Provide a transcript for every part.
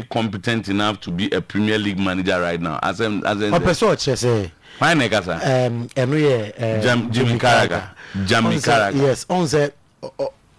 competent enough to be a Premier League manager right now? As in why Negasa? Jimmy Carragher. Yes, on the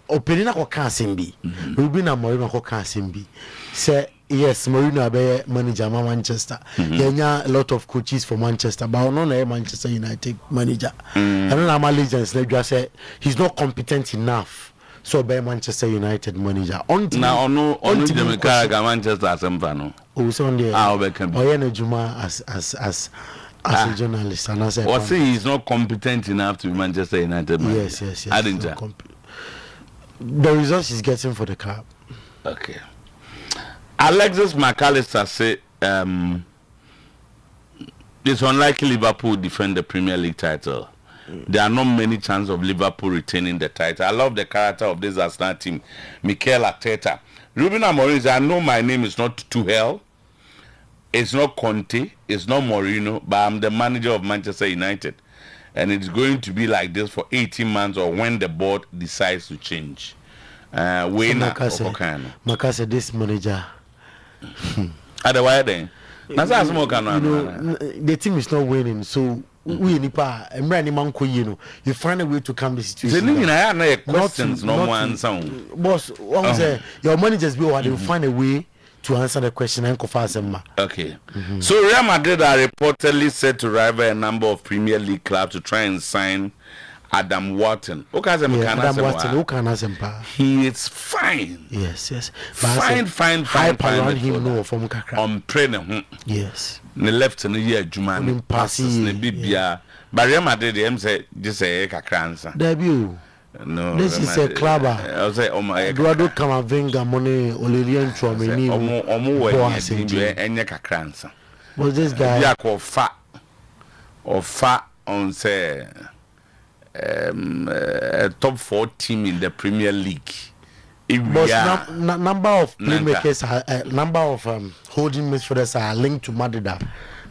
Opinina ko Kasimbi. Rubina Morino ko Kasimbi. Say yes, Mourinho be manager Manchester. Yenya a lot of coaches for Manchester, but no Manchester United manager. And then my legends they just say he's not competent enough. So be Manchester United manager. Now no Jimmy Carragher Manchester Acheampong. Oh, Sunday. Oyena Juma as a journalist, and I said, or say he's not competent enough to be Manchester United manager. Yes. I didn't. The results he's getting for the club. Okay. Alexis McAllister said it's unlikely Liverpool defend the Premier League title. There are not many chances of Liverpool retaining the title. I love the character of this Arsenal team, Mikel Arteta. Ruben Amorim said, I know my name is not Tuchel. It's not Conte, it's not Mourinho, but I'm the manager of Manchester United. And it's going to be like this for 18 months or when the board decides to change. Makase, this manager. Otherwise, then, the team is not winning, so we nipa you find a way to calm the situation. Questions, no one sound. Boss, your managers be what you find a way to answer the question and okay. So Real Madrid are reportedly set to rival a number of Premier League clubs to try and sign Adam Wharton. Adam Wharton, he is fine. Yes. Fine. Around him no from Kakra. On training. Yes. The left in the year Juman passes the Bibia. But Real Madrid them say just say Kakransa. Debut. No, this is a club. I'll say, oh my Eduardo Camavinga, money, Olirian Chouameni, was this guy? Yeah, called fat on say top 4 team in the Premier League. But number of playmakers, number of holding midfielders are linked to Madrid.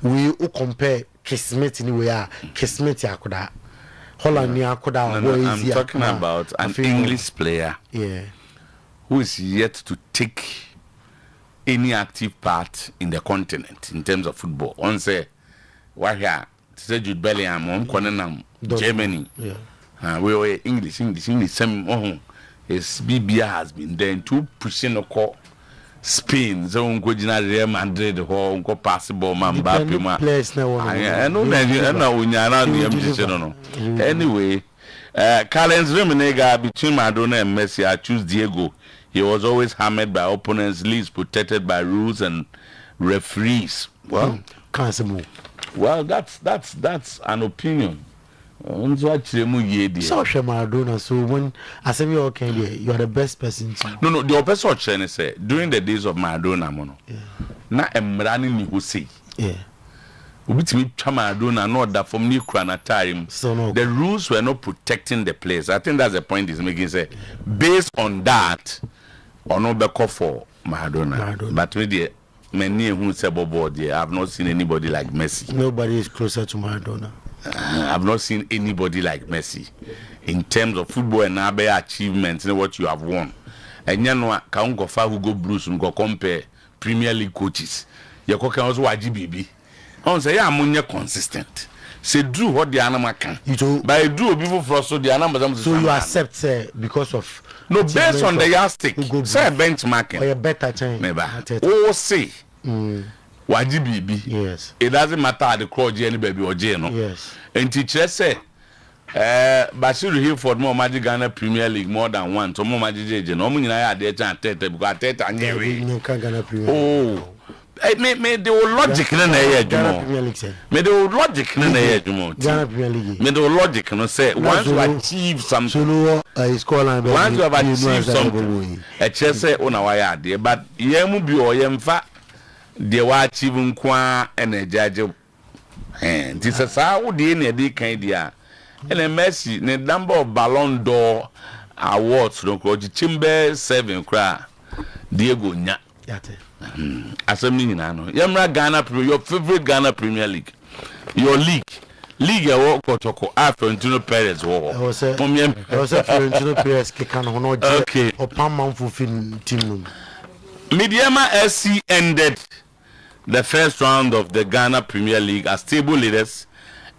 We compare Kismet anywhere, Kismet Yakuda. I'm talking about an English player who is yet to take any active part in the continent in terms of football. On say, why here? Say Jude Bellingham, Germany. We were English. Same. His BBA has been there to pushing a call. Spain, so unko jina Real Madrid ho unko possible man Mbappe ma. Anyway, Carlos Remenega between Maradona and Messi, I choose Diego. He was always hammered by opponents, least protected by rules and referees. Well, that's an opinion. So Maradona, so when I say you are the best person to... No, the opposite say during the days of Maradona, na emrani ni husi. Ubitimi Maradona not that from new time. The rules were not protecting the players. I think that's the point he's making. Say based on that, or no back for Maradona. But with the many who say board, I have not seen anybody like Messi. Nobody is closer to Maradona. I've not seen anybody like Messi in terms of football and other achievements and what you have won. And you know, can go far who go Bruce and go compare Premier League coaches. You can also watch GBB. I say, I'm on consistent. Say, do what the animal can. But do people for so the animal. So you accept because of no based on the yardstick. Say benchmarking. Or a better time. Maybe. Oh, say. YGBB. Yes. It doesn't matter the crowd any baby or Jano. Yes. And teachers say Basiru Hilford more Magic Ghana Premier League more than one. So more Magic J. No money I had there because Teta and oh. May the logic in the May the logic in the May the logic no say once you achieve something once you have achieved something a chess say on our idea but yemu bi or yemfa they were achieving qua and a judge and this is how the any day kind dia and a Messi the number of Ballon d'Or awards no ko Chimbe 7 cra Diego nya asemi nyina no yamra Ghana your favorite Ghana Premier League your league ya wo kotoko Florentino Perez wo I was Florentino Perez ke kan ho no je opamman fufin team no Mediama SC ended the first round of the Ghana Premier League as stable leaders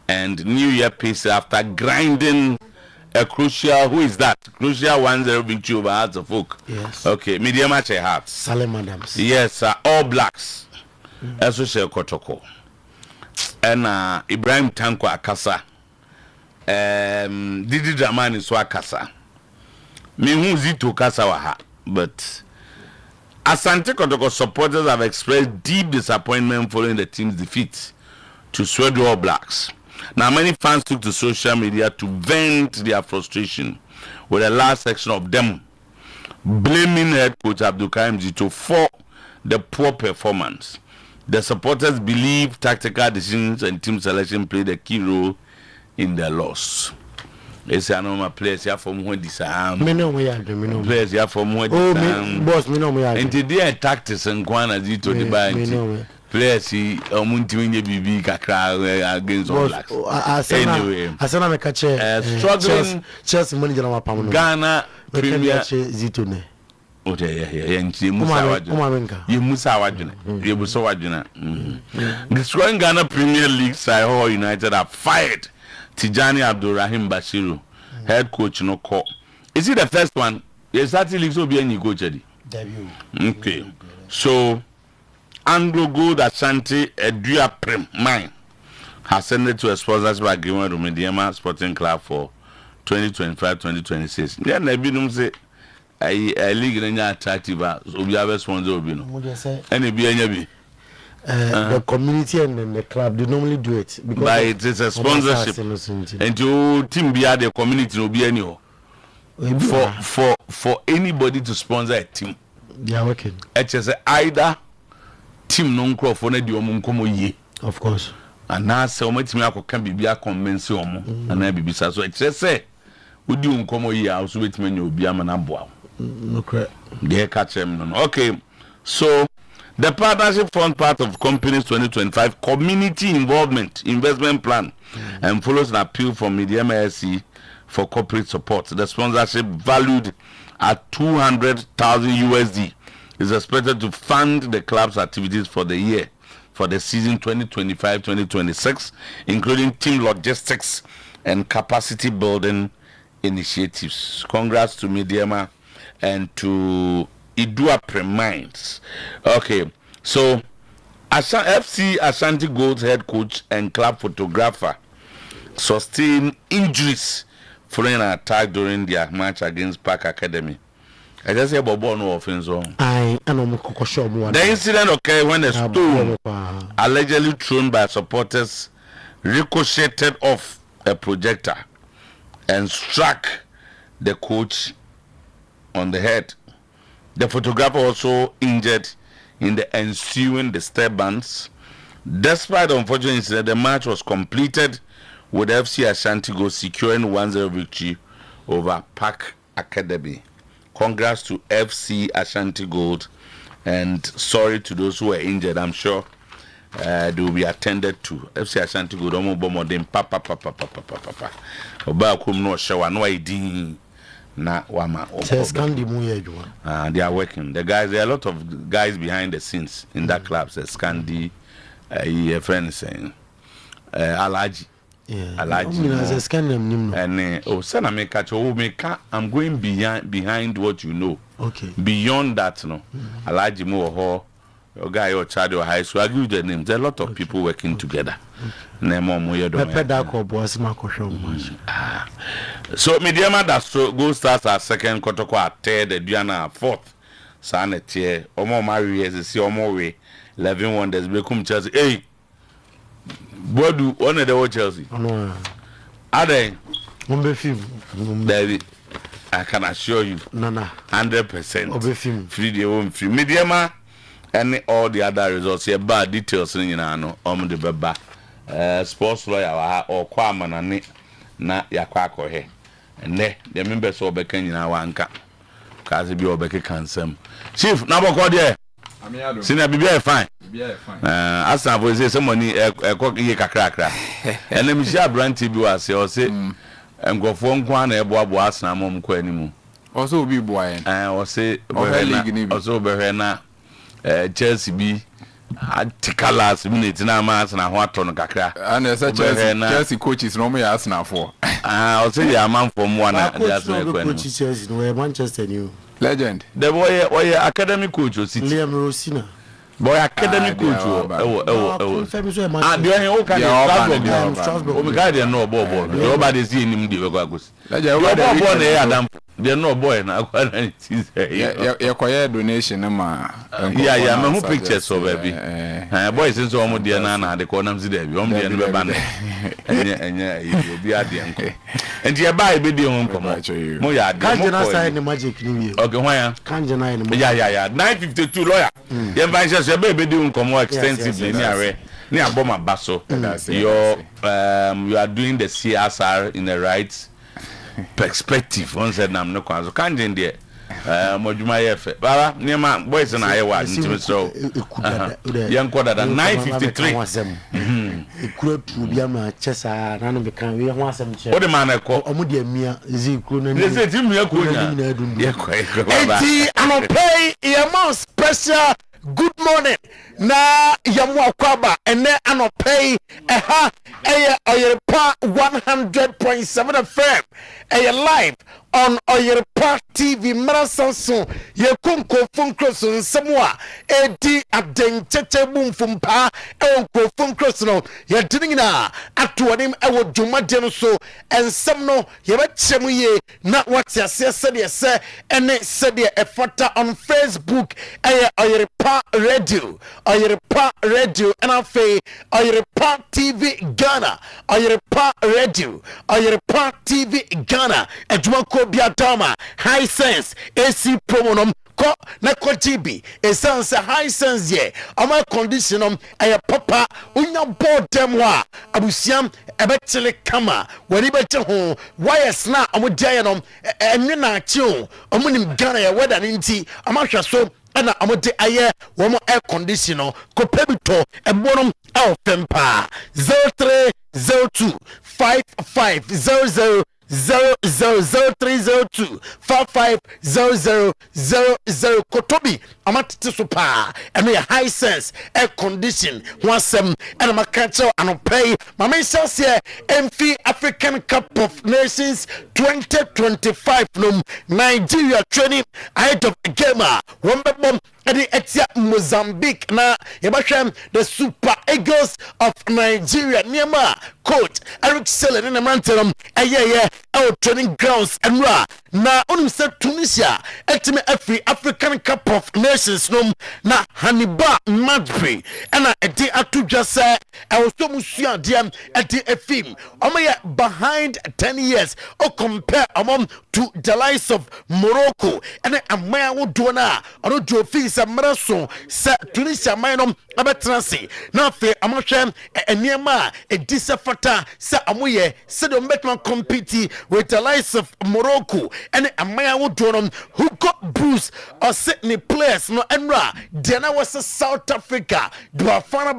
and New Year pace after grinding a crucial, who is that? Crucial 1-0 victory over Hearts of Oak. Yes. Okay, Mediama Che Hearts. Salem Adams. Yes, All Blacks. Eso Che Kotoko. And Ibrahim Tanko Akasa. Didi Dramani so Akasa. Me who Zito Kasa waha. But Asante Kotoko supporters have expressed deep disappointment following the team's defeat to Sweden All Blacks. Now, many fans took to social media to vent their frustration, with a large section of them blaming head coach Abdul Karim Zito for the poor performance. The supporters believe tactical decisions and team selection played a key role in their loss. It's a normal players here from when disarm. Players here from when disarm. Boss, me know me. And today tactics and Kwana Zito the band. Players he Muntiwinye BB kakra against All Blacks. Anyway, Asana me kache struggling Chelsea money jana mapamu. Ghana Premier Zito ne. Ote ya nchi Musa wajuna. Ye Musa wajuna. Ye Musa wajuna. The struggling Ghana Premier League side All United have fired Tijani Abdulrahim Bashiru, head coach no call. Is it the first one? Yes, that league so be any coach debut. Okay. So Anglo Gold Ashanti Otuo-Acheampong mine has sent it to a sponsorship agreement with Mediama Sporting Club for 2025-2026. Yeah, Nebinum say a league in attractive so we have a sponsor obino. And it be any the community and the club they normally do it because but it is a sponsorship and to team be the community will be any for anybody to sponsor a team. They are working. It is either team non crop for the omunkomo ye. Of course. And now so much me can be a convince and I be so it says say we do unkomo ye also wait me you be a man abwa. Okay. They catch them. Okay. So the partnership forms part of company's 2025 community involvement investment plan and follows an appeal from Mediama SC for corporate support. The sponsorship, valued at $200,000 USD, is expected to fund the club's activities for the year, for the season 2025-2026, including team logistics and capacity building initiatives. Congrats to Mediama and to Otuo-Acheampong Mines. Okay, so FC Ashanti Gold's head coach and club photographer sustained injuries following an attack during their match against Park Academy. I just say about no offense. The incident occurred when a stone allegedly thrown by supporters ricocheted off a projector and struck the coach on the head. The photographer also injured in the ensuing disturbance. Despite the unfortunate incident, the match was completed with FC Ashanti Gold securing 1-0 victory over Park Academy. Congrats to FC Ashanti Gold and sorry to those who were injured. I'm sure they will be attended to. FC Ashanti Gold omo bomo dem papa. Oba kum no shower no ID. Na wama they are working. The guys, there are a lot of guys behind the scenes in that club. Scandi, a friend saying Alaji. Alaji. And Sana make catch I'm going behind what you know. Okay. Beyond that, no. Alaji Mo your guy or child or high school. I give you the names. There are a lot of people working together. So Mediama that go starts at second, Kotoko at third, Diana at fourth. Sana tier, Omo Mary as see Omo way, 11 wonders, become Chelsea. Hey, what do one of the Chelsea? Are they? David, I can assure you, 100% free the home free. Mediama and all the other results here, bad details in the Baba. Sports lawyer or Kwama na yakwako he ene the members of Bekan na wanka kaze bi obeke kansem chief na boko there sina bibia fine asa for say somebody ye kakrakra ene mi sha branch bi wa se o se engofo nko na eboabo asna mom ko animu also obi boa en o se o se behwe na Chelsea be Tikalas minute na mas na ho ato kakra and Chelsea coaches no me Arsenal for I say ya man from one just coach Chelsea no Manchester new legend the boy academy coach o City Liam Rosina boy academy coach o they o can Strasbourg o me guy dey no ball nobody see him dey go agos legend ball na Adam they no boy na akwana ya koye donation ma yeah me who pictures so baby boys since omo dey na de ko nam si dey omo dey no be ban enye obi ade enko enti e ba e be dey hon komo mo ya de mo ko sign the magic ni wi okay hwan ya kanje na ni yeah 952 lawyer ye ban se be dey hon komo extensively ni are ni aboma baso you are doing the CSR in the right perspective one said nam no kwanzo kanjen de moduma yefe baba niema boys na ayewa ntimi so yanko da 953 ikuro tu bia ma chesa na no be kan we ho asem che o de man ko omo de mia zi ikuro na ni ze ti mia ko nya ye ko baba eti anopay your special good morning na yamu akwaba ene anopay eha eye Oyerepa 100.7 FM eye live on Oyerepa TV marasanso ye konko funkroso nsemwa edi adencheche bumfumpa onko funkroso no ye dinina atonim ewo dwumade no so ensem no ye bechemu ye na wati ase sede se ene sede efata on Facebook eye Oyerepa Radio and I say Oyerepa TV Ghana Oyerepa Radio Oyerepa TV Ghana ejuma ko biadama high sense AC promo ko na ko GB essence high sense ye ama condition aya papa unya board dem wa abusiam ebetele kama wani bete ho wires na omodiaye no enwe na achi o omunim Ghana ya weather nti amahwa so ana amode aye wo air conditioner ko pebito ebonom el fempa 0302 5500 00302 5500 Kotobi amatete so pa eno ya high sense air condition wasem ena makacho anopay mama selse MF African Cup of Nations 2025 no Nigeria training ahead of gamer wombebom edi etia Mozambique na yebahwem the Super Eagles of Nigeria niema coach Eric Selen na manterom eye our training grounds and na onim se Tunisia etime African Cup of Nations no na Hannibal Madri na edi atudwa se so musua dem edi efim omoye behind 10 years o compare among to the likes of Morocco and amaya wo do na ono do fi se mraso se Tunisia manom abetrase na fe amahwe eniema edi se fata se amoye se do betman compete with the likes of Morocco and amaya wo do no who got Bruce or Sydney players no enra dena was South Africa do bafana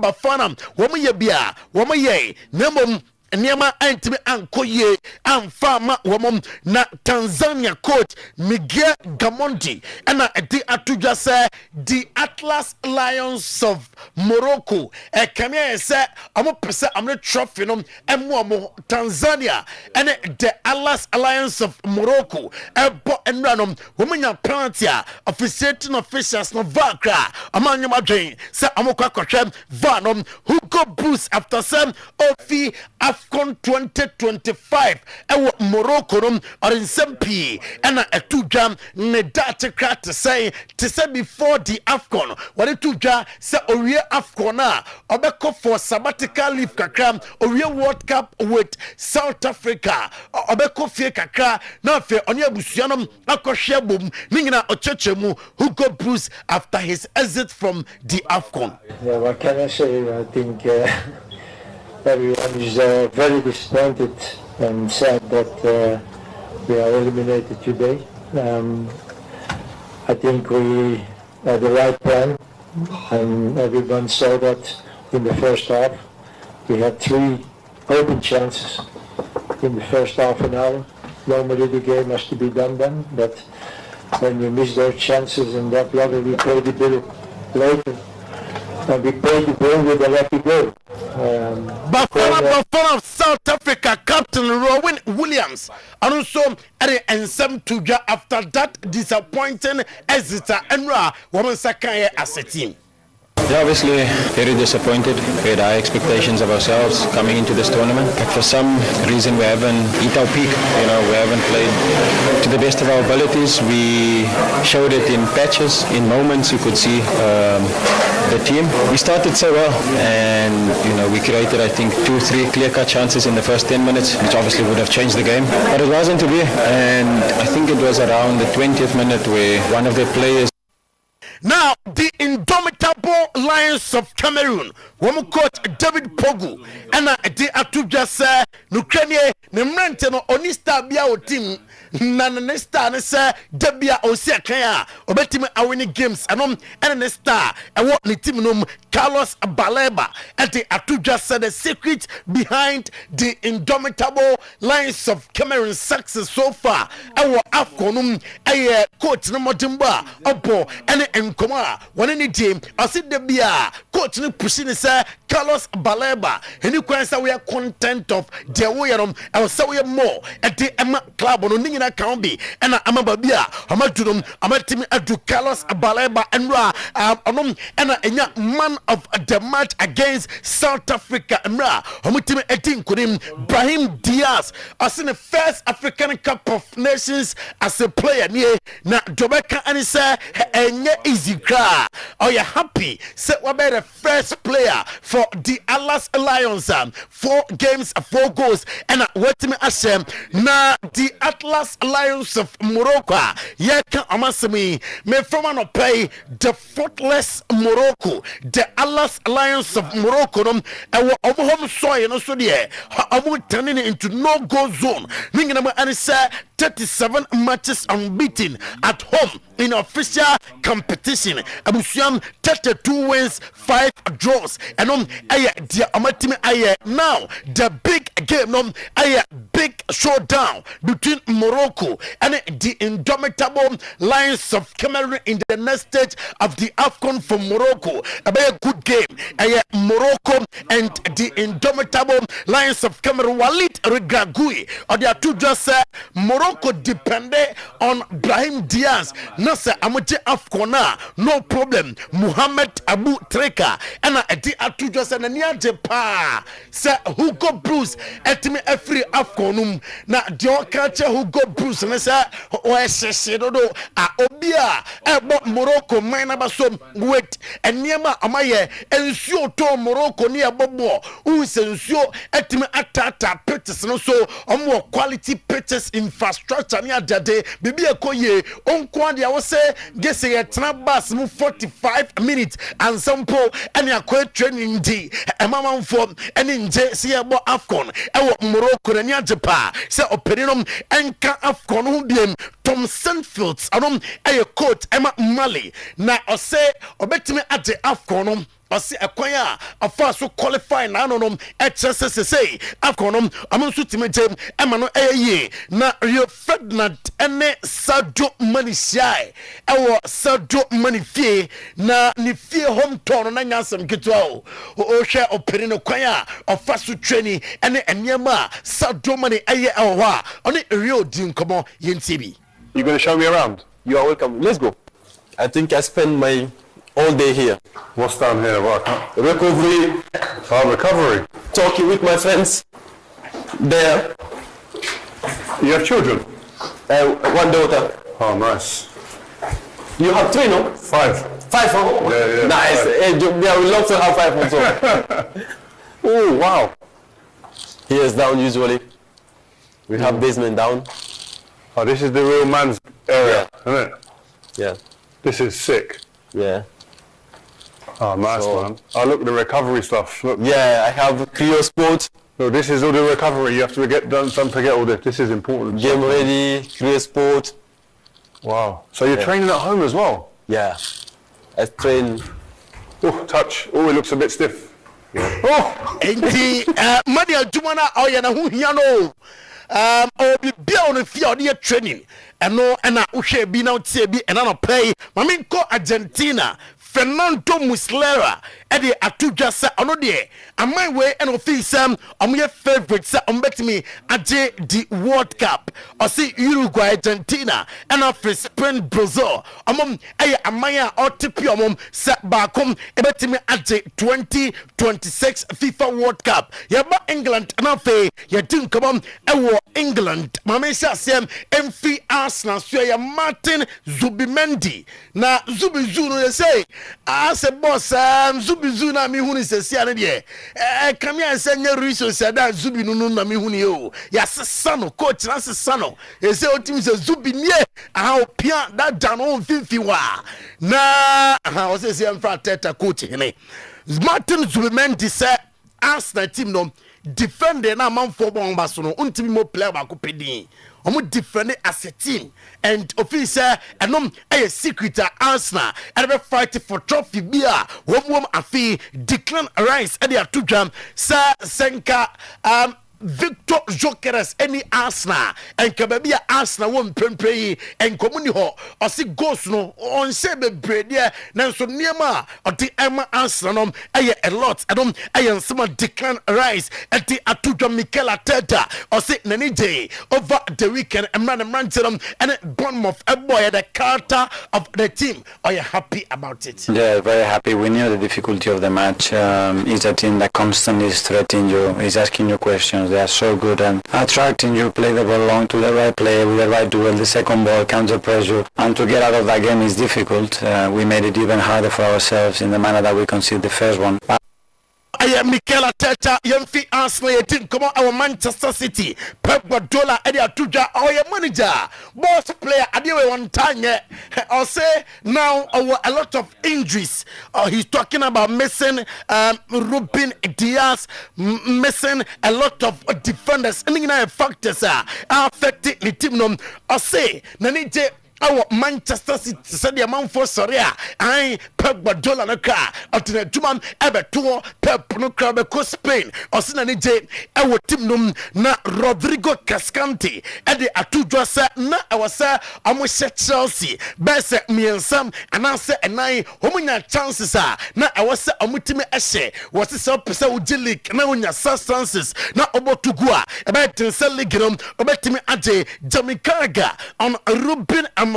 womoye bia womoye nemom Niama antimi ankoye amfama wamom na Tanzania coach Miguel Gamondi ena edi atudwa se the Atlas Lions of Morocco kamia se amo pese amne trophy no emu amo Tanzania ene the Atlas Lions of Morocco ebo enra no womunya penalty officiating officials no vakra amanya madwen se amo kwakotwe va no Hugo Bruce after some ofi AFCON 2025 ewo Morocco no orinsempi ena etudwa ne date krat say to say before the AFCON what etudwa say owie AFCON na obeko for sabbatical leave kakra owie World Cup with South Africa obeko fie kakra na fe onye abusuanom akohwe bom ningina ochechemu Hugo Bruce after his exit from the AFCON. Yeah, what can I say? I think everyone is very disappointed and sad that we are eliminated today. I think we had the right plan, and everyone saw that in the first half. We had 3 open chances in the first half an hour. Normally the game has to be done then, but when you miss those chances and that level, we pay the bill later. And we paid the bill with a lucky goal. Bafana of South Africa, Captain Rowan Williams, and also and some to after that disappointing exit and woman Sakaya as a team. Yeah, obviously very disappointed. We had high expectations of ourselves coming into this tournament, but for some reason we haven't hit our peak. You know, we haven't played to the best of our abilities. We showed it in patches, in moments. You could see the team. We started so well, and you know, we created I think 2-3 clear-cut chances in the first 10 minutes, which obviously would have changed the game, but it wasn't to be. And I think it was around the 20th minute where one of their players. Now, the indomitable Lions of Cameroon, one coach David Pogu, and the Atubja Nukrenie, Nemranteno, Onista Biao team, Nanesta, Nessa, Debia Osiakaya, Obetime Awini Games, and Nesta, and what Nitimum, Carlos Baleba, and the Atubja said the secret behind the indomitable Lions of Cameroon success so far. Our Afconum, a coach Namotimba, Opo, and Nkoma, one any team, I said the beer, coach pushing say Carlos Baleba, and you can say we are content of the way I was so more at the Emma Club on Nina County, and I'm a babia, I'm a to I'm a team to Carlos Baleba and and a man of the match against South Africa and I'm a team 18 could him Brahim Diaz. I seen the first African Cup of Nations as a player near na Jamaica and he said easy cry. Are you happy? Say what about the first player for the Atlas Lions? 4 games, 4 goals, and what me asem na the Atlas Lions of Morocco. Yeah, can amasemi me from an pay the faultless Morocco, the Atlas Lions of Morocco. And what home soil no so there. I'm turning it into no go zone. Ningina and say 37 matches unbeaten at home in official competition. Abusiam 32 wins, 5 draws. And now the big game, big showdown between Morocco and the indomitable Lions of Cameroon in the next stage of the AFCON for Morocco. A very good game. Morocco and the indomitable Lions of Cameroon. Walid Regragui, or they are two just Morocco depended on Brahim Diaz. Nasa Amoje Afcona, no problem. Muhammad Abu Treka, and the atu just an pa. Sir Hugo Bruce, etime every Afconum. Na Dio Catcher Hugo Bruce, and say, Oesedo, Obia, about Morocco, Minabasom, wait, and Niama Amaye, and so to Morocco near Bobo, who is so etime atata pictures, and also more quality pictures infrastructure near that day. Bibi Koye, on Quandia was say, guessing a trabas move 45 minutes, and some po, and a quick training D, a mamma form, and in JC about Afcon, and Morocco and Yajapa, say Operinum, and Ka Afcon, who be Tom Sandfields, a coach Emma Mali. Now I say, or bet me at the Afconum. I see a choir of fast so qualified now on HSSA Afconum. I'm also to meet him. Emmanuel A. Na Rio Ferdinand and Sadio Manisai. Our Sadio Manifie na Nifie home town on Nansam Kitao. O share of Perino choir of fast training and Yama Sadio Mani Awa on it Rio Dinkomo Yintibi. You going to show me around? You are welcome. Let's go. I think I spend my all day here. What's down here? What? Recovery. Oh, recovery. Talking with my friends. There. You have children? 1 daughter. Oh, nice. You have 3, no? 5. 5? Oh, yeah. Nice. I would love to have 5 also. Oh, wow. Here is down usually. We have basement down. Oh, this is the real man's area, isn't it? Yeah. This is sick. Yeah. Oh, nice, man. Oh, look at the recovery stuff. Look. Yeah, I have Creo Sport. No, this is all the recovery. You have to get done. Don't forget all this. This is important. Game ready, Creo Sport. Wow. So you're training at home as well? Yeah. I train. Oh, touch. Oh, it looks a bit stiff. Yeah. Oh, indeed. Madia Jumana Oyana Huhiano. Or be on the field training. And no, and I be now TB and I play. Maminko Argentina. Fernando Muslera ede atudwa se ono de amai we and ofisam omo favorite se ombetimi age the World Cup or see Uruguay, Argentina and of Spain, Brazil amom eye amaya otipi omom se bakom ebetimi age 2026 FIFA World Cup yaba England na fe yedin komom ewo England mamesha sem mfi Arsenal so ya Martin Zubimendi na Zubizu no say as a boss Zubizu na mi huni se sia ne de kamia se nya riso se da Zubi no na mi huni o ya sesa no coach na sesa no e se otim se Zubi nie aha opia da dan on fifi wa na aha o se mfa teta coach ne Martin Zubimendi se Arsenal team no defender na manfo bomba so no untimi mo player ba ko pedin omo defend as a team and officer enom a secret Arsenal and be fight for trophy bia wom afi Declan Rice e dey atudwam sa senka Victor Jokeres any Arsenal and kababia Arsenal won prempre and community ho or see ghost no on say be bredia na so niema or the Emma Arsenal a lot adom ayan some Declan Rice at the atudwa Mikel Arteta or say nani day over the weekend and man and Bournemouth a boy at the character of the team. Are you happy about it? Yeah, very happy. We knew the difficulty of the match. It's a team that constantly is threatening you, is asking you questions. They are so good and attracting you, play the ball long to the right player with the right duel, the second ball, counter pressure. And to get out of that game is difficult. We made it even harder for ourselves in the manner that we conceded the first one. I am Mikel Arteta, Yemfi Arsenal, you think come on our Manchester City, Pep Guardiola, Eddie Atuja, our manager, boss player, Adiwe one time, I'll say now a lot of injuries. He's talking about missing Ruben Diaz, missing a lot of defenders, and factors are affecting the team. I'll say, Nanite. Our Manchester City said the amount for Soria, I Pep Guardiola no car, or to the Tuman Ebetuo, Pep no car, because Spain, or Sinanije, our team num na Rodrigo Cascante, and the Atudra na our sir, almost Chelsea, best me and Sam, and answer and I, homina chances are, na our sir, Omutime Eshe, was this up so Jilik, now in your substances, not about to go, about to sell Ligum, about me Aje, Jamie Carga, on Ruben Amorim,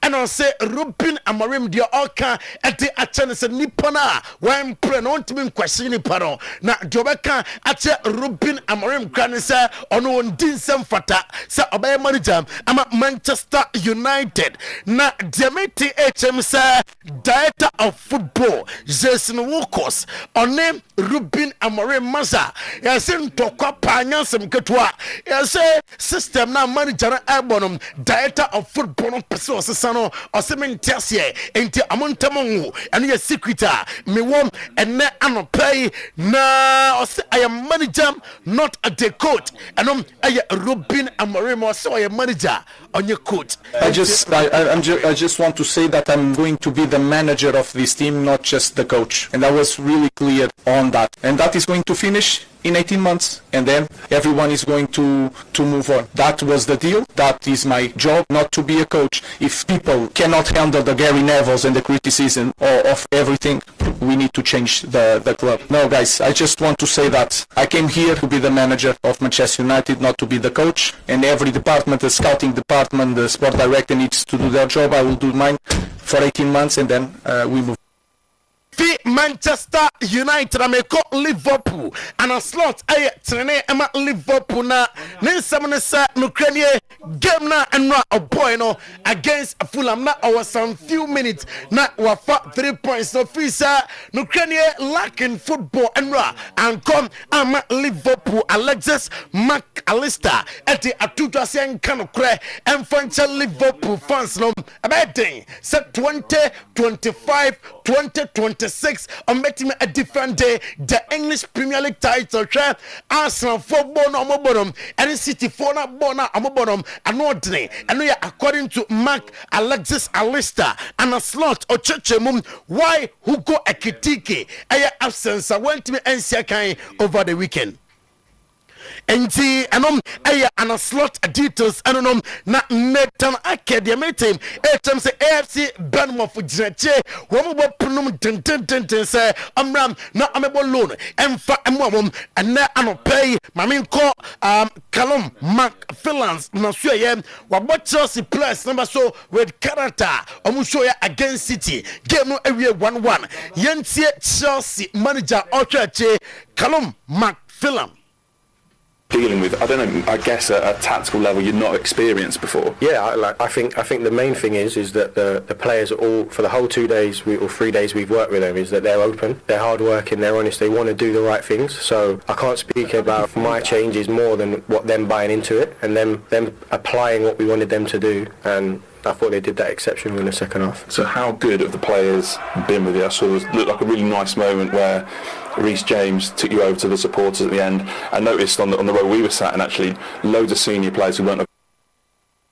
and I'll say Ruben Amorim, dear Oka, at the Achana Nipona, when Prenon to be questioning Paro. Now, Jobeka, at Ruben Amorim, Granisa, on one Dinsam Fata, Sir Obey Manager, I'm at Manchester United. Now, Demeti HM, sir, Director of Football, Jason Wokos, on name Ruben Amorim Maza, yes, in Tokwa Panyasam Katwa, yes, system now manager Abonum, Director of Football. Person sano or sementiasie enti amontamongu and your secretary me won and na anopay na I am manager not a the coach and I Ruben Amorim so I am manager on your coach. I just want to say that I'm going to be the manager of this team, not just the coach, and I was really clear on that, and that is going to finish in 18 months, and then everyone is going to move on. That was the deal. That is my job, not to be a coach. If people cannot handle the Gary Nevilles and the criticism of everything, we need to change the club. No, guys, I just want to say that I came here to be the manager of Manchester United, not to be the coach. And every department, the scouting department, the sport director needs to do their job. I will do mine for 18 months, and then we move. Manchester United ameko Liverpool and a slot ay trene ema Liverpool na ninsamne sa nukranie game na enra boy no against Fulham na our some few minutes na wafa 3 points no frisa nukranie lacking football enra and come ama Liverpool Alexis McAllister at the Atuja sen kanokre enfantcha Liverpool fans no abedin set 2025 2026 I'm making a different day. The English Premier League title share Arsenal for Bono Mobonum and City for Bona Amobonum and ordinary. And we are according to Mark Alexis Alistair and a slot or Chechemum. Why Hugo Ekitike? Aya absence. I went to me NCK over the weekend. enti enom aya an slot details enom na Nathan Ake the meeting etem say AFC Bournemouth ginache wo mo punum ten say amram na amebo loan emfa emwom ena anopay mame ko Callum McPhillans na so ye wabo Chelsea plus number so with character show ya against City game no awie 1-1 yentie Chelsea manager Otuo-Acheampong Callum McPhillans dealing with, I don't know, I guess at a tactical level you're not experienced before. Yeah, I think the main thing is that the players are all, for the whole 2 days or 3 days we've worked with them, is that they're open, they're hardworking, they're honest, they want to do the right things. So I can't speak about my changes more than what them buying into it and them applying what we wanted them to do, and I thought they did that exceptionally in the second half. So how good have the players been with you? I saw it looked like a really nice moment where Reece James took you over to the supporters at the end. I noticed on the row we were sat, and actually loads of senior players who weren't.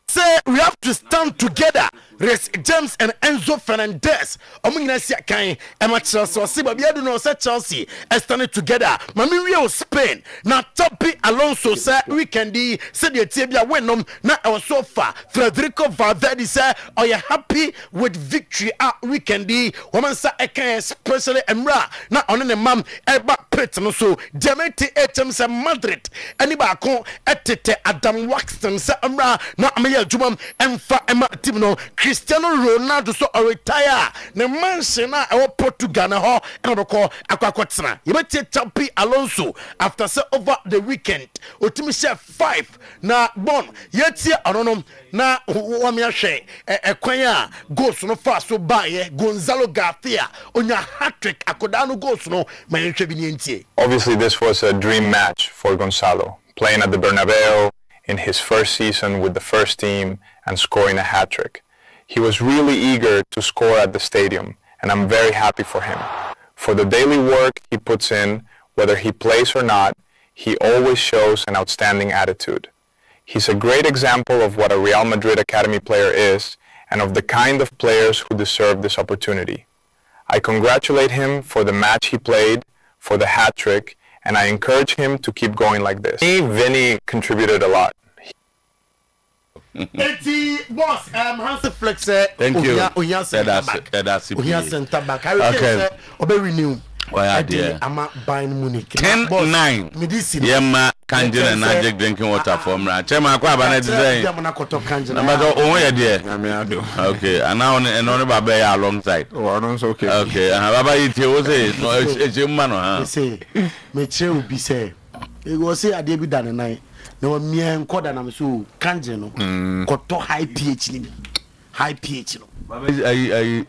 Say we have to stand together. Reece James and Enzo Fernandez. Omunyasi kan Chelsea. See, but we do know say Chelsea standing together. Mami we Spain. Na Topi Alonso say weekend say the tebia wenom na our so far. Federico Valverde say are you happy with victory at weekend? Woman say can especially Emra na on the mam eba pit no so Demete HM say Madrid. Anybody kon etete Adam Waxton say Emra na ameya jumam emfa ema team no Cristiano Ronaldo so retire ne mansion na e Portugal na ho e no call akwakotsena yebeti Champi Alonso after say over the weekend otimi share 5 na bon yetie ononom na wami ahwe ekwan a goals no fa so bae Gonzalo Garcia onya hat-trick akoda no goals no manhwe bi nientie. Obviously this was a dream match for Gonzalo, playing at the Bernabeu in his first season with the first team and scoring a hat-trick. He was really eager to score at the stadium, and I'm very happy for him. For the daily work he puts in, whether he plays or not, he always shows an outstanding attitude. He's a great example of what a Real Madrid Academy player is and of the kind of players who deserve this opportunity. I congratulate him for the match he played, for the hat-trick, and I encourage him to keep going like this. Vinny contributed a lot. Boss, Hansi Flex. Thank you. That's center back. Okay. Obe renew. I'm buying Munich. 10-9. Yema Kanjin and Najik drinking water from Chema Kwabana today. Okay, and now and only Baba alongside. Oh, I don't okay. Okay, Baba it was it's a man. Say, Meche will be say. It was say a David Dan and I. No me and Kodan am so Kanjino. Koto high pH. High pH. Baba is a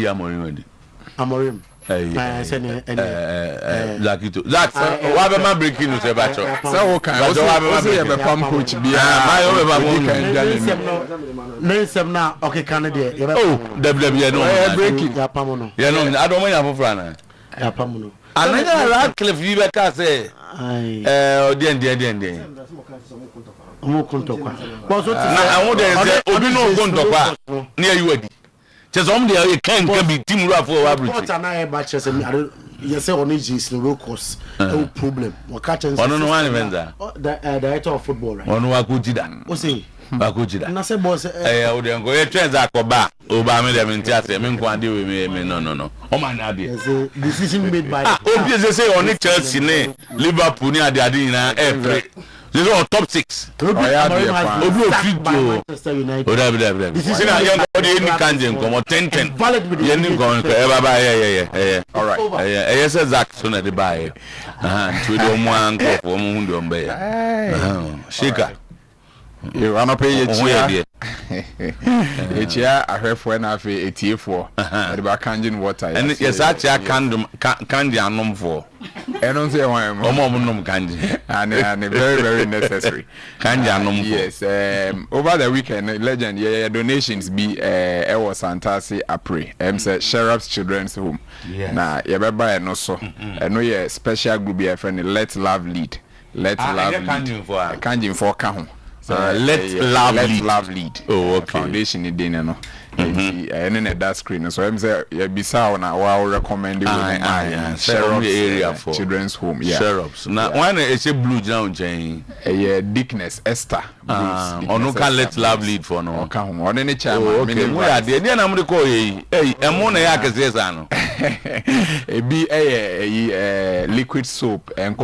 Yamorim. Amorim. Zach, why am I breaking you, Sebastian? So, okay, I have a pump coach. Now, okay, Canada. Oh, WWE, no, breaking Yapamono. Yeah, no, I don't want to have a Yapamono. And I Radcliffe, you can say, dear. I want to near you. Just only a can be team rap for average. And I matches and I don't say on is no course. No problem. What catching one event the director of football, right? One who could that. What's he? Bakujida. And I said, boss, I wouldn't go. Transacoba, Obama, them in theatre. I mean, with me. No. Oh, my idea. Decision made by. Obviously, say only Chelsea, Liverpool, near the Adina, every. They are top 6. Manchester United. This is not young body in Kanjin, come on 10. Yeah. All right. Yes, Zach soon at the buy. We don't want to go for Mundo. Shika. You want to pay a chair? A chair, I have when I feel a tear for about Kanjin water. And yes, I candy and num for. I don't say why I'm candy. And very, very necessary. Candy and num. Yes, over the weekend, legend, donations be Ewa Santasi Apre, said Sheriff's Children's Home. Now, you buy no so. I know your special group be a friend, Let's Love Lead. Let's Love Lead. Kanjin for Kahon. Let's love lead. Oh, okay. Foundation in Dana, no. and then that screen. So I'm say bisa na wa recommend Sherrops area for children's home. Yeah. Sherrops. Now one is a blue down chain. Dickness Esther. No can let love lead for no. Come on any chama. Okay. We are there. Then I'm going to call you. Hey, I'm on a be liquid soap and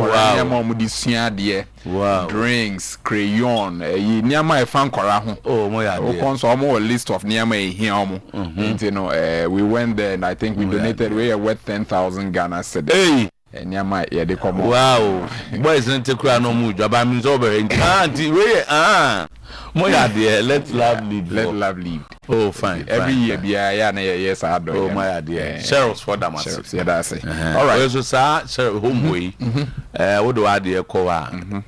wow. Drinks, crayon, nyama fan kora ho. Oh, my God. So a list of nyama here. You know, we went there and I think we donated worth 10,000 Ghana cedis. Hey. And nyama they come. Wow. Boys don't take no mood. But I'm over. Let's love lead. Let love lead. Oh, fine. Every year, yes, I do. Oh, my dear. Sheriff's for them. Yeah, that's it. All right. So, sir, homeway. What do I do?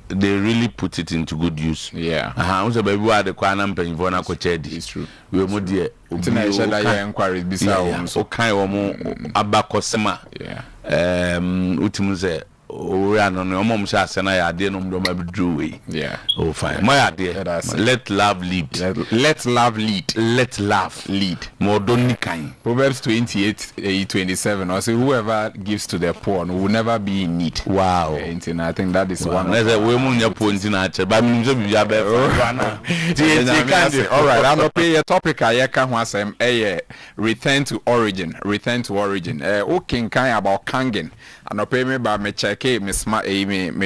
They really put it into good use. Yeah. Also, baby, what the Kwanam paying for na kochedi. It's true. We mo dear. Inquiries bisa so kind of abakosema. Yeah. Utimuze. No mom shall send I did no do. Yeah. Oh, fine. My idea. Let love lead. Let love lead. Let love lead. More don't kind. Proverbs 28:27. Also, whoever gives to the poor will never be in need. Wow. And I think that is one. There's a woman your point in nature, but I'm just all right. I'm not pay a topic. I can was return to origin. Return to origin. Okay, kind about Kangen. And I pay me by me check me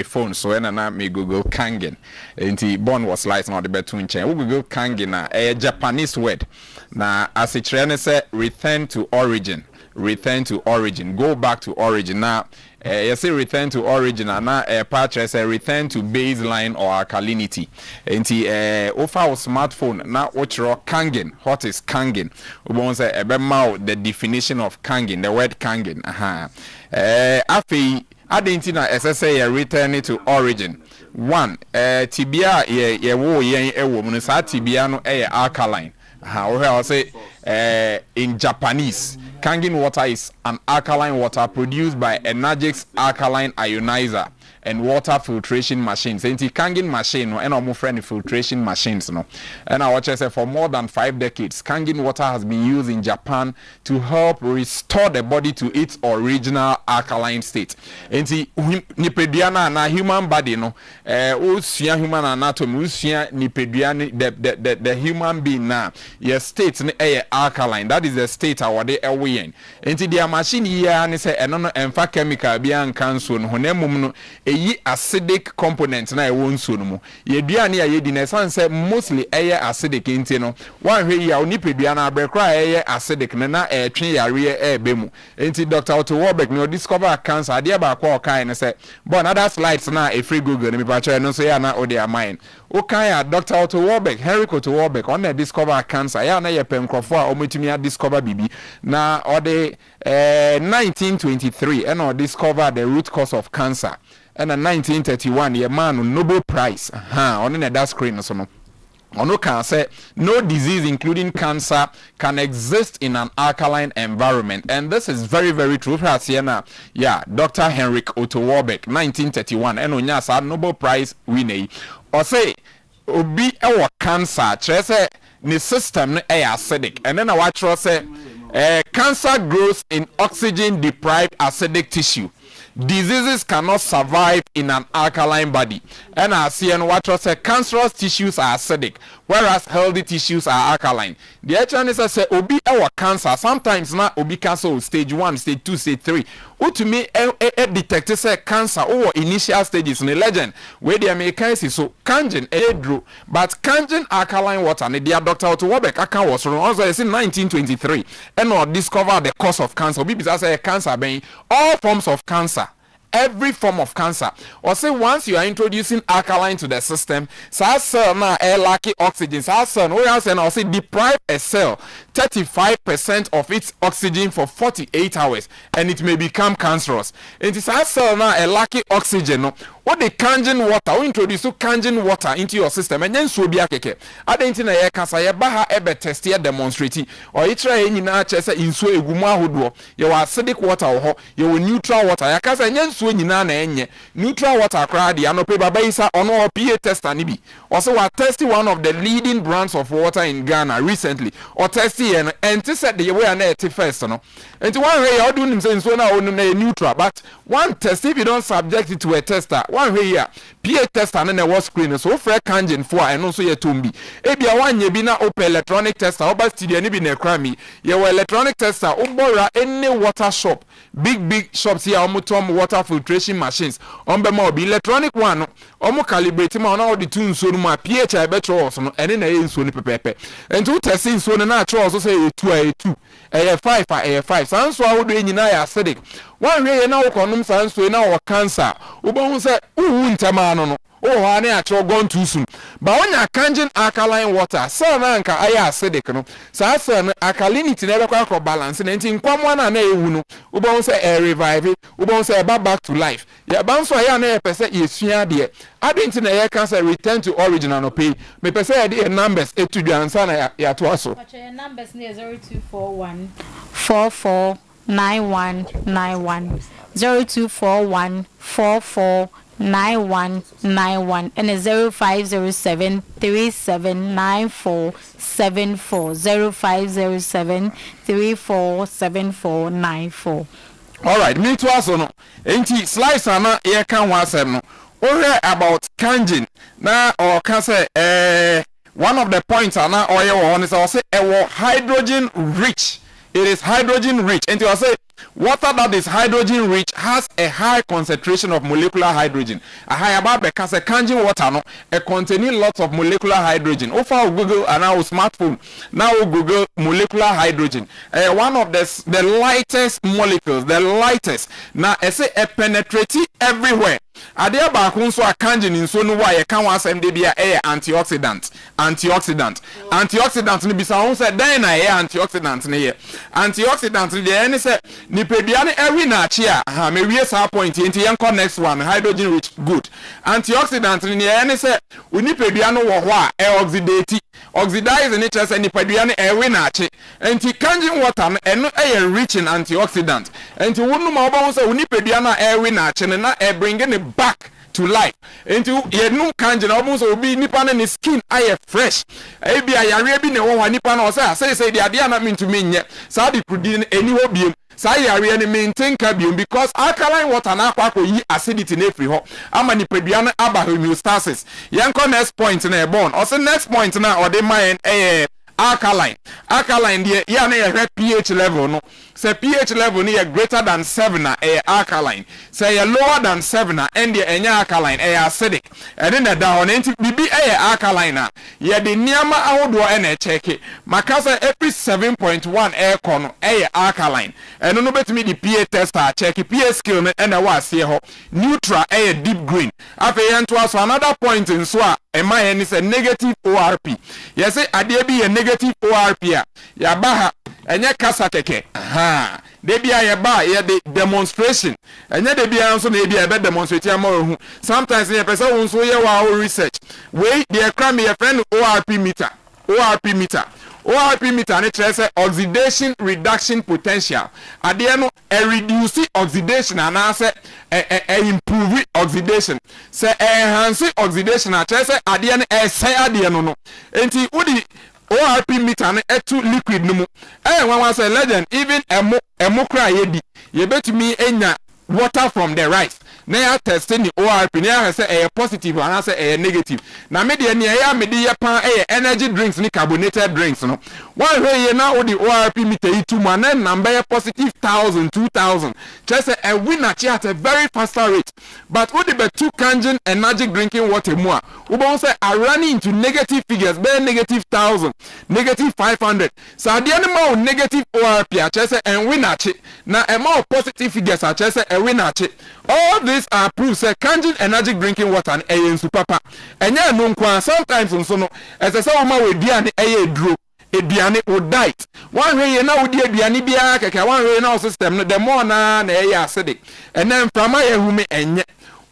phone so na me Google Kangen. Enti born was light not the between chain. We Google Kangen na a Japanese word. Na as it say return to origin. Return to origin. Go back to origin. Now you say return to origin and now a patch say return to baseline or alkalinity. Enti offer our smartphone now watch raw Kangen. What is Kangen? We want say the definition of Kangen, the word Kangen. Afi Adentina SSA return to origin. One, tibia tibia no alkaline. I'll say in Japanese, Kangen water is an alkaline water produced by Energix alkaline ionizer and water filtration machines. Enti Kangen machine no and our friend filtration machines no. And I watch say for more than 5 decades, Kangen water has been used in Japan to help restore the body to its original alkaline state. Enti nipeduana na human body no usua human anatomy usua nipeduana the human being na your state no alkaline. That is the state our dey ewe. Enti their machine here ne say eno no emfa chemical bi an cancer no honemum no eyi acidic component na ewo nsuo no mu yeduane ya yedi na say mostly acidic enti no wan hwe ya onipedua na abrekra acidic na etwe yare ebe mu enti Dr. Otuo-Acheampong no discover cancer ade ba kwa okan ne say but other slides na e free Google ne me pa no so ya na ode amine okan ya Dr. Otuo-Acheampong Henry Otuo-Acheampong on discover cancer ya na ye penkrofo a ometumi discover bibi na ode 1923 and or discover the root cause of cancer. And in 1931, a man Nobel Prize. On that screen, so no. Ono can say no disease, including cancer, can exist in an alkaline environment, and this is very, very true. Yeah, Dr. Henry Otuo-Acheampong, 1931, and onya sa Nobel Prize winner. Or say obi ewo cancer, say the system acidic, and then I watch say. Cancer grows in oxygen-deprived acidic tissue. Diseases cannot survive in an alkaline body. And as what was cancerous tissues are acidic, whereas healthy tissues are alkaline. The HNS say obi our cancer sometimes na obi cancer stage 1, stage 2, stage 3. To me detect say cancer or initial stages in a legend where the Americans so Kangen drew, but Kangen alkaline water and the Dr. Otuo-Acheampong was from also in 1923 and or discover the cause of cancer. People say cancer being all forms of cancer. Every form of cancer. Or say once you are introducing alkaline to the system, cell now lacking oxygen. Cell say deprive a cell 35% of its oxygen for 48 hours, and it may become cancerous. And cell now lacking oxygen. what the Kangen water, we introduce Kangen water into your system, and then so be a keke. I don't think I can say baha ebe test here demonstrating or it try any chesa in so a guma hoodwo. You are acidic water or you neutral water. I can say yen so enye neutral water crowd and paper base on our PA test anibi. Also, we testing one of the leading brands of water in Ghana recently, or testing and to set the way and first, no. And one way I do him so now on a neutral, but one test if you don't subject it to a tester, one way here, PA tester and then a was screen so for Kangen for and also a tumbi. Ebia one ye bina open electronic tester, oba studio ni bina crami, ye electronic tester, obora any water shop, big shops here, omutom water filtration machines, be electronic one, omo calibrate ma na the tune so ma pH I better also and then a so ni pepe. And two testing so na also say 2 a 5 a 5 sans so would in acidic. One way now condoms sans so now cancer. Ubon say ntamano no. Oh, I actually gone too soon. But when you're Kangen alkaline water, so nanka aya acidic no. So alkalinity never quite balance and in one and a uno. Ubon say revive it. Ubon say back to life. Yeah, bounce for ya na pese is fear dear. I didn't know I can say return to origin and pay. Me pese the numbers to the answer ya to us. Your numbers near 0241 449191 0241 449191 and a 0507 379474 0507 347494. All right, me to us no. Enti slice ana ye kan wasem no. Ore about Kangen na or can say one of the points ana or you is say hydrogen rich. It is hydrogen rich. And you say water that is hydrogen rich has a high concentration of molecular hydrogen. A high about because a Kangen water no containing lots of molecular hydrogen. Over Google and our smartphone now Google molecular hydrogen. One of the lightest molecules, the lightest. Now I say penetrating everywhere. Adia ba kunso a Kangen in so no why e kan wasem de bia antioxidant ni bisa won say den na antioxidant ne ye antioxidant ni de any say ni pedua ne every na chi a ha me wie sa point enti yenko next one hydrogen rich good antioxidant ni any say oni pedua no wo ho a oxidize ni chese ni pedua ne every na chi enti Kangen water no eno rich in antioxidant enti wonu ma oba won say oni pedua na every na chi na bring it back to life. Into ye no Kangen almost obi nipa na skin aye fresh. Ebi ayare bi ne wo nipa na say the idea na mean to me nye. Sa di kudi any obi sa yare ni maintain carbium because alkaline water na akwa yi acidity na free ho. Ama ni pedua na aba homeostasis. Yenko next point na e born. Also next point na or the mind alkaline there ya na pH level no say pH level ni greater than 7 na alkaline say lower than 7 na and the enya alkaline acidic and then the down enti bibi alkaline na ye de niama ahodo na check makasa every 7.1 kono alkaline and no betimi the pH tester check pH scale na wa se ho neutral deep green afa yento aso another point in so a ema ni say negative ORP yes say ade bi negative ORP ya baha enye kasa keke de bia ye ba ye de demonstration enye de bia nso na bia be demonstrate am hu sometimes ye person won so ye wa research we de cram ye friend ORP meter ne say oxidation reduction potential ade no reduce oxidation and say improve oxidation say enhance oxidation na say ade no say ade no enti udi ORP meter na etu liquid no mu when say legend even emo cry ye betumi enya water from the rice na ya testing the ORP na ya say positive and say negative na me de na ya me de pan energy drinks ni carbonated drinks no one way na o the ORP meter itu ma na number positive 1000 2000 just say a winner at a very faster rate but o the two Kangen energy drinking water mu a we bon say are running into negative figures be negative 1000 negative 500 so the animal negative ORP a just say and winner na e more positive figures a just say a winner all these are proofs say Kangen energy drinking water and ensu papa enya no nkwa sometimes nso no ese say o ma we diane duro ediane o diet one way na wo di ediane bia keke one way na system no the more na acidic and then from my hume enye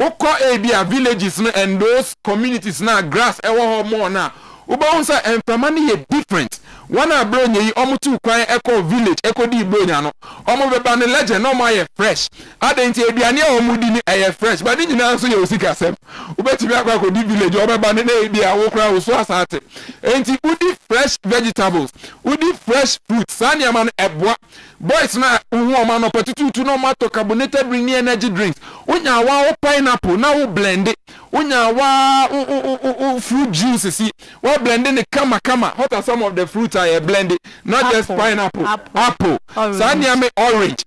Oko area villages and those communities na grass ewo more na. Uba unsa enfamani ye different. Wana bronye yi omutu kwan echo village echo di bronya no. Omo beba ne legend no ma ye fresh. Adenti aduane a omudi ni ye fresh. But ni na so ye osika sem. Ubetimi akwa ko di village obeba ne na ebia wo kra wo so asate. Enti udi fresh vegetables, udi fresh fruits. Sani ama no eboa. Boys na uhu oma no petutu no mato carbonated drink ni energy drinks. Unya wa pineapple na wo blend it. Unya wa fruit juice see. Wa blend it kama. What are some of the fruits are blended? Not apple. Just pineapple. Apple. Sani ame orange.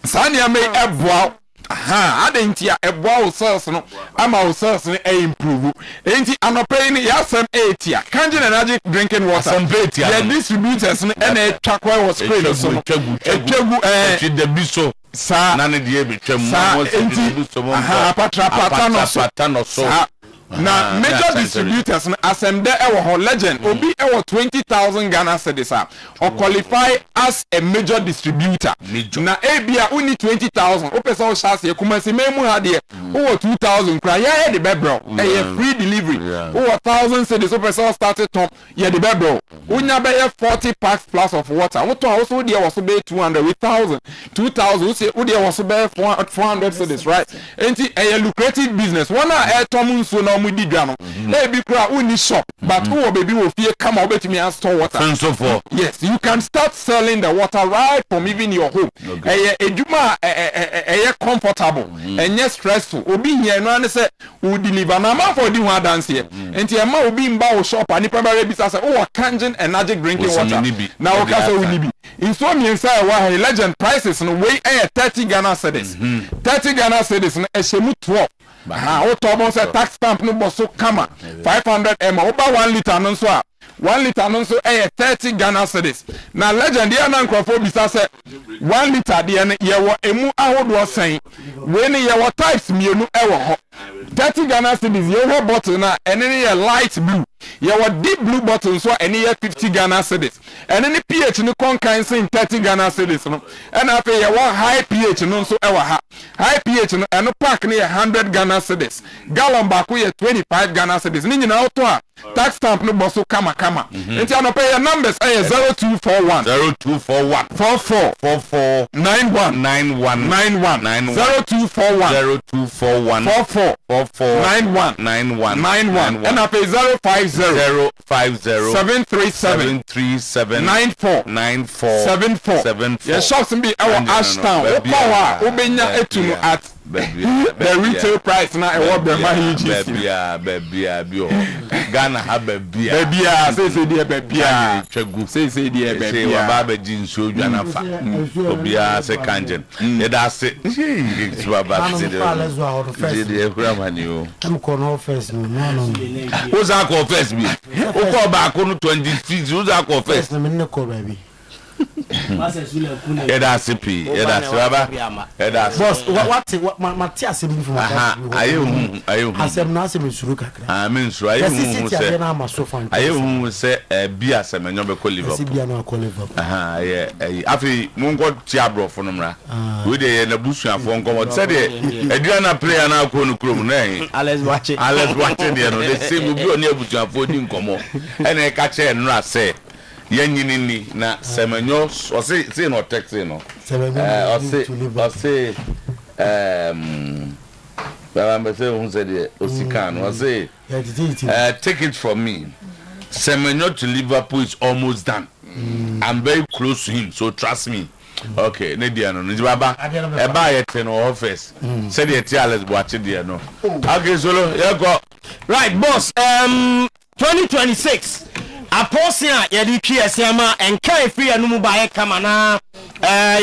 Sani ame eboa. Aha, adentia eboa cells no. Ama cells no improve. Enti anope ni yasem etia. Kanjin energy drinking water. The distributors no ene chakwa was screen so. Etwegu the biso. Sa na ne die betwam mo enti aha patra no so. Na major distributors asem there ewo legend obi ewo 20,000 Ghana cedis or qualify as a major distributor. Na ebia uni 20,000 opesa o chance ye kumasi memu ha de o 2,000 kra ya de bebro e free delivery o 1,000 cedis opesa o started top ye de bebro unya be 40 packs plus of water what also there was be 200 with 2,000 we say o there was be 400 cedis right enti a lucrative business one a tomu so na mudi dwa no e bi kra uni shop but who baby wo fie come obetimi and store water and so forth. Yes, you can start selling the water right from even your home. Ejuma comfortable and yes stressful obi here no an say we deliver na ma for di one dance here enti e ma obi mba wo shop ani primary business say oh Kangen energy drinking water na o ka say we nibi in so me say wa legend prices no wey 30 Ghana cedis 30 Ghana cedis no e shemu 12. O tobo say tax stamp no boso kama 500 ml oba 1 liter no so 1 liter no so 30 Ghana cedis. Na legend here na nkrofo bisa say 1 liter de ne ye wo emu ahodo sen we ne ye wo types mienu e wo ho 30 Ghana cedis ye wo bottle na ene ne ye light blue ye wo deep blue bottle so ene ye 50 Ghana cedis ene ne pH ne konkan sin 30 Ghana cedis no ena afi ye wo high pH no so e wo ha high pH no eno pack ne ye 100 Ghana cedis gallon ba ko ye 25 Ghana cedis ni nyina auto a tax stamp no boso kama enti ano pay your numbers 0241 44 91 0241 44 91 and I pay 050 737 94 yeah shops be our Ashtown Okawa obenya etunu at the retail price na e wo be ma hiji bebia bi o Ghana ha bebia say dey bebia twegu say dey bebia wa ba ba ji nso dwana fa obia say Kangen e da say wa ba say dey ekura mani o am ko no first no o za ko first bi o ko ba ko no 20 feet o za ko first na me ne ko ba bi That's CP. That's Baba. That's boss. What Matthias from I said nothing is Ruka. I mean, so I say be as a man of Liverpool. Yeah. After Mungo Tiabro from Namra. We did a bush and phone come. Said a Diana player now going to Crum. Let's watch it. They say we'll be unable to afford him come on. And I catch it and say. Yenini na semenyo o say no text no o say baba say who said the Osikan o say take it from me semenyo to Liverpool is almost done. I'm very close to him, so trust me. Okay, ne dia no baba e ba yet no office say the let's watch it there no. Okay, solo you go right boss 2026 Aposia yedi kiasiama enkai free anumu bae kama na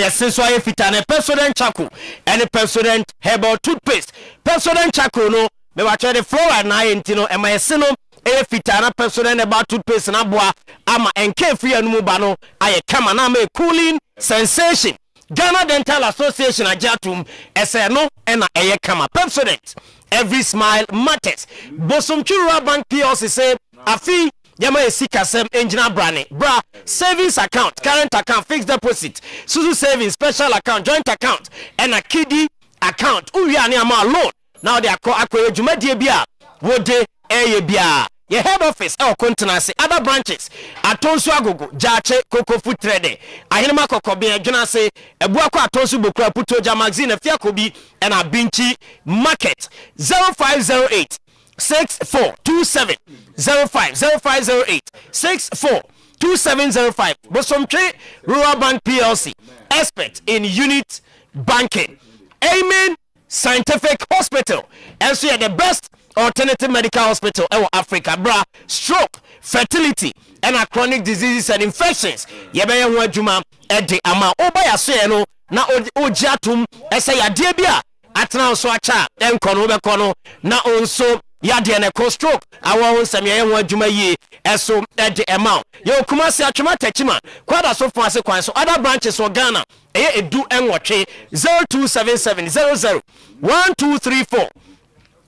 yasenso aye fitane President Chako and President Herbal toothpaste President Chako no me wa chere flower na yentino ema yeseno aye fitana President Herbal toothpaste na boa ama enkai free anumu ba no aye kama na me cooling sensation Ghana Dental Association ajatum eseno ena aye kama President every smile matters Bosomchura Bank PLC say afi Yama Sika Sem Engineer Brani Bra savings account, current account, fixed deposit, Suzu savings, special account, joint account, and a kiddie account. Uyani ama loan. now they are akɔ dwumadie bi a wode ɛyɛ bia your head office continency other branches atonsu agogo jache koko food trader ahinema kokobia adwuna se ebuako atonsu bokura putoja magazine afiakobi and abinchi market 0508 6427 0508 642705 Bosomtwe Rural Bank PLC expert in unit banking. Amen Scientific Hospital and so the best alternative medical hospital in Africa, bra, stroke, fertility, and chronic diseases and infections. Yebeye ho adwuma ede ama oba ya so no na ojiatum ese ya de bia atena so acha enkono be kono na onso ya de ne ko stroke awo nsem ye ho adwuma yi eso ede ama ye Kumasi atwema tachima kwada so fo ase kwan so other branches for Ghana eye edu enwotwe 027700 1234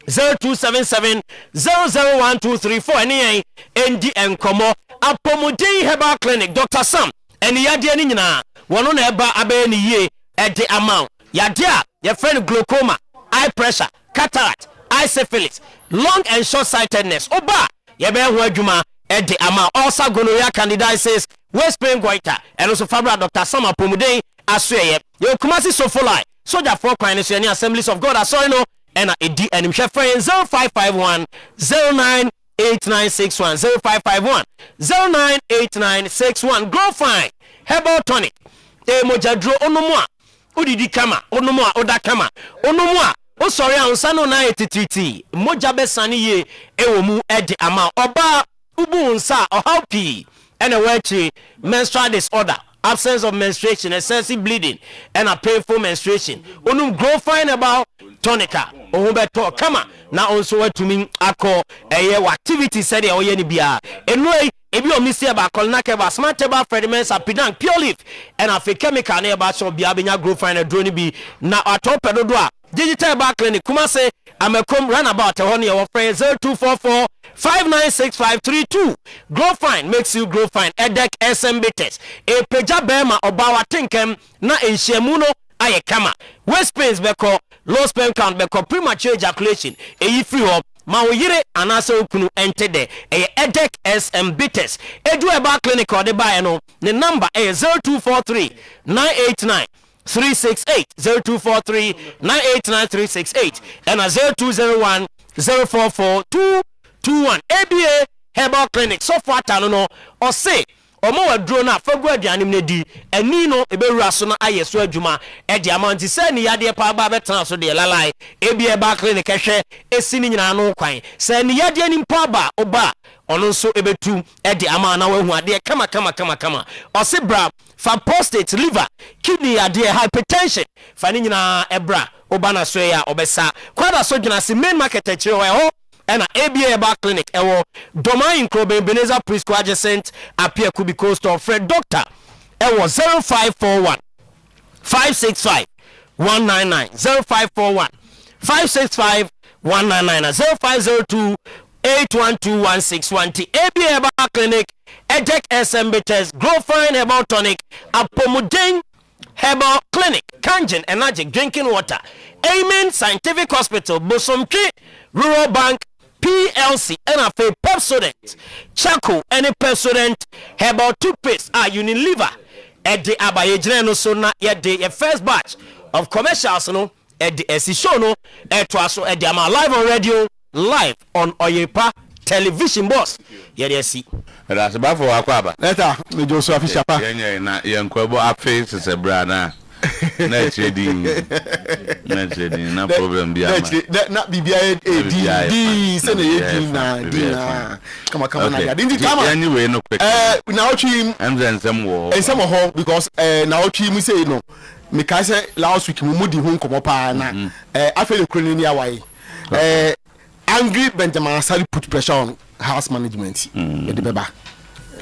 0277001234 any endi enkomo apomodin herbal clinic Dr. Sam eni yade ni nyina wono na eba abe ni ye ede amount yade a your friend glaucoma, eye pressure, cataract, eye syphilis, long and short sightedness oba ye be ho adwuma ede amount also gonorrhea candidiasis, waist pain goiter and also fabra Dr. Sam apomodin asweye ye Kumasi Sofoli soldier for kwan so any Assemblies of God asori no and edi enim hwe friend 0551 098961 0551 098961 grow fine herbal tonic mojadro onomu a odidi kama onomu a oda kama onomu a o sorry ansa no na etitriti moja besani ye ewomu edi ama oba ubu nsa o happy and a wechi menstrual disorder, absence of menstruation, excessive bleeding, and a painful menstruation. Onum grow fine about tonica. Ohubeto kama na also to me ako activity said ya oyeni bia. Anyway, if you miss about colnake ba smart ba fragments apidang pure leaf and a fake chemical ne ba so bia benya grow fine and drone bi na atope dodo digital back clinic Kumasi amekom run about a honey our friend 0244 596532. Grow fine makes you grow fine. Edek SMB test. A peja bema obawa tinkem na enshemuno aye kama. Waist pains beko, low sperm count beko, premature ejaculation. E free up. Ma oyire anase okunu entede. E Edek SMB test. Edu eba clinic or de no. The number is 0243 989 368 0243 989 368 and a 0201 044 221 ABA Herbal Clinic so far tano or say omo wadro na fagwa aduanim na di ani no ebewura so na ayeso adwuma e di amanti se ni yade pa ba betan so de lalai ABA Herbal Clinic ehwe esini nyina no kwan se ni yade ni mpa ba oba ono nso ebetu e di ama na wahu ade kama o se bra fa prostate, liver, kidney ade hypertension fa ni nyina ebra oba na so ya obesa kwada so dwuna se main market e kire ho and ABA Herbal Clinic ewo Doma in Krobe Beneza Preschool adjacent appear Kubi Coast of Fred Doctor ewo 0541 565 199 0541 565 199 0502 8121620 ABA Herbal Clinic Edek SMB test Grow Fine Herbal Tonic Apomodin Herbal Clinic Kangen Energy Drinking Water Amen Scientific Hospital Bosomtwe Rural Bank PLC and a Pepsodent Chaco and a Pepsodent Herbal Toothpaste Unilever at the Abayejano so na yet the first batch of commercials no at the show no at also at the live on radio live on Oyerepa television boss yeah see that's about for akwaba later me Joshua Fisher pa na yenkwebo aface is a brana na trading na problem bia na bibia di se na yedi na kama na ya ndi kama anyway no quick na ochi ensem ho because na ochi mu say no me ka say last week mu di ho nkomo pa na afeli kroni ni awai angry Benjamin Asari put pressure on house management me de beba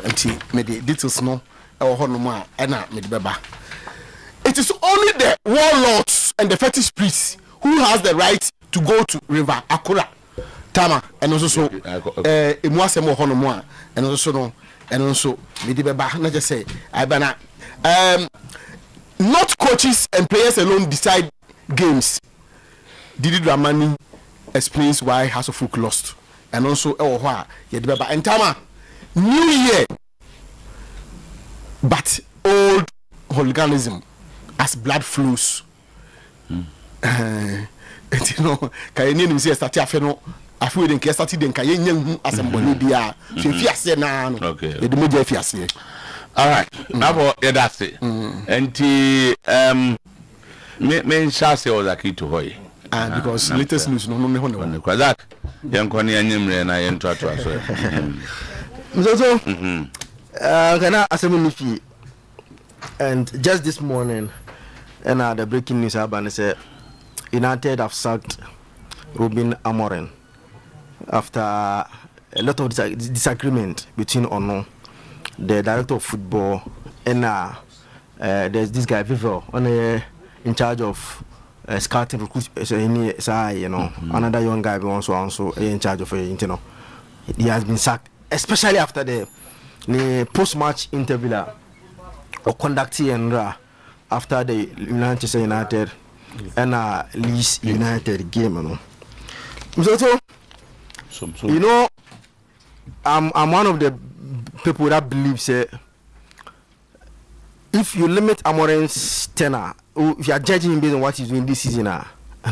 anti me de details no e ho no ma na me de beba. It is only the warlords and the fetish priests who has the right to go to River Akura, Tama, and also so Emuasemo Honomoa, and also no, and also Midibeba. Not just say I banna. Not coaches and players alone decide games. Didi Dramani explains why House of Folk lost. And also, and Tama, New Year, but old hooliganism as blood flows. You know, Kayan is started after I feel in case started in Kayan assembly. So if you say now, okay, the major if you say. All right, now that's it. And me shall say all that key to Hoy. Because latest news no because that young Connie and Nimre and I enter to us. And just this morning, and the breaking news happened, said United have sacked Ruben Amorim after a lot of disagreement between Ono, the director of football, and there's this guy Vivel in charge of scouting recruits. Another young guy also in charge of he has been sacked, especially after the post-match interview or conducting and after the Manchester United and Leeds United game. So, I'm one of the people that believes if you limit Amorim's tenure, if you are judging him based on what he's doing this season,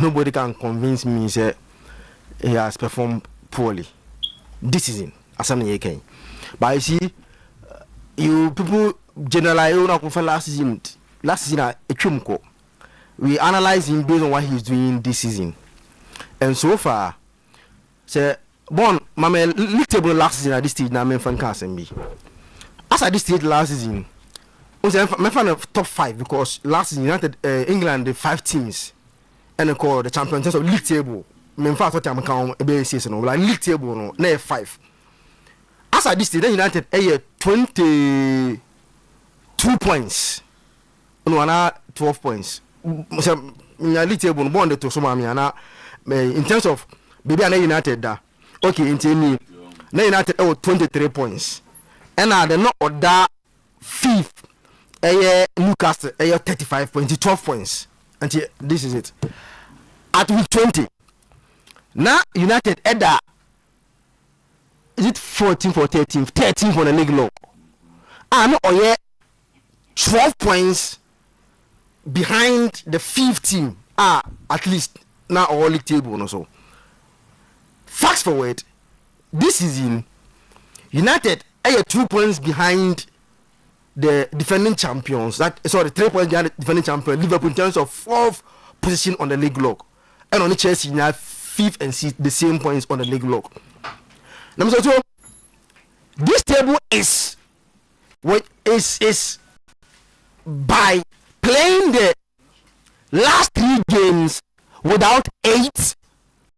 nobody can convince me he has performed poorly this season. But you see, you people generalize last season. We analyze him based on what he's doing this season, and so far, league table last season at this stage now men fan can't be. As at this stage last season, my fan of top 5 because last season United England the 5 teams and they call the champions of league table. Men fan what I'm count season like league table no 5. As at this stage United 22 points. No, 12 points. So league table bond to some in terms of baby and United da. Okay, in me, now United 23 points, and now they're not that 5th. Newcastle 35 points, 12 points. Until this is it. At week 20, now United is it 14 for 13 for the league low. And 12 points behind the 5th team. At least now all league table also. Fast forward, this season, United are 2 points behind the defending champions. 3 points behind the defending champions. Liverpool in terms of 4th position on the league log, and on the Chelsea now 5th and 6th, the same points on the league log. Number 2, this table is what is by playing the last 3 games without 8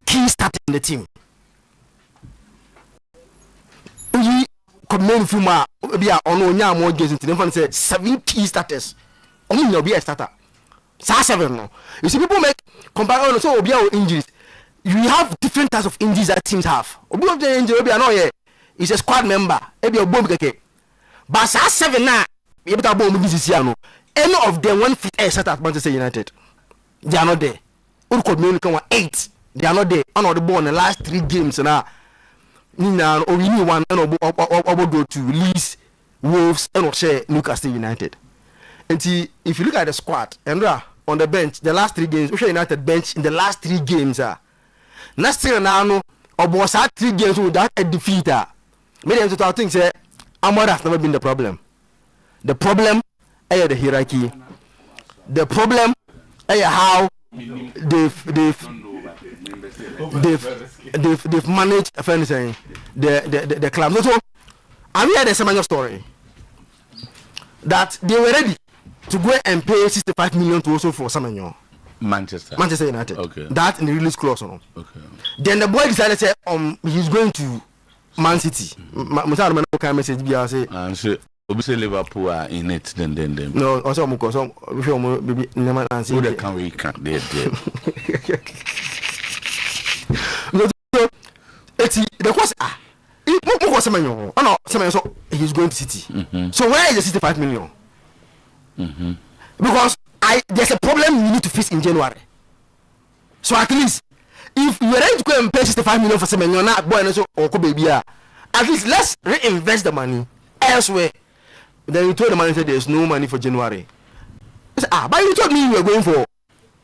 key starters in the team. We comment from be on more games into them say 7 key starters. Only be a starter. 7 no. You see people make comparison so obi injuries. You have different types of injuries that teams have. Obi of the injury obi no here is a squad member. Ebi a bomb keke. But 7 na you better bomb this year no. Any of them one fit a starter at Manchester United. They are not there. Who could make 8. They are not there. On the ball in the last 3 games now. Nina or we one and go to Leeds, Wolves, and share Newcastle United. And if you look at the squad and on the bench, the last 3 games, Newcastle United bench in the last 3 games last year now was 3 games without a defeat. Many of the things Amorim has never been the problem. The problem is the hierarchy. The problem is how they've managed the club. So I'm here the Semenyo story that they were ready to go and pay 65 million to also for Semenyo. Manchester United. Okay. That in the release clause. Okay. Then the boy decided to say he's going to Man City. Message say Obviously Liverpool are in it then. No, also baby never answer. Who can we can't there. The question so he's going to City. So where is the 65 million? Because there's a problem you need to fix in January. So at least if you are ready to go and pay 65 million for Semenyo, now boy, no so or baby, at least let's reinvest the money elsewhere. Then you told the manager there's no money for January. I said, but you told me you were going for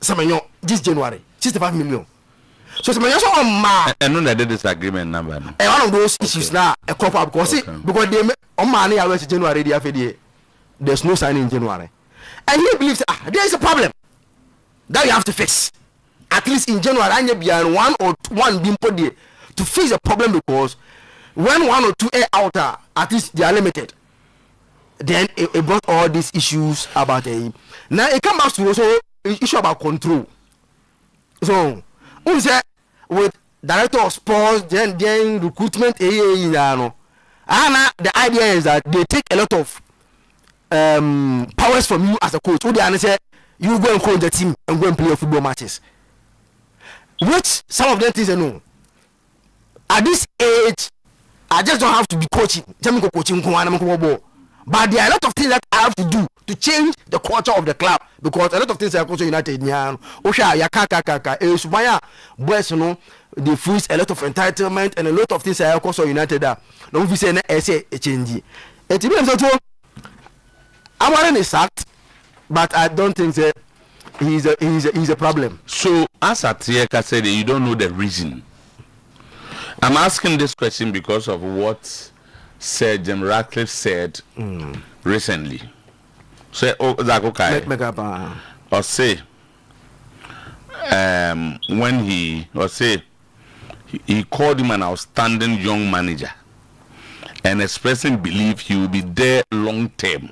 Semenyo this January, 65 million. So Semenyo so on ma. And no, that disagreement number. And one of those issues now a crop up because they on money I went to January the FADA. There's no signing in January, and he believes there is a problem that you have to fix. At least in January, I need one or one being put there to fix the problem because when 1 or 2 are out, at least they are limited. Then it brought all these issues about him. Now it comes back to also issue about control. So, who said with director of sports, then recruitment, the idea is that they take a lot of powers from you as a coach. Who they say you go and coach the team and go and play football matches. Which some of them things I know. At this age, I just don't have to be coaching. But there are a lot of things that I have to do to change the culture of the club because a lot of things are also United. They face a lot of entitlement and a lot of things are also United. Don't be saying a change. I'm sacked, but I don't think that he's a problem. So as Atieka said, you don't know the reason. I'm asking this question because of what Sir Jim Ratcliffe said recently. Say, or say, when he called him an outstanding young manager and expressing belief he will be there long term,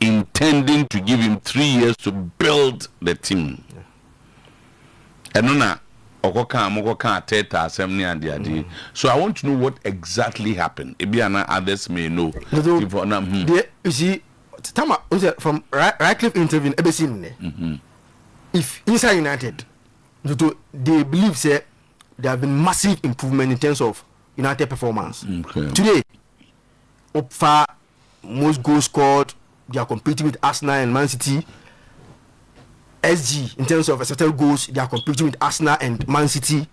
intending to give him 3 years to build the team. And so I want to know what exactly happened. Others may know. You see, from Ratcliffe interview, if inside United, they believe there have been massive improvement in terms of United performance. Today, up far, most goals scored, they are competing with Arsenal and Man City. SG in terms of expected goals, they are competing with Arsenal and Man City.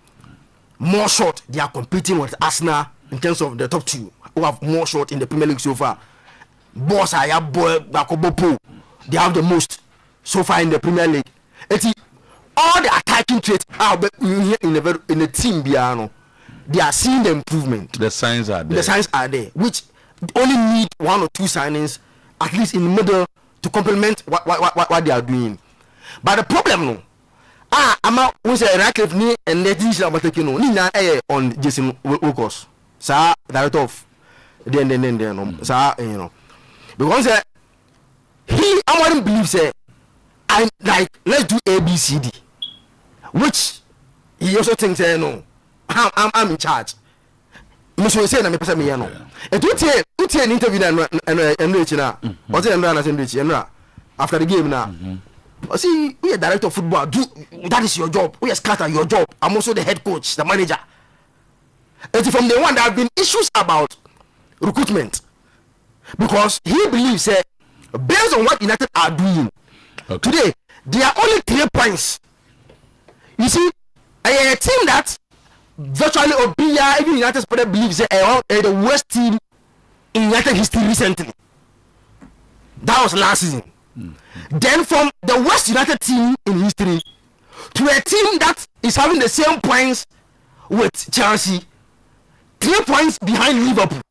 More shot, they are competing with Arsenal in terms of the top two who have more shot in the Premier League so far. Boss, I have Bakobopo, they have the most so far in the Premier League. All the attacking traits are in the team, they are seeing the improvement. The signs are there. The signs are there, which only need 1 or 2 signings, at least in the middle, to complement what they are doing. But the problem, I'm out with a Ratcliffe and let's on Jason Wilkos, sir, director of then, sir, you know, because he, I wouldn't believe, say, I like, let's do ABCD, which he also thinks, no, I'm in charge. Mr. Say, I'm a person, and to an interview and after the game now. See, we are director of football. That is your job. We are scatter your job. I'm also the head coach, the manager. And from the one there have been issues about recruitment because he believes that based on what United are doing today, there are only 3 points. You see, a team that virtually Obia, even United player believes that the worst team in United history recently. That was last season. Then from the West United team in history to a team that is having the same points with Chelsea, 3 points behind Liverpool,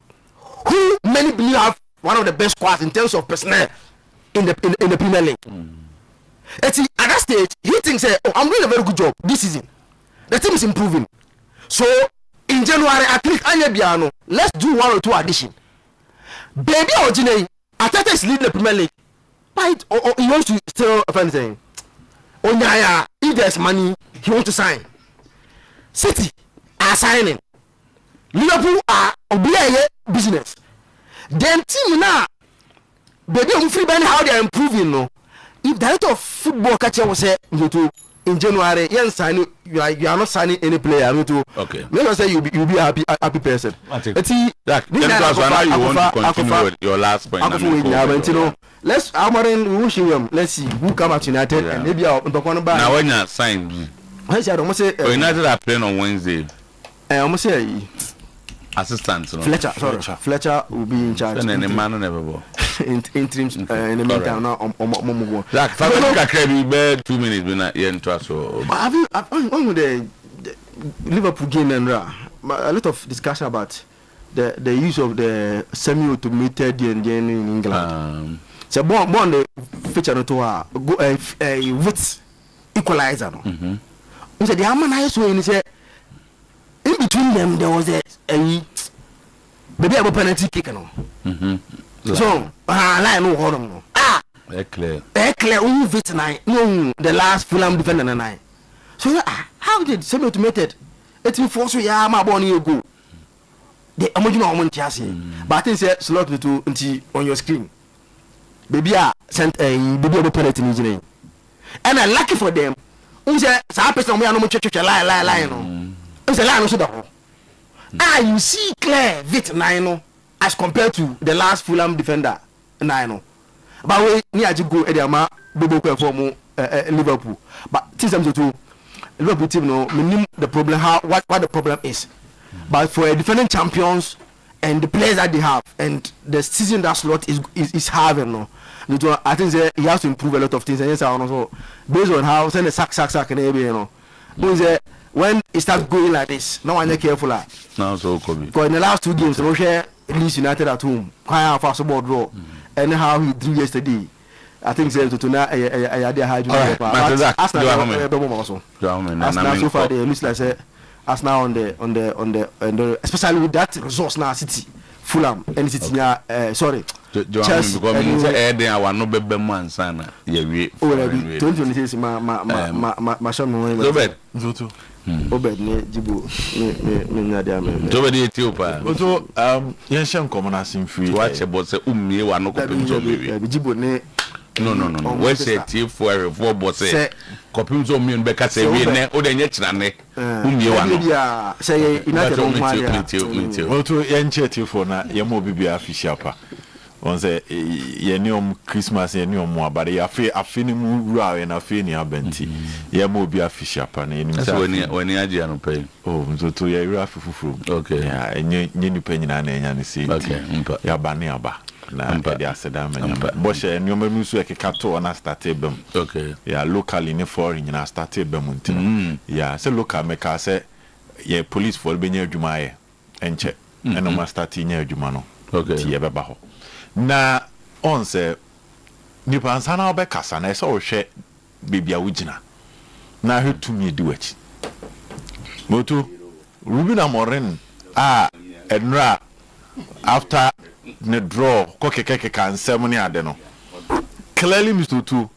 who many believe have one of the best squads in terms of personnel in the Premier League. At that stage, he thinks, I'm doing a very good job this season. The team is improving. So in January, at least Anyabiano, let's do 1 or 2 additions. Baby Ojine, Ateta is leading the Premier League. But he wants to still saying, if there's money, he wants to sign. City are signing. Liverpool are business. Then team now, baby, I'm free by how they are improving. No, if director of football catcher was say in January, you are not signing any player. Okay. Let us say you be a happy person. Now you want to continue with your last point. Let's wish him. Let's see who come at United and maybe I'll now when you sign I said almost say United are playing on Wednesday. Almost say assistant Fletcher will be in charge. And then the man never go. Interim in the meantime now on Jack, can be 2 minutes be not here to us. Have you on the Liverpool game and a lot of discussion about the use of the semi-automated in England. So one the feature to a width equalizer. He said the harmonized way, and he said in between them there was a maybe a penalty kick. So line no hold on. Clear only fit nine. No, the last Fulham defender nine. So how did semi-automated? It's before so yeah, my born you go. The original one but I think say slot to on your screen. Baby sent a baby penalty in. And I'm lucky for them. Who say some person we are no church lie no. It's a lie so that. You see clear vit nine as compared to the last Fulham defender nine. But we near to go Ediama Bobo for Liverpool. But things to Liverpool team no minimum the problem what the problem is. But for a defending champions and the players that they have and the season that slot is having no. I think he has to improve a lot of things and yes also based on how send the sack and everything, you know. When it starts going like this, no one is careful. Now so Kobe. Because in the last 2 games, we share Leeds United at home, quite a fast ball draw, and how he drew yesterday. I think so now I idea how you Arsenal so far they looks like say Arsenal on the especially with that resource now City Fulham and City sorry Chelsea because me say dey I want no bebe man sana ye we 2026 ma show me Robert Obed ne Jibo me nyade am to be dey Ethiopia so yen shem common asim free watch about say umie wa no ko pem so be Jibo ne no we say tea for boss say kopim so me be ka say we ne o de nye kirane umie wa no say United on Maria to yen chet for na ye mo bibia official pa on say ye ni Christmas ye ni but ye afini mu ruwa na afini abenti ye mo bi official pa na ni so when you age no pay so to ye ruwa fufu okay yeah nye ni penyi na enya ni see okay ya ba ne aba na dia seda manya bo she nyoma nu so ekeka to na start ebem okay yeah locally ni foreign na start ebem nti yeah say local make say ye police for be nya adwuma ye enche eno ma start nya adwuma no okay ti ye beba ho na on say ni pansa na obekasa na so hwe bibia wugina na hwetumi di wachi moto Ruben Amorim enra after the draw kokeke kan semoni ade no clearly Mr. Tu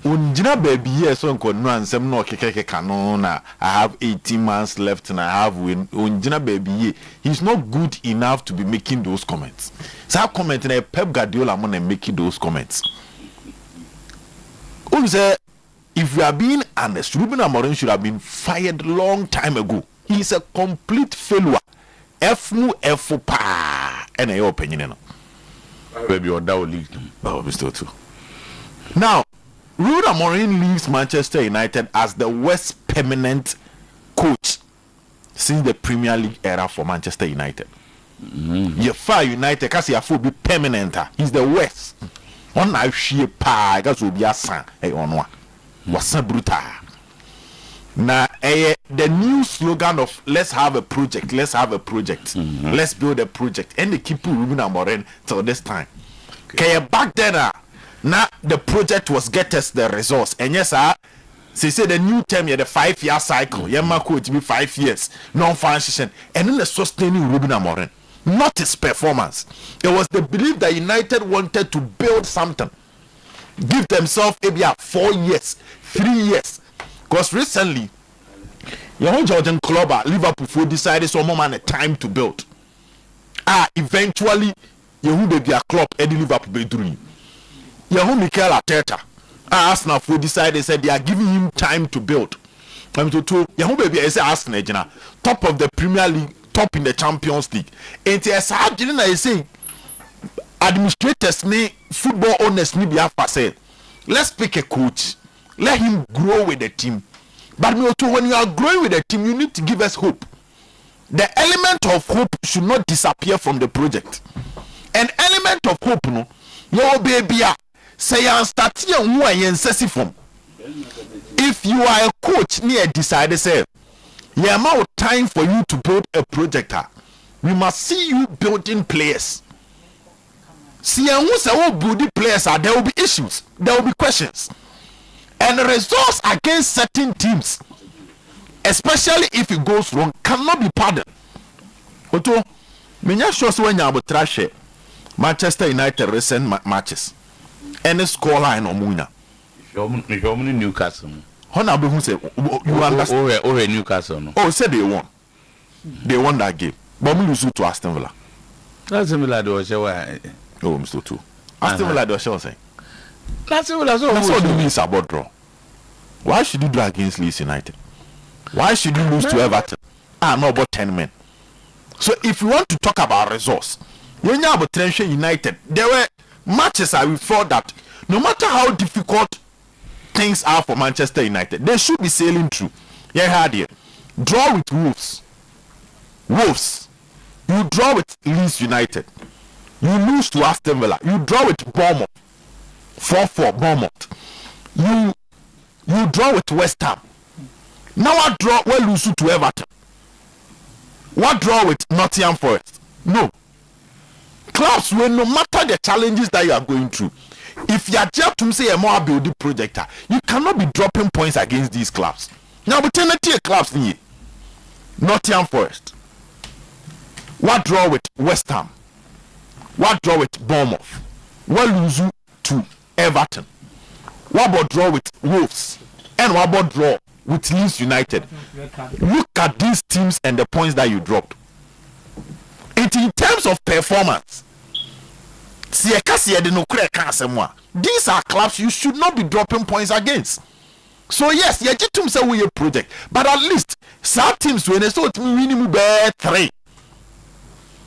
unjina baby yes on ko no ansem no kokeke kanu na I have 18 months left and I have win unjina baby he's not good enough to be making those comments so comment na Pep Guardiola mo na making those comments say if we are being honest Ruben Amorim should have been fired long time ago. He's a complete failure. F pa and your opinion. Baby or that league. Oh, Mr. Two. Now, Ruben Amorim leaves Manchester United as the worst permanent coach since the Premier League era for Manchester United. You fire United because you have be permanent. He's the worst. On I she pa because will be a son. Hey, on one. Was brutal. Now, the new slogan of let's have a project, let's build a project, and they keep Ruben Amorim till this time. Okay, back then, now the project was get us the resource, and yes, they say the new term, the 5-year cycle, Yama could be 5 years, non-function, and then the sustaining Ruben Amorim, not his performance. It was the belief that United wanted to build something, give themselves maybe 4 years, 3 years. Because recently, your Jordan Klopp, Liverpool decided some man a time to build. Eventually, you be their club and Liverpool be doing. You Mikel Arteta, Arsenal decided said they are giving him time to build. I'm to you baby I say Arsenal top of the Premier League, top in the Champions League. And it's hard I say administrators ni football owners ni be have say let's pick a coach. Let him grow with the team. But when you are growing with a team, you need to give us hope. The element of hope should not disappear from the project. An element of hope, no, your baby, say you start here who are from. If you are a coach near decide say, the amount of time for you to build a project, we must see you building players. See, and once I will build the players, there will be issues, there will be questions, and the results against certain teams, especially if it goes wrong, cannot be pardoned. Oto, menya shows when you have trash Manchester United recent matches, any scoreline or Muna. If Newcastle. Honorable who said you understand? Oh, Newcastle. No. Oh, said they won. They won that game. But we lose to Aston Villa. That's similar to what. Oh, Mr. Two. Aston Villa do what saying. That's similar. That's what you mean about draw. Why should you draw against Leeds United? Why should you lose to Everton? No, about 10 men. So if you want to talk about results, when you have a United, there were matches I thought that no matter how difficult things are for Manchester United, they should be sailing through. Draw with Wolves. You draw with Leeds United. You lose to Aston Villa. You draw with Bournemouth. 4-4 Bournemouth. You draw with West Ham. Now I draw lose to Everton. What draw with Nottingham Forest? No. Clubs will, no matter the challenges that you are going through, if you are just to say a more building projector, you cannot be dropping points against these clubs. Now, but 10 clubs here. Nottingham Forest. What draw with West Ham? What draw with Bournemouth? What lose to Everton? What about draw with Wolves? And what about draw with Leeds United? Look at these teams and the points that you dropped. In terms of performance, these are clubs you should not be dropping points against. So yes, you get to say we a project, but at least some teams when they start minimum 3.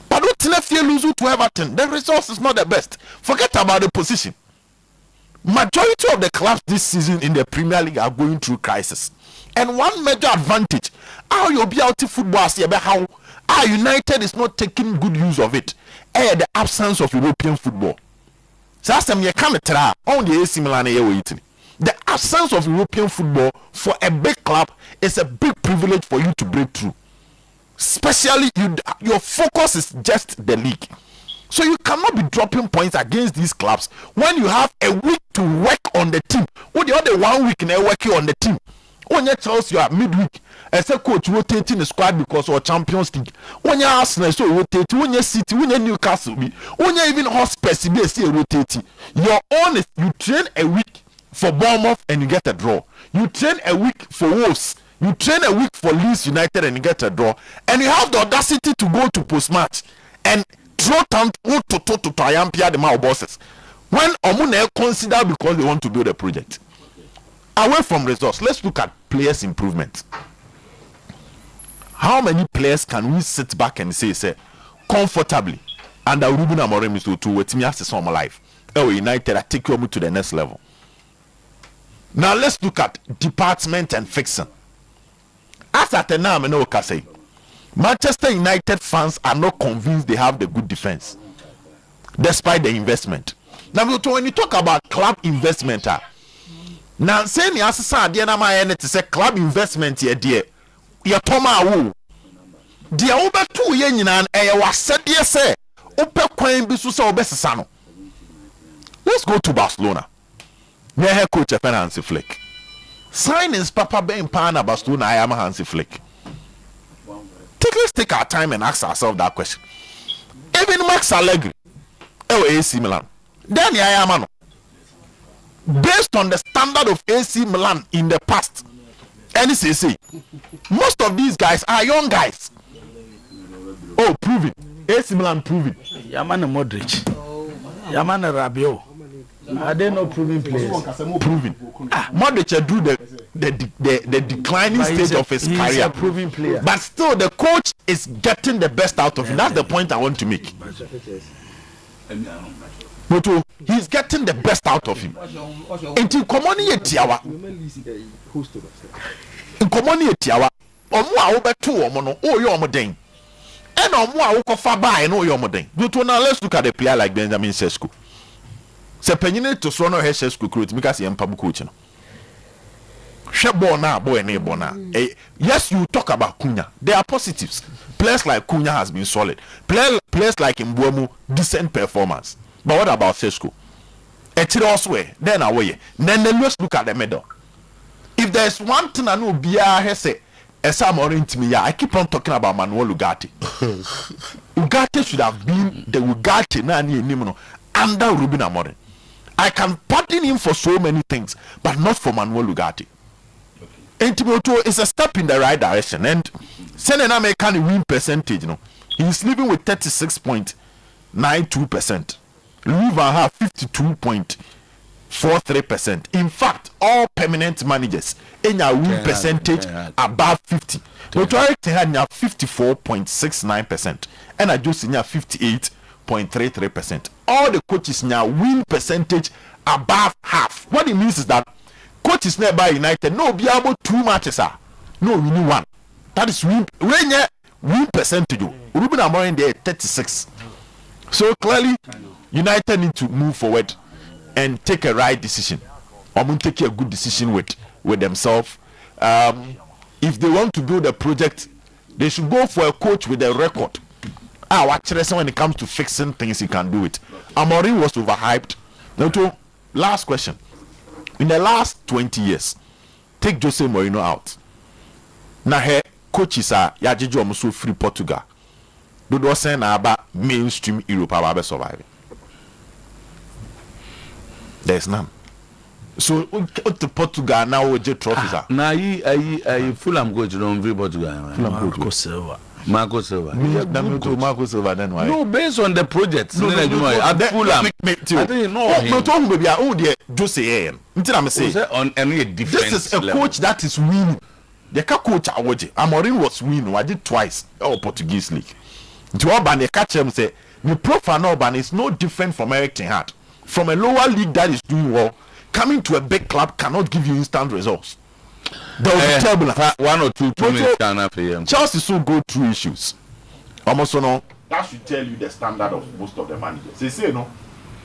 But if you lose to Everton, the resource is not the best. Forget about the position. Majority of the clubs this season in the Premier League are going through crisis. And one major advantage, how you'll be out to football, how United is not taking good use of it. The absence of European football. So that's you can't try on the AC Milan waiting. The absence of European football for a big club is a big privilege for you to break through. Especially your focus is just the league. So you cannot be dropping points against these clubs when you have a week to work on the team. Or the other 1 week now working on the team. When you tell us you are midweek, as a coach rotating the squad because of Champions League. When you Arsenal so rotate, when you City, when you Newcastle, when you even Hospers, you still rotating. Your own is you train a week for Bournemouth and you get a draw. You train a week for Wolves. You train a week for Leeds United and you get a draw. And you have the audacity to go to post-match and throw down to Acheampong the my bosses. When Omune consider because they want to build a project. Away from results, let's look at players' improvement. How many players can we sit back and say comfortably under Ruben Amorim is to with me as some life? Oh, United, I take you to the next level. Now let's look at department and fixing. As at now, I know what say. Manchester United fans are not convinced they have the good defense, despite the investment. Now, when you talk about club investment, now saying the answer, dear, na to say club investment here, dear, your Toma woo, dear, over 2 years, and I was said, dear, say, Ope Queen Bisusa Obesano. Let's go to Barcelona. Where head coach Hansi Flick. Signings Papa Ben Pana Barcelona, I am Hansi Flick. Let's take our time and ask ourselves that question. Even Max Allegri, AC Milan, then I am based on the standard of AC Milan in the past, NCC, most of these guys are young guys. Oh, prove it. AC Milan, prove it. Yaman Modric, Yaman Rabiot. Are they not proving players? Proving. Modric drew the declining stage of his career. He's a proving player. But still, the coach is getting the best out of him. That's the point I want to make. But he's getting the best out of him. Into common yetiawa. In common yetiawa. Omwa obetu omono o yo omoden. And omwa ukofa ba no yo omoden. But now let's look at a player like Benjamin Sesko. Se penyine to so no he Sesko create because he empabu coach no. Yes, you talk about Cunha. There are positives. Players like Cunha has been solid. Players like Mbeumo, decent performance. But what about Sesko? Then away. Then let's look at the middle. If there's one thing I know, I keep on talking about Manuel Ugarte. Ugarte should have been the Ugarte under Ruben Amorim. I can pardon him for so many things, but not for Manuel Ugarte. Otuo is a step in the right direction, and Senena American win percentage, he's living with 36.92%. Louis Van Gaal 52.43%. In fact, all permanent managers in a win percentage above 50. Otuo had 54.69%, and I just in 58.33%. All the coaches now win percentage above half. What it means is that coaches nearby United no be able 2 matches no winning one. That is win percentage. Ruben Amorim there 36. So clearly United need to move forward and take a right decision. Or take a good decision with themselves. If they want to build a project, they should go for a coach with a record. When it comes to fixing things, he can do it. Amorim was overhyped. Now, last question. In the last 20 years, take Jose Mourinho out. Now, her coaches are Yajijo Omusu free Portugal. Do not send about mainstream Europe about surviving. There's none. So, the Portugal now will get trophies. Now, I Fulham coach don't free Portugal. Marco Silva. Marco Silva then why? No, based on the project. No, at Fulham. I think no, talking maybe oh dear Jose until I'm saying on any different. This is a coach that is winning. The coach Amorim was winning. I did twice. Portuguese league. To Urban, the catch him say the profile Urban is no different from Eric Ten Hag. From a lower league that is doing well, coming to a big club cannot give you instant results. There will be turbulence. 1 or 2 minutes can happen. Chelsea still go through issues. Almost no. That should tell you the standard of most of the managers. They say no.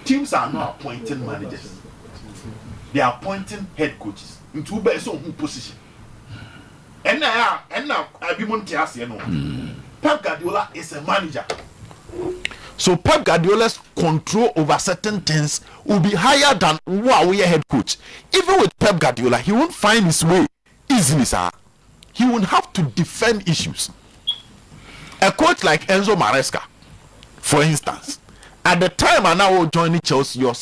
Teams are not appointing managers. They are appointing head coaches into a certain position. And now I be Montias, Pep Guardiola is a manager. So Pep Guardiola's control over certain things will be higher than we head coach. Even with Pep Guardiola, he won't find his way easily, sir. He won't have to defend issues. A coach like Enzo Maresca, for instance, at the time I now joining Chelsea, your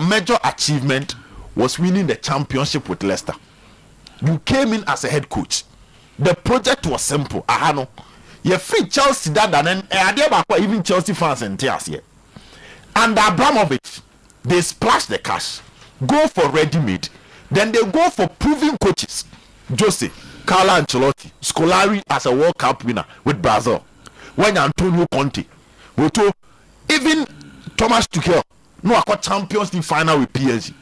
major achievement was winning the championship with Leicester. You came in as a head coach. The project was simple. You free Chelsea that and then even Chelsea fans and tears here. And Abramovich, they splash the cash, go for ready-made, then they go for proven coaches. Jose, Carlo Ancelotti, Scolari as a World Cup winner with Brazil. When Antonio Conte, even Thomas Tuchel, no, I got Champions League final with PSG.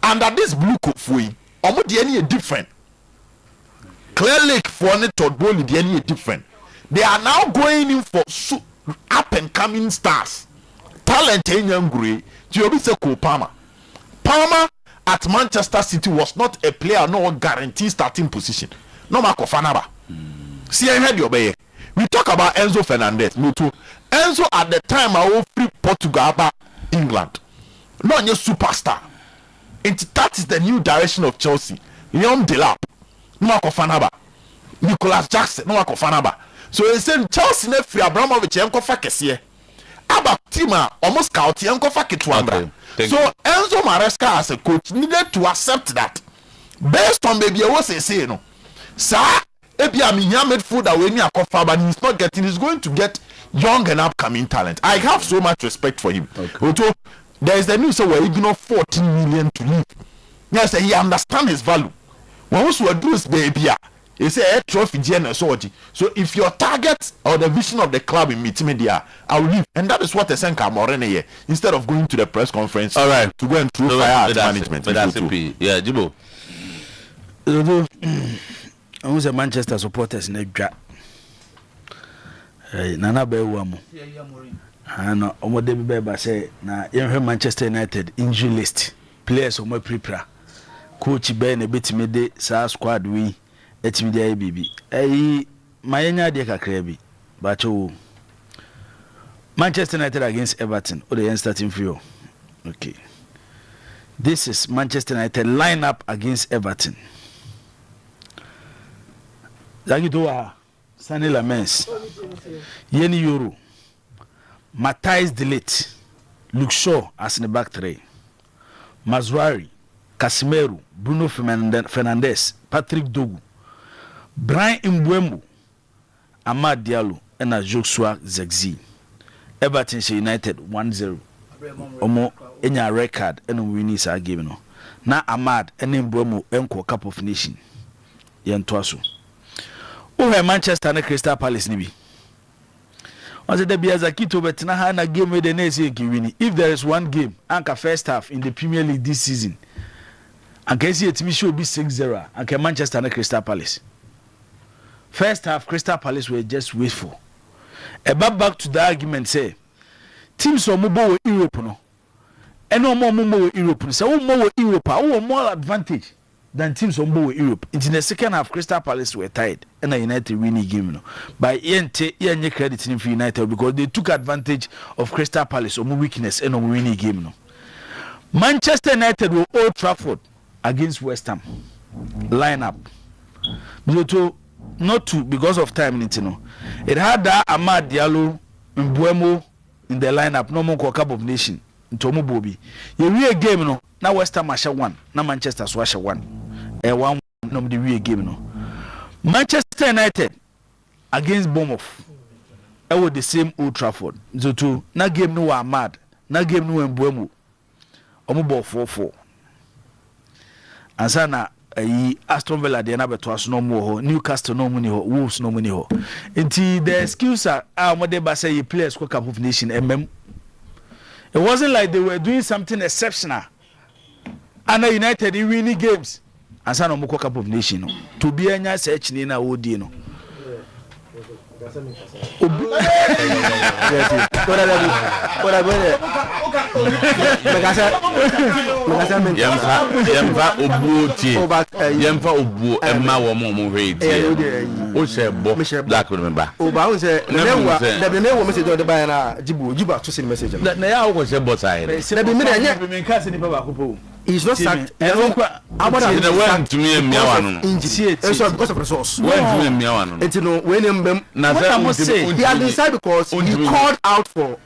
And at this blue coat for you, any different. Clear Lake for any Todd Bowley, any different. They are now going in for up and coming stars. Talent in young Gray, Giobise Palmer. Palmer at Manchester City was not a player, no guaranteed starting position. No Marco Fanaba. See, I heard your bay. We talk about Enzo Fernandez. Me too. Enzo at the time I will free Portugal back England. Not your superstar. And that is the new direction of Chelsea. Leon Delap, no Marco Fanaba. Nicholas Jackson, no Marco Fanaba. So he said Chelsea ne free Abramovich enko fa kese. Aba team almost scout enko fa ketwambra. So Enzo Maresca as a coach needed to accept that. Based on baby what say no. Sir, ebi aminya midfield away ni akofa but he's not getting, he's going to get young and upcoming talent. I have so much respect for him. Okay. There is the news where he ignore 14 million to leave. Yes, he understands his value. When we do this baby, It's a trophy GNSOG. So if your target or the vision of the club in media, I'll leave. And that is what the Senka Morene here. Instead of going to the press conference, all right, to go and through fire at management. But that's yeah, Jibo. I was a Manchester supporters in a drop. Nana Bewamo. And Omo Debi say, na Manchester United injury list. Players on my prepare. Coach Ben a bit me sa squad we. Etimidia bibi mayenya de kakra bi but Manchester United against Everton or the end starting for okay, this is Manchester United lineup against Everton. Zagitoa Sani Lamens Yeni Euro Matthijs de Ligt, Luke Shaw as in the back three, Mazwari, Casemiro, Bruno Fernandes, Patrick Dogu, Brian Mbeumo, Amad Diallo, and Joshua Zexi. Everton United 1-0. Omo enya record and winning sa game no. Na Amad and Mbeumo enko Cup of Nation. Yentwaso. O Manchester and Crystal Palace ni bi. Once the Biazakito betina ha na game with the next year winning. If there is one game, anka first half in the Premier League this season, and can see it me should be 6-0 and Manchester and Crystal Palace. First half, Crystal Palace were just wasteful. Back to the argument, say, teams are more Europe, no, and no more Europe. So, more Europe, our more advantage than teams are more Europe. In the second half, Crystal Palace were tied, and a United winning game, no. By ENT, credit for United because they took advantage of Crystal Palace or more weakness and a winning game, no. Manchester United will Old Trafford against West Ham. Lineup. Not to because of time, it had that Amad Diallo Mbeumo in the lineup. No more Cup of Nation. Ntomo Bobi. You real game no. Now West Ham asha 1. Now Manchester asha 1. 1 no the real game no. Manchester United against Bournemouth. It was the same Old Trafford. So to na game no Amad. Na game no Mbeumo. Omo ball 4-4. Ansana Aston Villa de na beto aso no mo ho, Newcastle no mo ni ho, Wolves no mo ni ho. Nti the excuse are mo de ba say players Cup of Nation MM. It wasn't like they were doing something exceptional. And United winning games. Ansana mo Cup of Nation no. To be anya search ni na odi no. Yemfa obu emma wo mo hweti o se bo black remember o ba won se na wo message do ba na jibu to send message na ya wo se bo sai na bi me na nya ka se ni pa ba ko po. He's not sacked. When to me because of resource. When to me he has been sacked because he called out for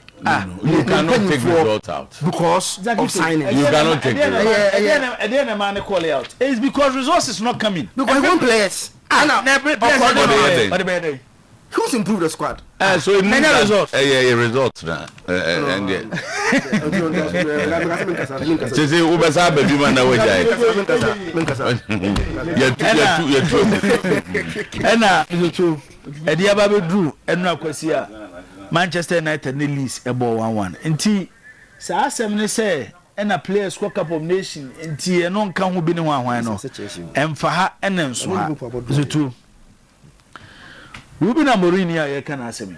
you cannot take the result out because of signing. You cannot take it. Then a man call it out. It's because resources not coming. Because one players. Who's improved the squad? So it means results. Results now. And say ubasa baby man na wajai. Ena so edi aba be drew enu akwasi a Manchester United ne lease e ball 1-1. Enti sa asem ne say ena players Cup of Nation enti eno nka ho bi ne ho ahwan no. Emfa ha ena nso ha. Zutu Ruben Amorim here can asem.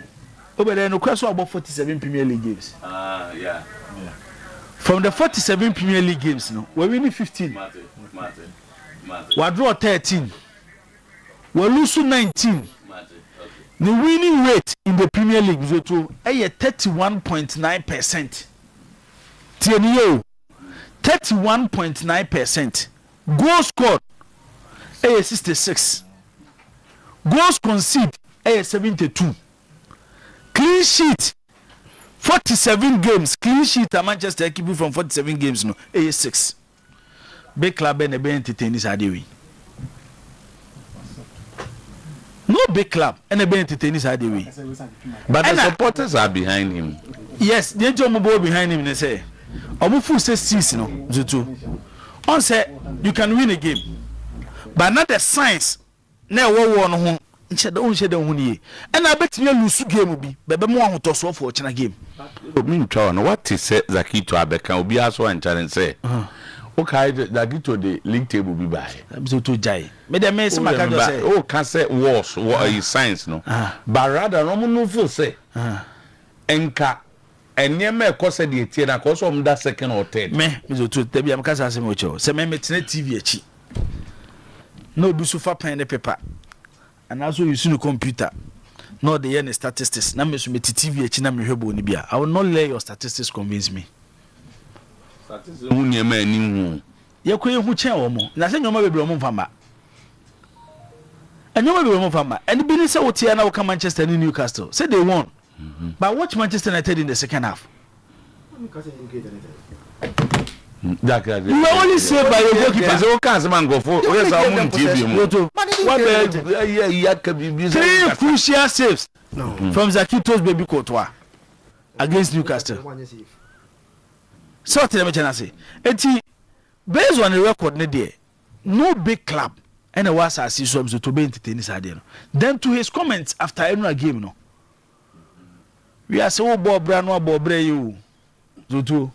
Obere no kwaso about 47 Premier League games. Yeah. From the 47 Premier League games no, we win 15. We draw 13. We lose 19. The winning rate in the Premier League is 31.9%. TNO 31.9%. Goals scored 66. Goals conceded 72. Clean sheet 47 games. Clean sheet at Manchester keeping from 47 games no 6. Big club and be entertain this adewi. No big club and be entertain this adewi. But the supporters are behind him. Yes, they jump behind him. They say, "Omufu says six no Zutu." On say you can win a game, but not the science. na wo no ho nhyɛ da ho nie ɛna betimi lose game bi bebe mo ahotoso for china game obi ntwa no what is Zakito abeka obi aso anchare say okay Zakito the league table bi bai so to jai me dem say maka do say o can say wars what is science no but rather no mo feel say enka enyema ekose de etie na cause om that second or third me so to tabi am kasa say mo cho say me metene TV achi no bi so fa pen ne paper and also use no computer no the any statistics na me so meti TV achi na me hwebo ni bia I will not let your statistics convince me statistics hu ni ma ani hu ye ko ye hu chen wo mo na se nyoma bebre mo mfama anyoma bebre mo mfama and bi ni say wotia na wo ka Manchester and Newcastle say they won but watch Manchester United in the second half. You only say by your goalkeeper. So can't man go for. Three crucial saves from Zakito's baby Courtois against Newcastle. So tell me, say, based on the record, no big club and a was as subs to be entertained. Then to his comments after every game, no. We are so Bob Brano Bob Breyu. Zutu.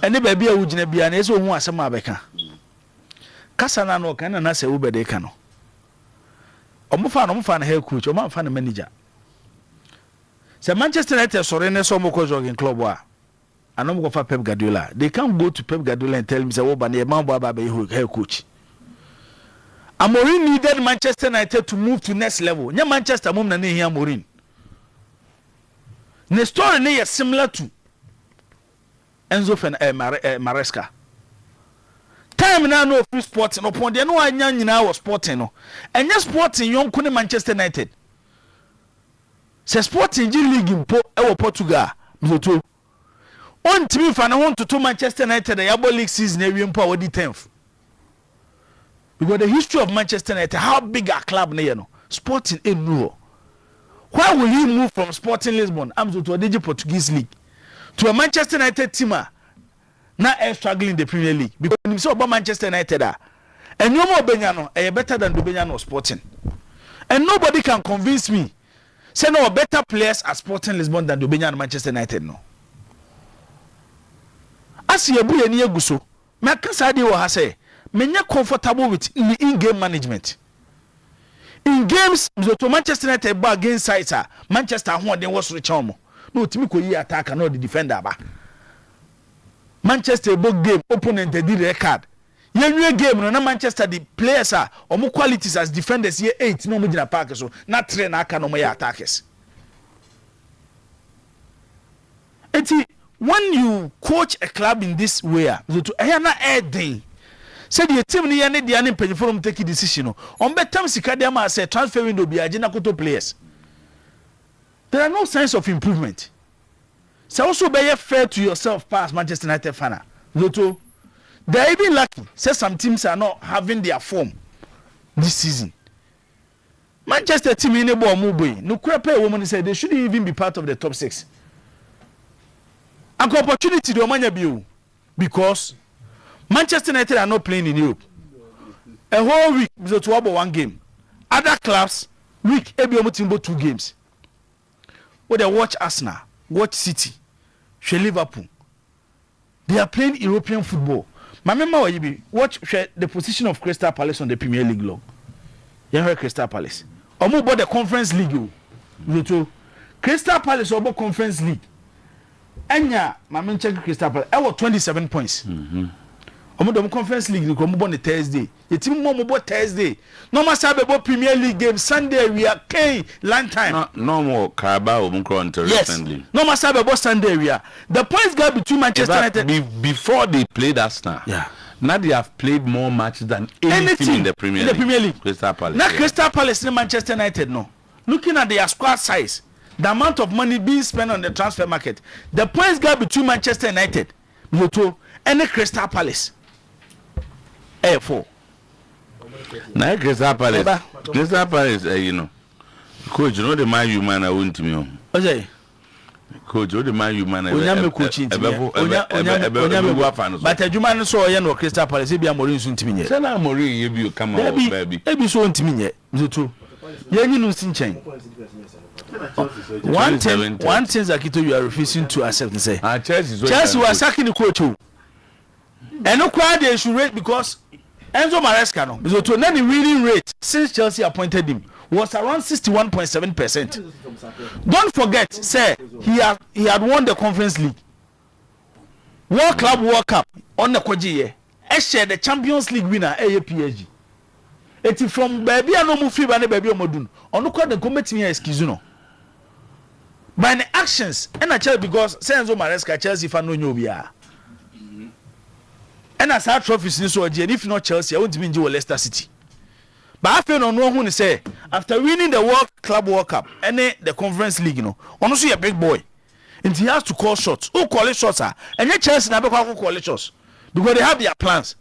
Any baby a wujina be an eso who asama beka. Kasana no can and say Uber de cano. Omufan head coach, or fan manager. Say Manchester United sorry, so more jogging club wa. I know go for Pep Guardiola. They can't go to Pep Guardiola and tell him say, oh, but the man Baba head coach. Amorim needed Manchester United to move to next level. Nya Manchester mum na ne here Amorim. The story is similar to Enzo Maresca. Time now no free sports no point. No anya nyina was sporting no. Enya sporting yon kune Manchester United. Se sporting G League mpo e Portugal. Mzoto. On timi fa na won to Manchester United the Yabo League season e wi mpo awadi 10th. Because the history of Manchester United, how big a club ne no. Sporting in no. Why will he move from Sporting Lisbon to a Portuguese league to a Manchester United team now struggling in the Premier League? Because when you say about Manchester United and no more Benyano are better than the Benyano Sporting, and nobody can convince me say no better players at Sporting Lisbon than the Benyano Manchester United. No. As you be any guso, me kasadi wo ha say me nya comfortable with in-game management. In games, to Manchester United bar against sides, Manchester won then was rich on. No, Timiko ye attack and the defender ba. Manchester book game opponent they did record. Ye game no Manchester the players are or more qualities as defenders ye 8 no mujina park so not train aka no more attackers. Eti when you coach a club in this way, to na adding said the team ni ane di ane penny for take decision no on betam sika dem as say transfer window bi agina koto players. There are no signs of improvement. So also be fair to yourself past Manchester United fan. Zoto they even lucky say some teams are not having their form this season. Manchester team in ebo omuboy no kwepe woman said they shouldn't even be part of the top 6. An opportunity do manya bi because Manchester United are not playing in Europe. A whole week is to about one game. Other clubs week every almost 2 games. When they watch Arsenal, watch City, Liverpool. They are playing European football. My member watch the position of Crystal Palace on the Premier League log. You heard Crystal Palace. Almost about the Conference League. Crystal Palace about Conference League. Enya, my man check Crystal Palace. I was 27 points. Omo Conference League ko mo born Thursday. Your team mo bo Thursday. No ma sabe bo Premier League game Sunday we are paying land time. No more Carabao mo recently. Yes. No ma sabe bo Sunday we are. The points gap between Manchester United before they played Arsenal. Yeah. Now they have played more matches than any team in the Premier League. In the Premier League. Crystal Palace. Now Crystal Palace and Manchester United no. Looking at their squad size, the amount of money being spent on the transfer market, the points gap between Manchester United and the Crystal Palace. A4. Now Crystal Palace, you know, coach, you know the man you man I wouldn't me. Okay. Coach, what the man you man? Onyame coaching team. Onyame. But adwuma no so oye no Crystal Palace bi Amorim so ntimi nye. Say na Amorim ye bi o come on baby. Ebi so ntimi nye. Mzoto. Ye nyi no sinchen. One thing Zakito you are refusing to accept and say. Chelsea was sacking the coach. And no crowd they should rate because Enzo Maresca no. Mzoto na the winning rate since Chelsea appointed him was around 61.7%. Don't forget, sir, he had won the Conference League, World Club World Cup on the Kwaji. Eshe the Champions League winner, PSG. It is from baby and no move free by the baby Modun. On the court, the committee excuse no. By the actions, and I tell because Enzo Maresca Chelsea fan no nyobia. And as our trophies in so if not Chelsea, I won't mean you Leicester City. But I feel no who say after winning the World Club World Cup and the Conference League, honestly a big boy, and he has to call shots. Who call it shots? And yet Chelsea never call it shots because they have their plans.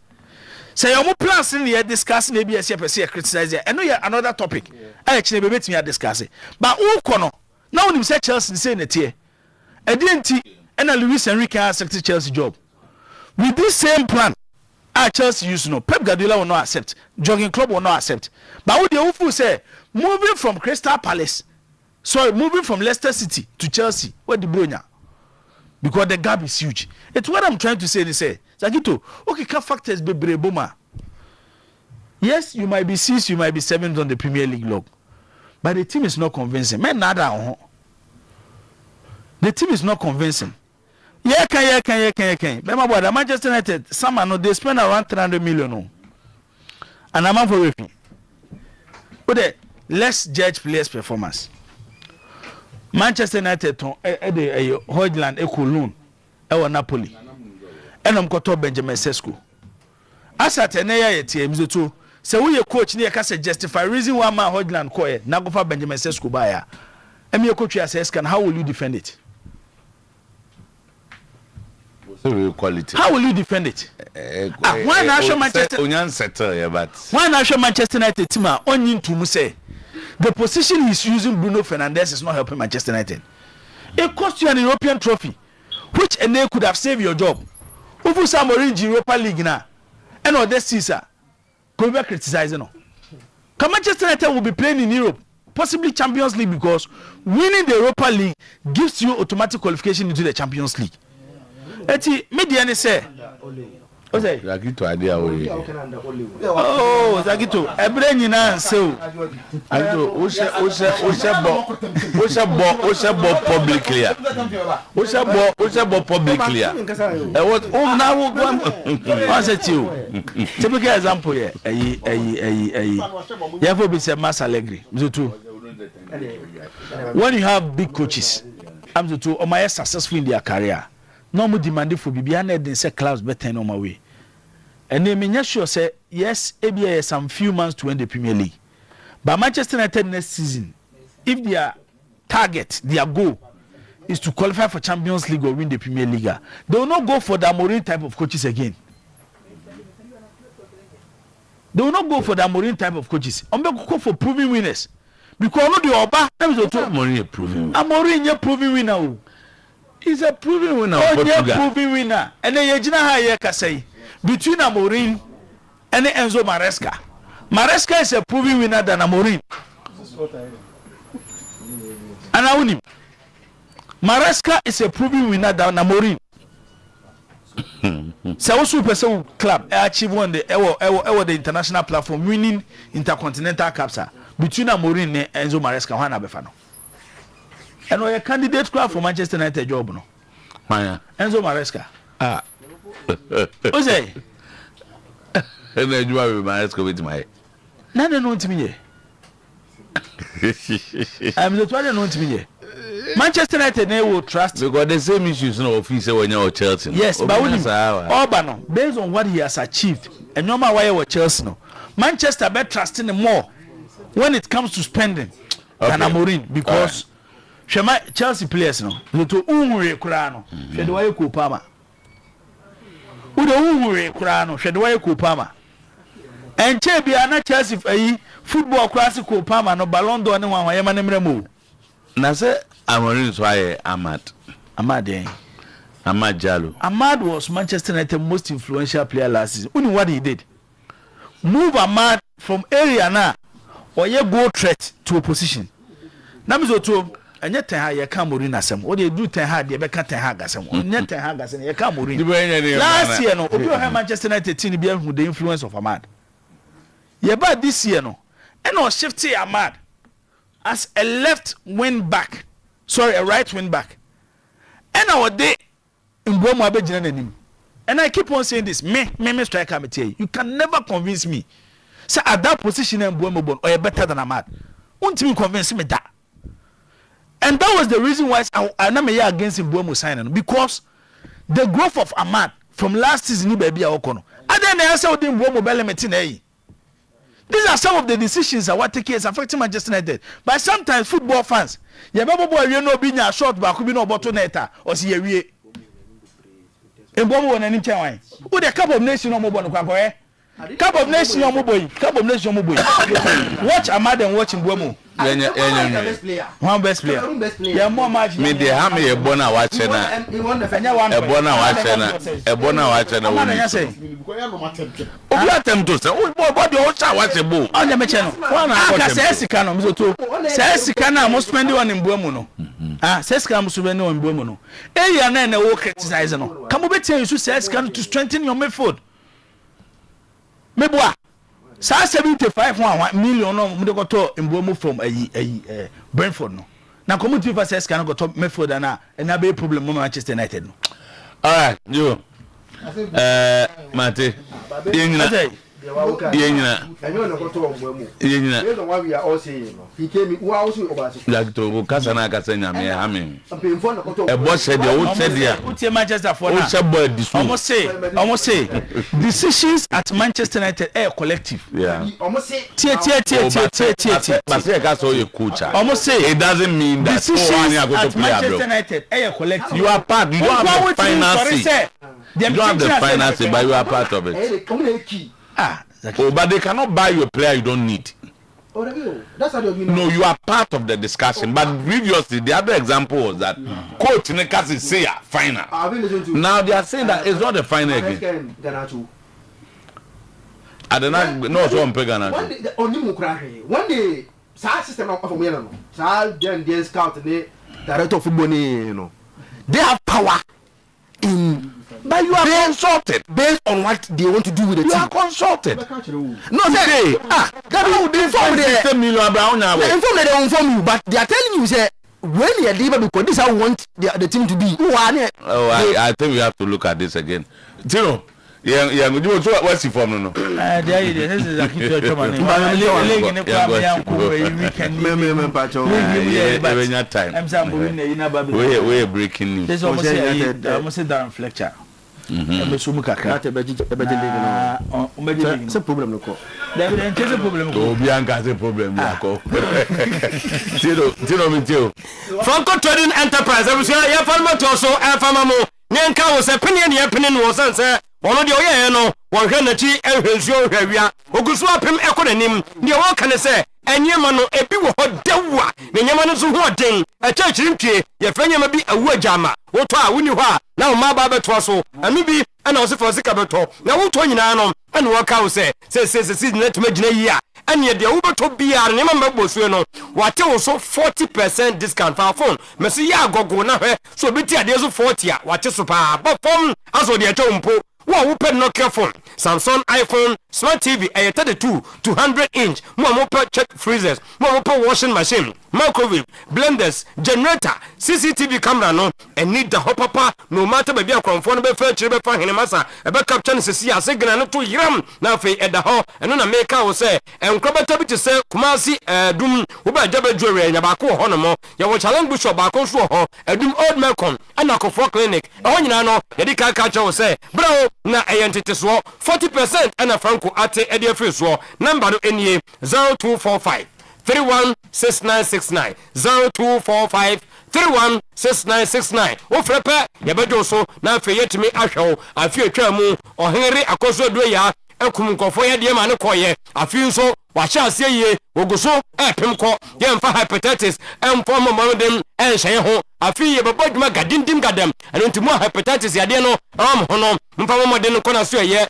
Say your plans in here discussing maybe a criticize it. I know another topic. I actually be meeting discuss it. But who kono now when you say Chelsea saying it here, I didn't and Luis Enrique accepted Chelsea job with this same plan. Chelsea used to know Pep Guardiola will not accept, Jogging Club will not accept. But what the Ufu say, moving from Crystal Palace, moving from Leicester City to Chelsea, what the Brunya? Because the gap is huge. It's what I'm trying to say. They say, Zakito, okay, can factors be Boma? Yes, you might be 6th, you might be 7th on the Premier League log, but the team is not convincing. Man, nada. The team is not convincing. Yeah, can. Remember what Manchester United, they spend around 300 million. And I'm for referee. But let's judge players' performance. Manchester United, Hojland, Ekulun, Napoli, and I'm got Benjamin Sesko. As at an area teams, too. So we coach near can justify reason why my Hojland Koye, Nagofa Benjamin Sesko buyer. And your coach says, how will you defend it? Quality. How will you defend it? Why not show Manchester? Why not show Manchester United team on to say the position he's using Bruno Fernandes is not helping Manchester United. It cost you an European trophy, which and they could have saved your job. Ufu Samorin Europa League now, and all this Caesar could be criticizing. Can Manchester United will be playing in Europe, possibly Champions League, because winning the Europa League gives you automatic qualification into the Champions League. Eti media ni say Zakito idea we. Oh, Zakito, ebre nyina nse o bo publicly. O se bo publicly. What now one say to you. Typical example here. You have to be say Mas Allegri. When you have big coaches, I'm to my successful in their career. No more demanding for Bibiana than say clubs better on my way. And they may sure say yes, ABA some few months to win the Premier League. But Manchester United next season, if their target, their goal is to qualify for Champions League or win the Premier League, they will not go for the Amorim type of coaches again. They will not go for the Amorim type of coaches. I'm going to go for proving winners. Because no the Oba, Amorim proving. Amorim proving winner. He's a proven winner. Proven winner. And then you know how you can say between Amorim and Enzo Maresca. Maresca is a proven winner than Amorim. And I win him. Maresca is a proven winner than Amorim. So also person club achieve one the international platform winning intercontinental cups between Amorim and Enzo Maresca. One abefano. And we a candidate for Manchester United job no. Maya. Enzo Maresca. What's that? And then you are Maresca with my. None know to me. I'm the one know to me. Manchester United they will trust because the same issues no officer when you're Chelsea. Yes, but Orban based on what he has achieved and no matter why you're Chelsea no. Manchester be trusting him more when it comes to spending than Amorim because Chelsea players no to unhure kura no hwe de waye Kopama ude unhure kura no hwe de waye Kopama enche bia na Chelsea ayi football classic Kopama no Ballon d'Or ne wan waye manemremo na se Amorim so aye Ahmad Ahmad Jallow. Ahmad was Manchester United's most influential player last season. Only what he did. Move Ahmad from area now or you go threat to opposition. Namizo to and yet ya Cameroon asem. What they do Ten Hag, they be Ten Hag asem. Onye Ten Hag asem ya Cameroon. Last year no, obi o Manchester United team be who the influence of Ahmad. Yeah, but this year no. And no shifty Ahmad as a left wing back. Sorry, a right wing back. And our day in Bomo Abedjinanim. And I keep on saying this. Me striker me tell you. You can never convince me. Say at that position in Bomo or better than Ahmad. Won't you convince me that? And that was the reason why I'm not against Bomo signing, because the growth of Ahmad from last season baby Okono. And then I said Bomo Bellemetin. These are some of the decisions that what take is affecting Manchester United. But sometimes football fans, you know being a short back, you know about Toneta or see a way. In Bomo and any time. Who the Cup of Nations on Mobile Cup of Nations on Mobile. Cup of Nations on Mobile. Watch Ahmad and watching Bomo. One best player. Yeah, more match. Me the Hammy a bona watching. A bona watching. A bona watching. What them to say? What the old watch a bull? On the machine. One says Sikano Mizoto. Says Sikana must spend one in Bomono. Says Kamusueno in Bomono. And then will criticize. Come over to you, says can to strengthen your midfield. Meboa. Sa 75 million no mo de go to Mbomo from Brentford no. Na community versus can go to midfield na be problem mo Manchester United no. All right, you. Mate. Yenyina. Based on what we are all saying, he came who also over. Like to kasa na kasa nyame ha me. E boss said you would said there. Who Manchester for now? Almost say decisions at Manchester United are collective. Yeah. Almost say But say kasa you coach. Almost say it doesn't mean that decisions at Manchester United are collective. You are part. You don't have the finance. You don't have the finance, but you are part of it. Oh, but they cannot buy you a player you don't need. That's how you mean. No, you are part of the discussion. But previously, the other example was that coach Nekasi say final. Now they are saying that it's not the final again. I don't know. No, so I'm pegana. One day, sa system of Oyerepa. Sa then scout the director of football, they have power in. But you are consulted based on what they want to do with the team. You are consulted. No, say, they inform you, but they are telling you, say, when you are leaving because this is how we want the team to be. I think we have to look at this again. Tino, what's the form? No, this is a key we're breaking news. There's almost a Darren Fletcher. That's a problem. Franco Trading Enterprise. I was here. Yeah, farmer also. Farmer. Nyanka was a penny and yappening was answer. One of the Oyeno, one Hanachi, and his your area. Oguswap him econonym. The all can say. And Yamano, a people hot dewa. The Yamanos who are ding. A church in Key. Your friend may be a word jammer. What are we now? My barber twasso. And maybe and also for Zikabeto. Now, what 29 and walk out say the season let me year. And yet the Uber to be a remember Bosueno. What also 40% discount for our phone. Messia go now. So be there's a 40. What is super? But phone as well the Tompo. Wow, open Nokia phone, Samsung iPhone, Smart TV, a 32, 200-inch, more check freezers, more washing machine, microwave, blenders, generator, CCTV camera, no, and need the hopper, no matter baby a conformable furniture, for him, massa, a backup chance to see a second and 2 gram, now at the hall, and on a maker will say, and Crabber to say, Kumasi, doom, who by Jabba Jewelry and Yabako Honomo, Yawa challenge Bishop Bako Swo, a doom old Malcolm, and Nako for clinic, on Yano, Yadika Catcher will say, bro. Na entity so 40% and a franco ate edia free so number NE 0245 316969 0245 316969 o frepe ye bedo so na afi yetimi ahwew afi atwa mu ohenre akoso do ya ekum nkofo ye de ma ne koye afi nso wa sha ase ye oguso epem ko ye mfa hepatitis emfo momodem enhye ho afi ye bebo dwuma gadindim gadam eno ntimo hepatitis yade no hono mpa momode no kona so ye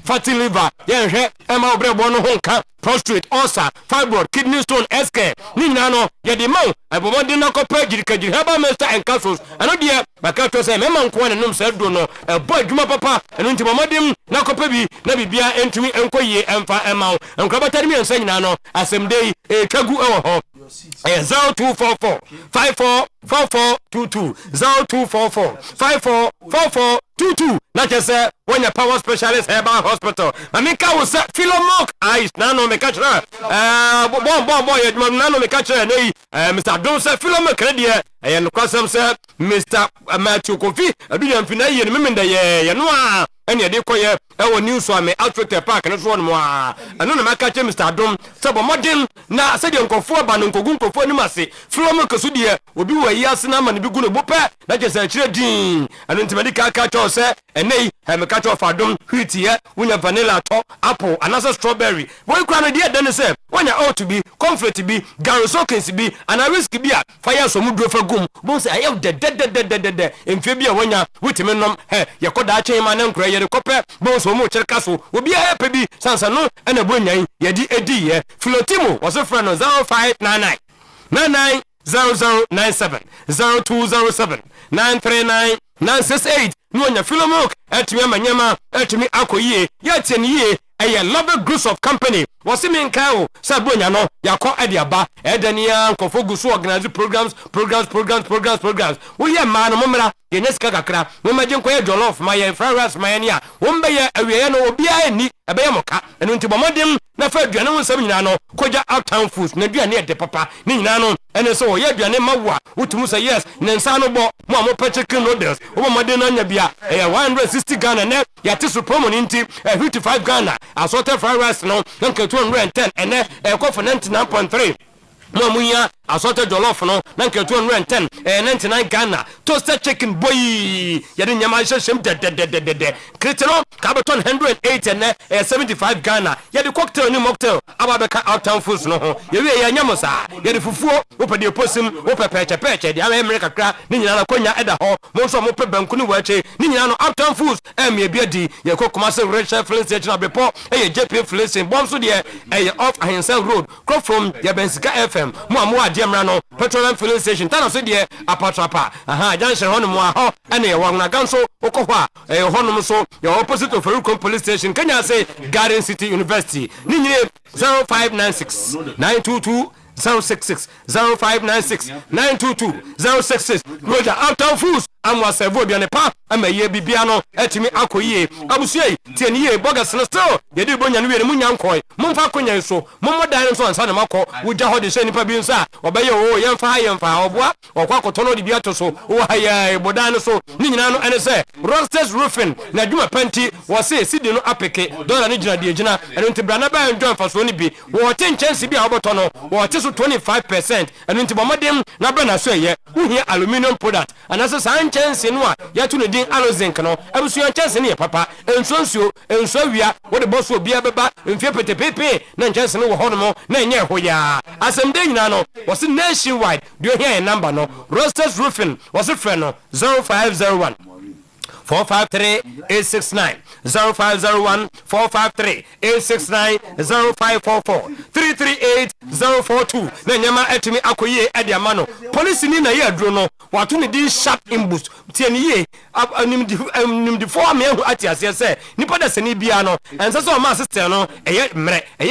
fatty liver ye hwe ema obrebo no ho nka prostate ulcer fibroid kidney stone SK ni nyina no ye de maw ebomode no kopa girikagiri haba master and capsules eno de baka to say mema nko na num sa do no ebo dwuma papa eno ntimo modem na kopa bi na bibia entumi enkoyie emfa emaw enkrabatari mi ensa nyina no asemdei twagu ewo ho 0244 544422 0244 544422 na chese when your power specialist herbal hospital amika wo se Philomok eyes na no me catch bon ye na no me catch nei Mr. Don se Philomok credit no kwasam se Mr. Matthew Kofi adunya mfina ye no memenda ye no a ene de koye ewo news so me outfit park no so no mo a eno na maka che Mr. Don se bo modern na se de nkofo ba no nkogu nkofo ni mase Philomok so de obi wa yi ase na ma ne bi gu no bo pe na chese chire din eno ntimadi ka cho se enei me catch of Adom wheat ye wonya vanilla to apple anasa strawberry boy kwa no de den se wonya out bi comfort bi garosokins bi ana whiskey bi a fire so mu fa gum bon se ayew de emfe bi a wonya witime nom ye koda a chen ma na nkura ye kope bon so mu kyerka so obi a pe bi sansa no na bonyan ye di edi ye Flotimo was a friend 0599 990097 0207 939 968 Nuanya Philomok etumi amanyama etumi akoyie yetieniye eye love groups of company wasimi nkao sabonya no yakọ ediaba edania nkofo gusu organize programs we ye man momra ye neska kakra mo maje nkoye jollof my fried rice my ania wo mbeye awiye no obi ani ebeye moka enu nti bomodem na fa aduane wo nsam nyina no koja uptown foods na aduane ede papa ni nyina no ene so ye aduane mawa utumu say yes ne nsa no bo mo chicken noodles wo bomodem na nya bia 160 Ghana ne yati su promo ninti 55 Ghana assorted fried rice no nke 210 ene for 99.3 Mamuya assorted jollof no nke 210 99 Ghana toasted chicken boy yadi nyama shem de kritero kabeton 108 ene 75 Ghana yadi cocktail ni mocktail ababeka outtown foods no ho yewe ya nyamosa yadi fufuo opede posim opepeche de America kra ni nyina na konya eda ho mo so mo pe banku ni wache ni nyina no outtown foods e biadi ye kokoma se Rachel Flint na bepo JP Flint bomb so de off Ahensel Road crop from Yabensika FM mo amu ademra no petroleum filling station tana so de apatrapa junction hono mo ho ene ye wona ganso okoho a hono so your opposite of Ferrucon police station Kenya say Garden City University ni nyine 0596 922 066 0596 922 066 Roger Uptown Foods amwa servo bi anepa amaye bibia no etimi akoyie abusuei tieniye bogas no still yedi bonya no wiere munya nkoi mumfa konya so mummodan so ansa na makọ wugya hode se nipa bi nso a obaye yemfa oboa okwa kotono de bi atoso wo haya bodan so ni nyina no ene se Rosters Roofing na dwuma panti wo se sidi no apeke dollar ni gina de gina eno ntibra na ba ndwan faso ni bi wo tenchensi bi a oboto no wo te so 25% eno ntibomodem na bra na so ye uhia aluminium product anase chance no a yatu ne din alozinc no abusuan chance ne papa ensonsuo ensowia wo de boss obi abeba mfie petepepe na chance ne wo hono na enye hoya asem de nyina no was nationwide do here number no Rosters Roofing was a friend no 0501 453-869 0501 453-869 0544 338-042 na nyama etimi akoye ede amano police ni na ye aduro no watu ne din sharp imbus tie ni ye nimdi for me hu atiase se nipa da seni bia no ense so ma sister no eye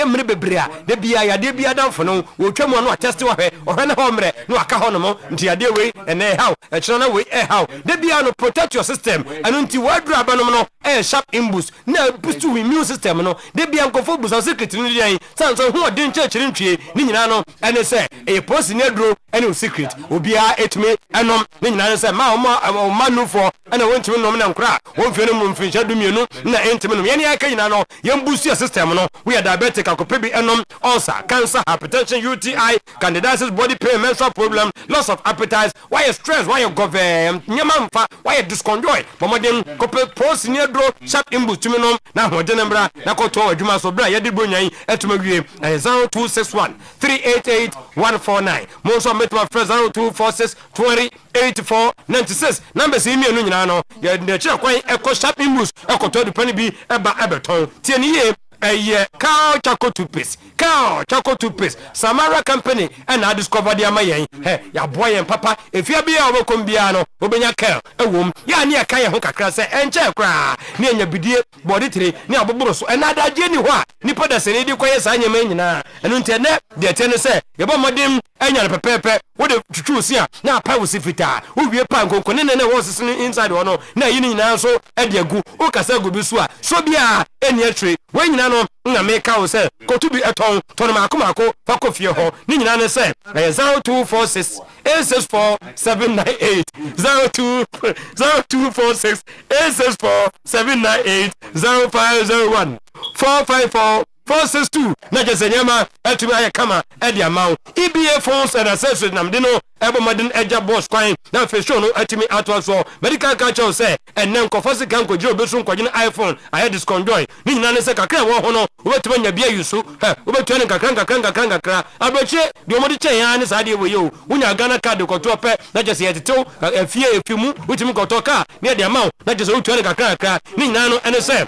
mre bebre a de bia ya de bia danfo no wotwam no attest wa hwe na ho mre no aka ho no mo nti ade we ene how e chiro na we how de bia no protect your system anu nti wadru abanom no sharp imbus na boost to immune system no de bia nkofo busa secret ni yan sanso hu odin chechiri ntwie ni nyina no ene se e post ni adro ene secret obia etime enom ni nyina se ma no for ene wonti nom na nkra won fie no mu mfincha dumienu na entime no yene aka nyina no yem boost your system no we are diabetic akopebi enom ulcer cancer hypertension UTI candidiasis body pain menstrual problem loss of appetite why you stress why you govern nyama mfa why you disconjoy bomodem kope post ni adro sharp imbus tuminom na hodene mbra na koto adwuma so bra yedi bonyan etuma wie 0261 388 149 monso met my friends 0246 20 84 96 numbers imi enu nyina no ye de kire kwan eko shopping moves eko to de pani bi eba ebeton tie ni ye eye cow choco toothpaste Samara company and I discovered the amayen ya boy and papa if you be our combiano obenya care ewom ya ne aka ye ho kakra se enche kra ne anya bidie body tire ne aboboro so enada je ni ho a nipa da se ne di kwaye sa anyama nyina enu ntene de tene se ye bo modem anya pepepe wo de tutu si a na pa wo sifita wo wie pa nkonko ne wo sisi inside wo no na yi ni nyina so e de agu wo kasa agu bi so a so bia eni atwe wo nyina no na make out say kotu bi eton ton mako fa kofie ho ni nyina ne say 0246 864 798 0246 864 798 0501 454 462 na jesenyama atumi aye kama e dia mawo EBA phones and accessories nam de no ebo modern eja boss kwan na fe show no atumi atwa so medical culture say enen kofasi kan ko jiro besu nkwaje iPhone aye discount joy ni nyina ne se kakra wo ho no obetuma nya bia yusu obetua ne kakra abeche de omodi che ya ne sa de wo yo wunya Ghana card ko to pe na jese yetetew afie efimu wutimi ko to ka ne dia mawo na jese wotua ne kakra ni nyina no ene se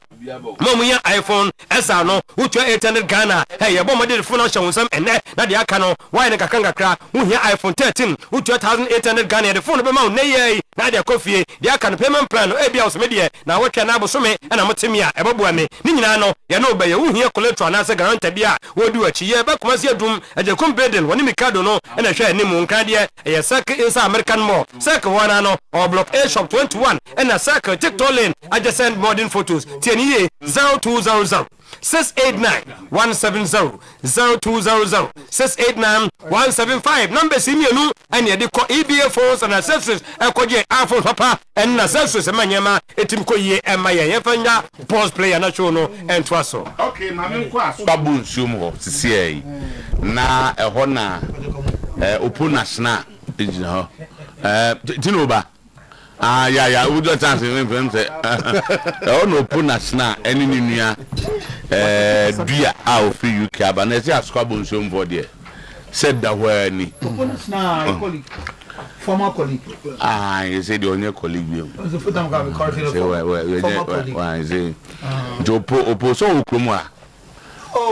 momu ya iPhone esa no wotua 800 Ghana ye bo mode phone show nsam ene na de aka no why ne kakra wuhia iPhone 13 wotua 1800 Ghana de phone be mawo ne ye na de kofie de aka no payment plan no ebia osome de na wotwa na abosome na motemi a eboboa me ni nyina no ye no be ye wuhia collateral na se guarantee bia wodu achi ye ba kuma se adum ajekum bedel woni mikado no na hwe ni mu nka de ye sak inside American mall sak wana no or block A shop 21 na sak TikTok lane adjacent modern photos tieni 0200 689-170 0200 689-175 numbers imienu and ye de ko EBA phones and accessories ekoje iPhone papa and accessories manyema etim ko ye emaye ye fanya pause player na show no entwaso okay mame ko aso babu nsum ho sisi na eho na open national ejina ho tinoba ya we do chance when say no open national any nua dua out free UK aba na say asko abonsom for there said that where ni open national colleague former colleague you say the only colleague you the foot am go be correct why say opo so okromu a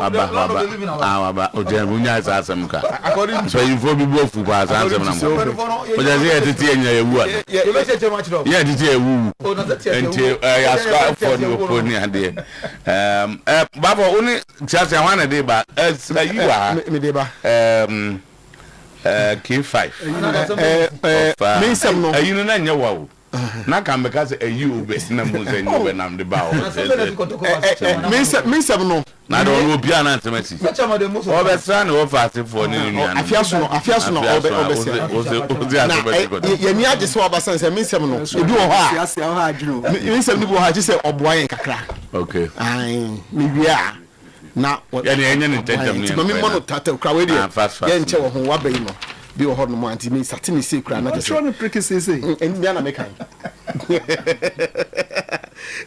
aba ojemunya sa asemka so you for people fu kwa sa asem na mo oje say tete enya ewu a ye tete ewu enti ya squad for the opponent ade baba oni chance ya wana de ba say you are me de ba K5 me sem no ayi no na nya wa o na kan be ka say ayi obes na mo say no be nam de ba o me sem no na do no bia na ntemati obesa na wo fast for ni nua na afiaso no obesa ye ni age so obasa say me sem no ebi wo ho a siasia ho adwuro me sem ni bo ha ji say oboan kakra okay ai me bia na ya ni enya ni tentem ni no me mo no tata kra we dia ye nche wo ho wa bayi no bi wo ho no mo anti me satini se kra na just no prick say en bia na me kan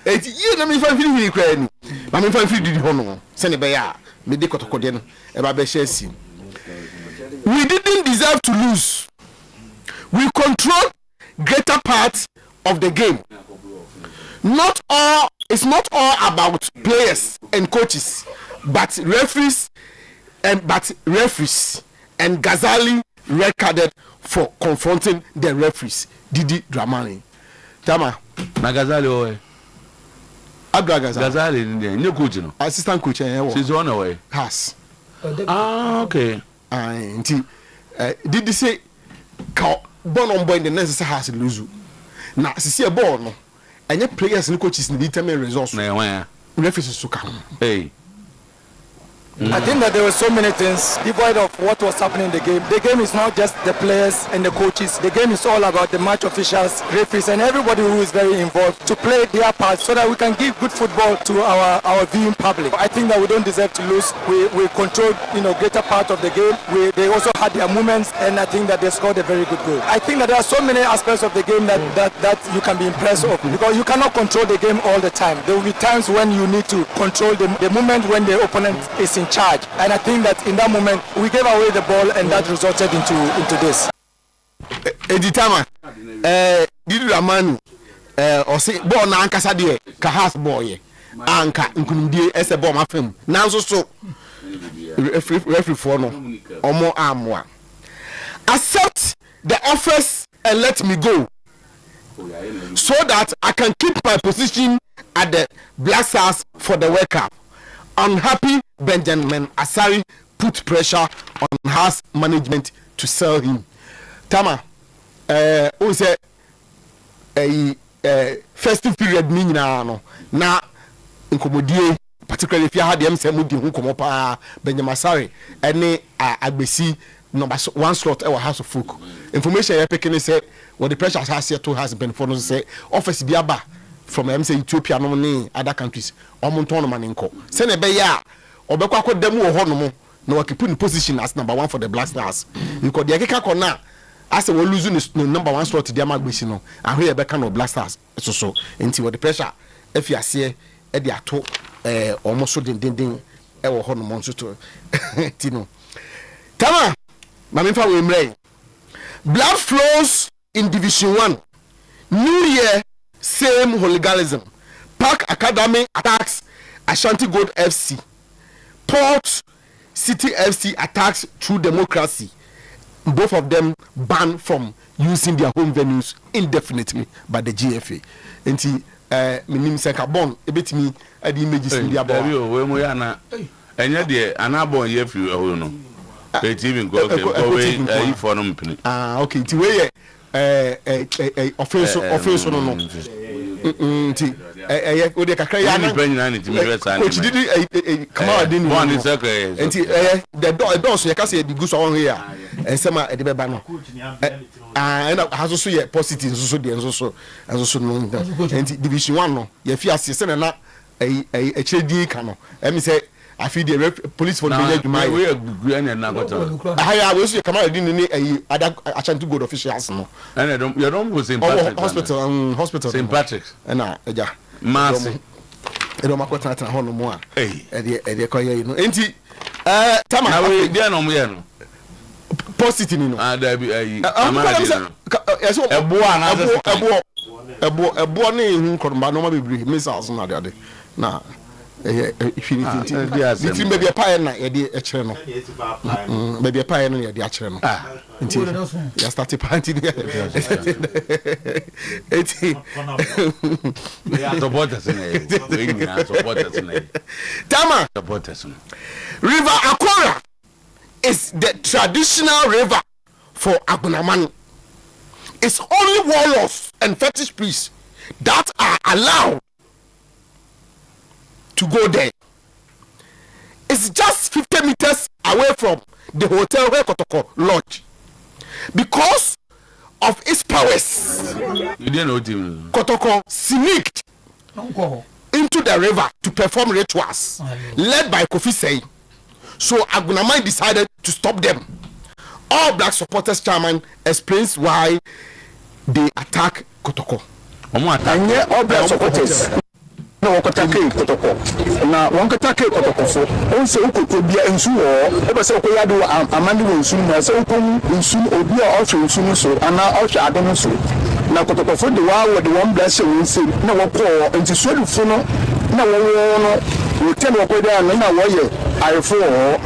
eti ye na me fa fili kra ni ma me fa fili di ho no se ne be ya me de kotokode no e ba be share si we didn't deserve to lose. We control greater part of the game. It's not all about players and coaches, but referees and Ghazali red carded for confronting the referees. Didi Dramani. Tama. Na Ghazali owe. Abdul Ghazali ni coach no. Assistant coach she's on away. Has. Okay. Did they say born on boy in the next has lose. Na see a ball no. And your players and coaches need determine results. Referees to come. Hey. I think that there were so many things devoid of what was happening in the game. The game is not just the players and the coaches. The game is all about the match officials, referees, and everybody who is very involved to play their part so that we can give good football to our viewing public. I think that we don't deserve to lose. We controlled, greater part of the game. They also had their moments, and I think that they scored a very good goal. I think that there are so many aspects of the game that you can be impressed of, because you cannot control the game all the time. There will be times when you need to control the moment when the opponent is in in charge. And I think that in that moment, we gave away the ball and that resulted into this. Editama, Didi Ramanu, or say, born Ankasa de, Kahas boy, Anka, Nkundi, as a bomb of him. Now so, referee for no, or more armor. Accept the offers and let me go, so that I can keep my position at the Black Stars for the World Cup. Unhappy Benjamin Asari put pressure on Haas management to sell him. Tama, who said a festive period meaning no na incommodie, particularly if you had the MC who come up Benjamin Asari any agbesi number 1 slot our House of Folk. Information I picking say what the pressure has here to has been for say office biaba from MC Ethiopia no ne other countries omonton man nko se ne be ya obekwa kodam wo ho no mo na we keep in position as number 1 for the Black Stars because the akeka kona as we lose no number 1 slot dia magbesi no ahwe e beka no Black Stars so enti what the pressure if you ase e dia to almost so den e wo ho no mo so to tino tama mamfa we mrei blood flows in Division 1 New Year same hooliganism. Park Academy attacks Ashanti Gold FC. Port City FC attacks True Democracy. Both of them banned from using their home venues indefinitely by the GFA. Enti minim sekabon ebetimi adi images in their ball. We mo ya na enye de anabon ye fi ehuru no. Even go okay for no mpini. Okay, ti we offense no nti o de kakra ya na coach didi come out dey nti the door so you can say the goose on here and sema e de be ba no and haso so ye positive so de so no nti Division 1 no ye fi ase se na e chedi ka no em say I feel the police for the Jumai. We are good and not got. I will see come out in other Ashanti Gold officials. No, and you don't go St. Patrick's hospital St. Patrick's. And yeah, Mercy. I don't make what I want no more. Hey, the coyer, you know. Enti, Tama, we there no more. Positive, no. There be a boy name Korba no be missiles na there. Na infinity the maybe a pie na ye dey akere no maybe a pie no ye dey akere no nti ya start party there we are supporters Tama supporters River Akora is the traditional river for Abunaman. It's only warlords and fetish priests that are allowed to go there. It's just 50 meters away from the hotel where Kotoko lodge. Because of its powers, you didn't know him. Kotoko sneaked into the river to perform rituals led by Kofi Sei. So Agunamai decided to stop them. All Black supporters chairman explains why they attack Kotoko. And yeah, all Black supporters no wakotake Kotoko. Na wankatake Kotoko so onse ukotobia ensu wo ebe se okoyado amandi wo ensu na se ukon ensu obi a ocho ensu so ana ocho adom so na Kotoko fo de wa wo de one bless wo se na wo ko enti so fo no na wo no hotel wo ko da na wo ye aifo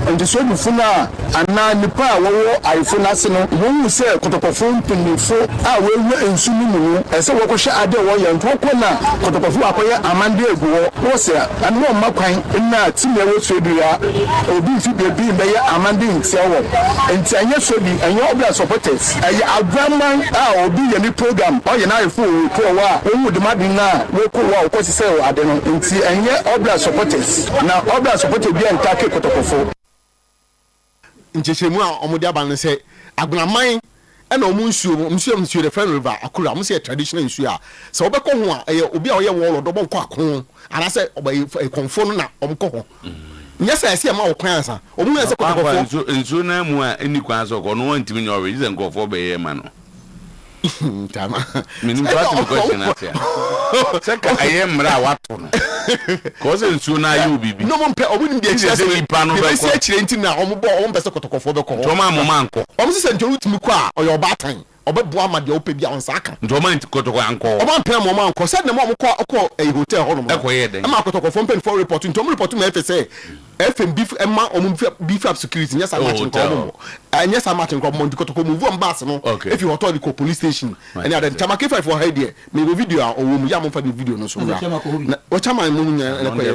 enti so fo na ana nipa wo aifo na se no wo se Kotoko fo mpinifo a wo wu ensu ni mu ese wo ko hwe ade wo ye nto ko na Kotoko fo akoye amandi ego wo se anu o makwan na time wo so dua obi fi bebi be ye amandi ntia wo enti anya so bi anya obia supporters aye abraman a obi ye ni program o ye na aifo ko wa wo de madin na wo ko wa ko se ade no enti anya obia supporters na obia supporter bi entake Kotoko fo nchechemu a omode aba ne se Agunaman e na omunsuo the friend river Akura mo se traditional nsuo a se obekọ ho a obi a oye wo do bonkọ akon ana se obayi konfo no na omkọ ho nyesa ese ma okwan asa omu ese Kotoko nsuo na mu a eni kwan so ko no wantimi nyowe ize nkofo be ye ma no Tama. Meaning what question answer. Second, I am Rawaton. Cause it's you now you be. No one pay omu dey say pano be say chire na omo bo omo pese kotokofo be ko. Toma mo manko. Omo se njoru timi ko a oyo batan. Obebu amade ope bia on saka. Ntoma kotoko anko. Omo mpena mo manko. Said na mo ko hotel ho no mo. Ekoye den. Ama kotokofo mpena for report. Ntomo report me say FMB ema omo beef up security nyasa match nko omo. Nyasa match nko omo kotoko move on bass no. If you hotel the police station. And ya den Chamake 5 for head there. Me go video a owo mu ya mo fa the video no so. O chama mu nya na ko ye.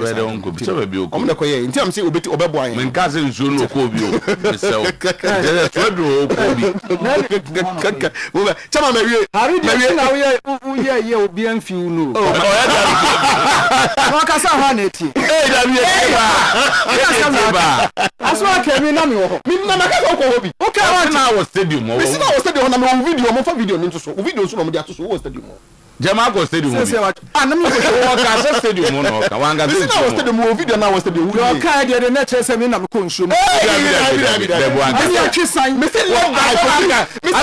Omo na ko ye. Nti am say obeti obebu ayen. Men ka say nsuo no ko bi o. So. There do ko bi. Chama Marie. Marie na we obi amfi no. No ka sa ha na eti. Aswa kemi na me wo. Mi na maka ko hobi. Okay, na was stadium. Mi si na was stadium na me video mo fa video no so. Video so no mo dia to so wo stadium. Jama go stadium. Na me go ka stadium no ka wanga mi si na was stadium wo video na was stadium. Yo ka dey na che se me na me ko nsuo mu. Ani a twi san. Mi si love guy. Mi si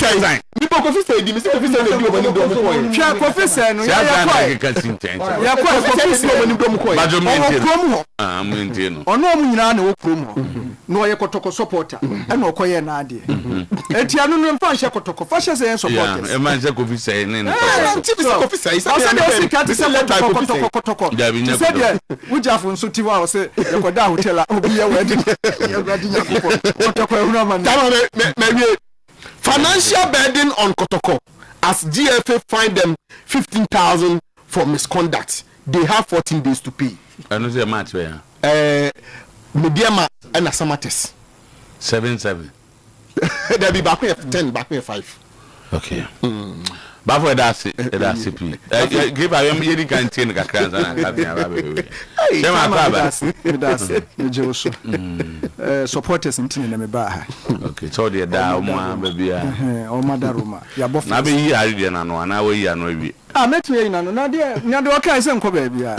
love guy. Mi po ko fi say di mi si ko fi say na di o bani do mo ko. Twa ko fi say no ya ko. Ya ko fi say o bani do mo ko. Ba jo mi maintain no. Ono mu nyina na wo krom ho. No ye kotoko supporter. E na okoye na ade. Eti anu no mfa nhye kotoko. Fa hye say supporters. E man say ko fi say ne ne. Nti bi ko fi say. Sa dey sika ti say kotoko. Say dey wujafo nso ti wa o say ye ko da hotel a obi ye wedding. Ye wedding kotoko e hunu man. Maybe financial burden on Kotoko as GFA find them 15,000 for misconduct. They have 14 days to pay. I know the match where. Mediama and Asamates. 7-7. They'll be back with 10, back with 5. Okay. But for that's it. That's it. Give I am yedi kan tin ka kran sana ka bia ba be. That's Joshua. Supporters ntin na me ba ha. Okay. So the da o ma ba bia. O ma daruma. Ya bof. Na be yi ari de na no na we yi ano wi. Metu yi na no na de o kan se nko ba bia.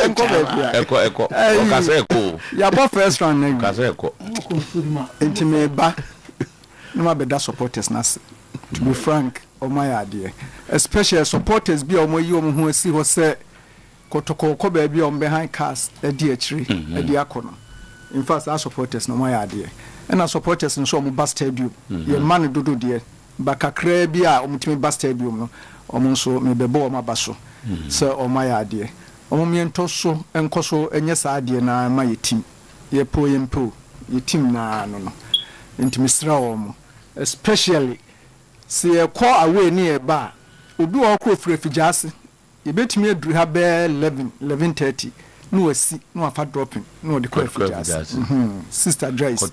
Nko ba bia. Eko. O ka se eko. Ya bof first round na. Ka se eko. Nti me ba. No ma be da supporters na. To be frank, my idea, especially supporters be on my young who see what say Kotoko Kobe be on behind cars a dear tree, a diacono. In fact, our supporters no my idea, and our supporters in some bus stadium. Your man do dear, Bakakrebia, Omutimi bus stadium, Omonso, maybe Bo my basso. So, on my idea, Omomian Tosso and Coso, and yes, idea na my team. Ye po yen po, ye team na no, into Mr. Especially. See a call away near bar. Udu oko frefijase. You bet me do have 11:30. No see, no afa dropping. No the call frefijase. Sister Joyce.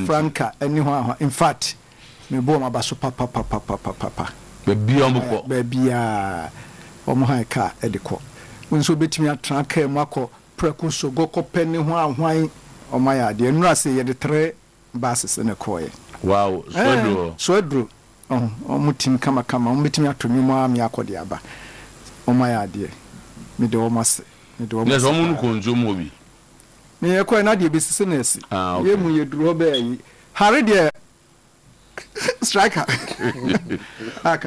Franca anyhow. In fact, me bo ma baso papa. Baby omko. Baby ah. Omo ha ka e de ko. Unso betimi atranka e mako preku so go ko penni ho ahwan omaya de nura se ye de 3 buses na koye. Wow, so edro. Mutim kama mutim atonwuma ami akode aba omaya de me de omase yes omu konzo obi me ekọ na de besisi na esi ye mu ye duro ba yi hare de striker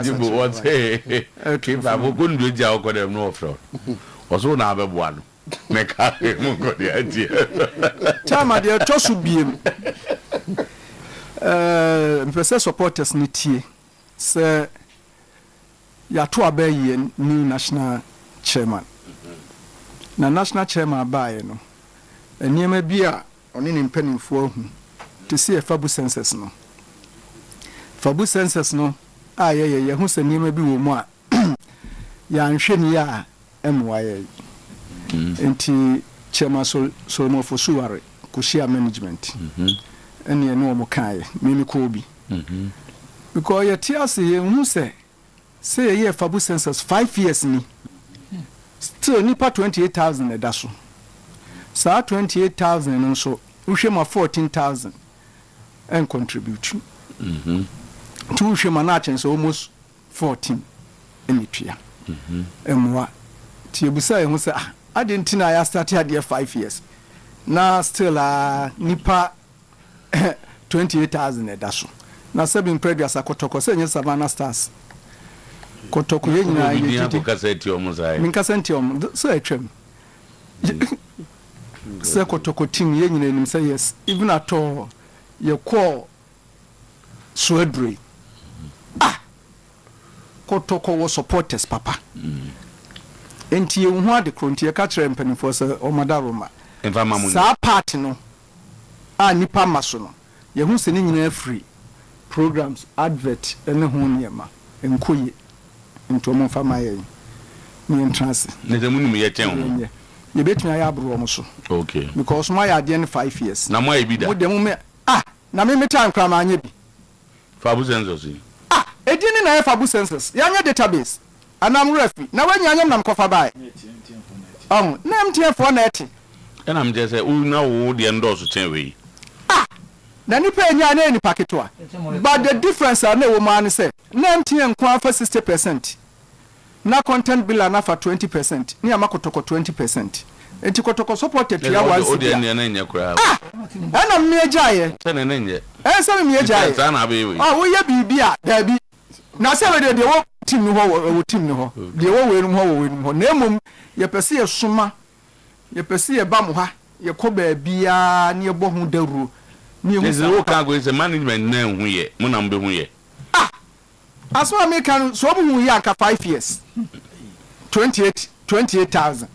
Jibo what hey okay babo gondo ja okode no ofro oso na abeboa no me ka mu kode atie chama de tosu biem mpese supporters ni tie se ya to abaye new national chairman na national chairman abaye no eniema bi a oni ne mpanimfo ahu to see fabu census no ye hu se niema bi wo mu a ya nhwe ni ya emwaye enti chairman Solomon Fosuware ko share management ene no mo kai me ko bi because ye tiase ye hu say ye fabu census 5 years ni still nipa 28,000 edaso sa 28,000 nso uhwe ma 14,000 and contribute to uhwe ma na chen so almost 14 enitua emwa ti ebusa ye hu say adentina ya start here 5 years na still nipa 28,000 edaso na seven previous akotoko se nye Savannah Stars kotoko ye nyina ye titi kaseti omuzai min kasenti so etwem se kotoko team ye nyina nim say yes even at all ye call Swedbury kotoko was supporters papa enti ye hu ade kronti ye ka kire mpanifo se omadaroma sa part no nipa maso no ye hu se ni nyina free programs advert ene ho niema enkoye into mo fama ye ni entrance ne ze munum ye ten ho ye betumi aye abro mo so okay because my ade in 5 years na mo aye bi da mo de mo me na me time kra ma anya bi fabu census edini na fabu census ya nya database anam refi na wanya anya nam kofa bai na MTF na eti na me je say u na wo de endorse chen we na nipa enya na ni paketwa but the difference na wo man say na MTN kwa fa 60% na content bill na fa 20% ni amakotoko 20% enti kotoko supported ya once o de enya na nya kura ana me ejaye tene na nya se me ejaye na be we wo ye bibia da bi na se we de wo team ni ho wo team ni ho de wo we rum ho wo we rum ho na emom ye pese ye soma ye pese ye ba mo ha ye ko ba bia ni ye bo hu dawuro ni hu se wo ka go se management na hu ye mo na mbe hu ye aso American so mo hu ye aka 5 years 28,000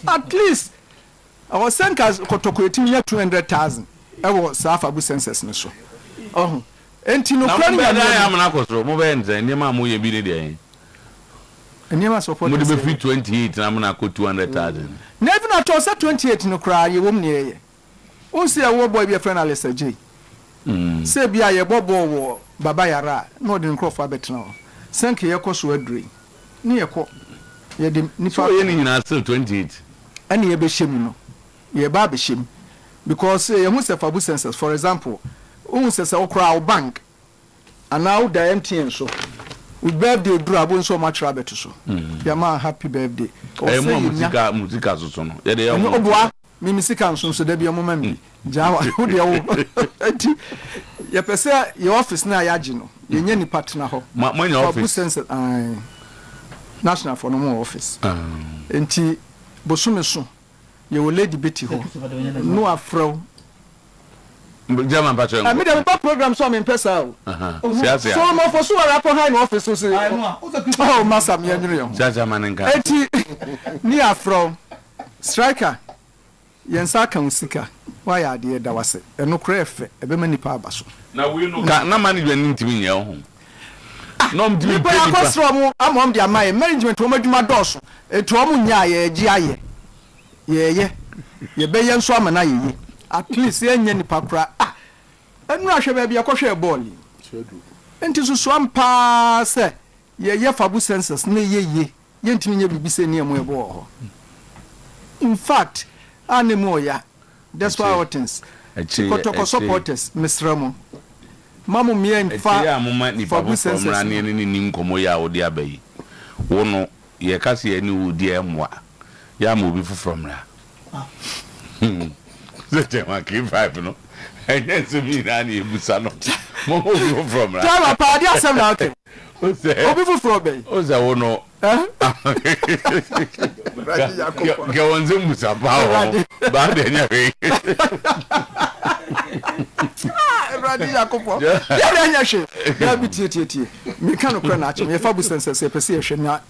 at least our senkas kotoko etim ya 200,000 ewo safa bu census ne so enti no kran ya amna kosoro mo be nze ni ma mo ye bi ne de eniema support mo de be free 28 na mo na ko 200,000 na even at all 28 no kra ye wom ne ye o se wo boy be friend Alisa J se bia ye bobo wo baba yara no de nkrofa betena senke ye koso adure ni ye ko ye de ni so ye ni nyina still 28 ani ye be shem no ye ba be shem because ye hu se fabu census for example hu se okra bank and now the MTN so with birthday do abun so much rabbit so ya ma happy birthday musica so no ye de ye oboa mi misika so da bia mo mami jawa wo de wo enti ye pese ye office na ya agi no ye nya ni partner ho mo nya office national for no office enti bosume so ye wo lady Betty ho no afro German patron I made a program so I'm pesa so mo for so rap high office so say oh massa me anyro Jaja manenga enti ni afro striker yensa kan sika why are there da wase eno kra efe ebe mani pa abaso na we no na management ntimi nya ho no mdi pe akosro mu amom dia mai management wo madwuma doso etu omu nya ye gi aye ye be ye nso amana ye at least ye nya ni pakra enu ahwe ba bia kohwe ball enti so ampa se ye fabu census na ye ntimi nya bibise ni emo ebo ho in fact anemoya that's why what things kotoko supporters Mr. Mamu mfa ya mama ni fabu census ni nkomo ya odi abayi wo no ye kase ani odi emwa ya mo bi from ra zete ma ki 5 no enye se mi na ni ebusa no mo bi from ra tell pa dia asem na okay obi from be o za wo no ke wonze musa pa ba de nya we Radi Yakopo ya nya hwe ya bi tie me kan no kra na ache me fa bu sense pese ye hwe na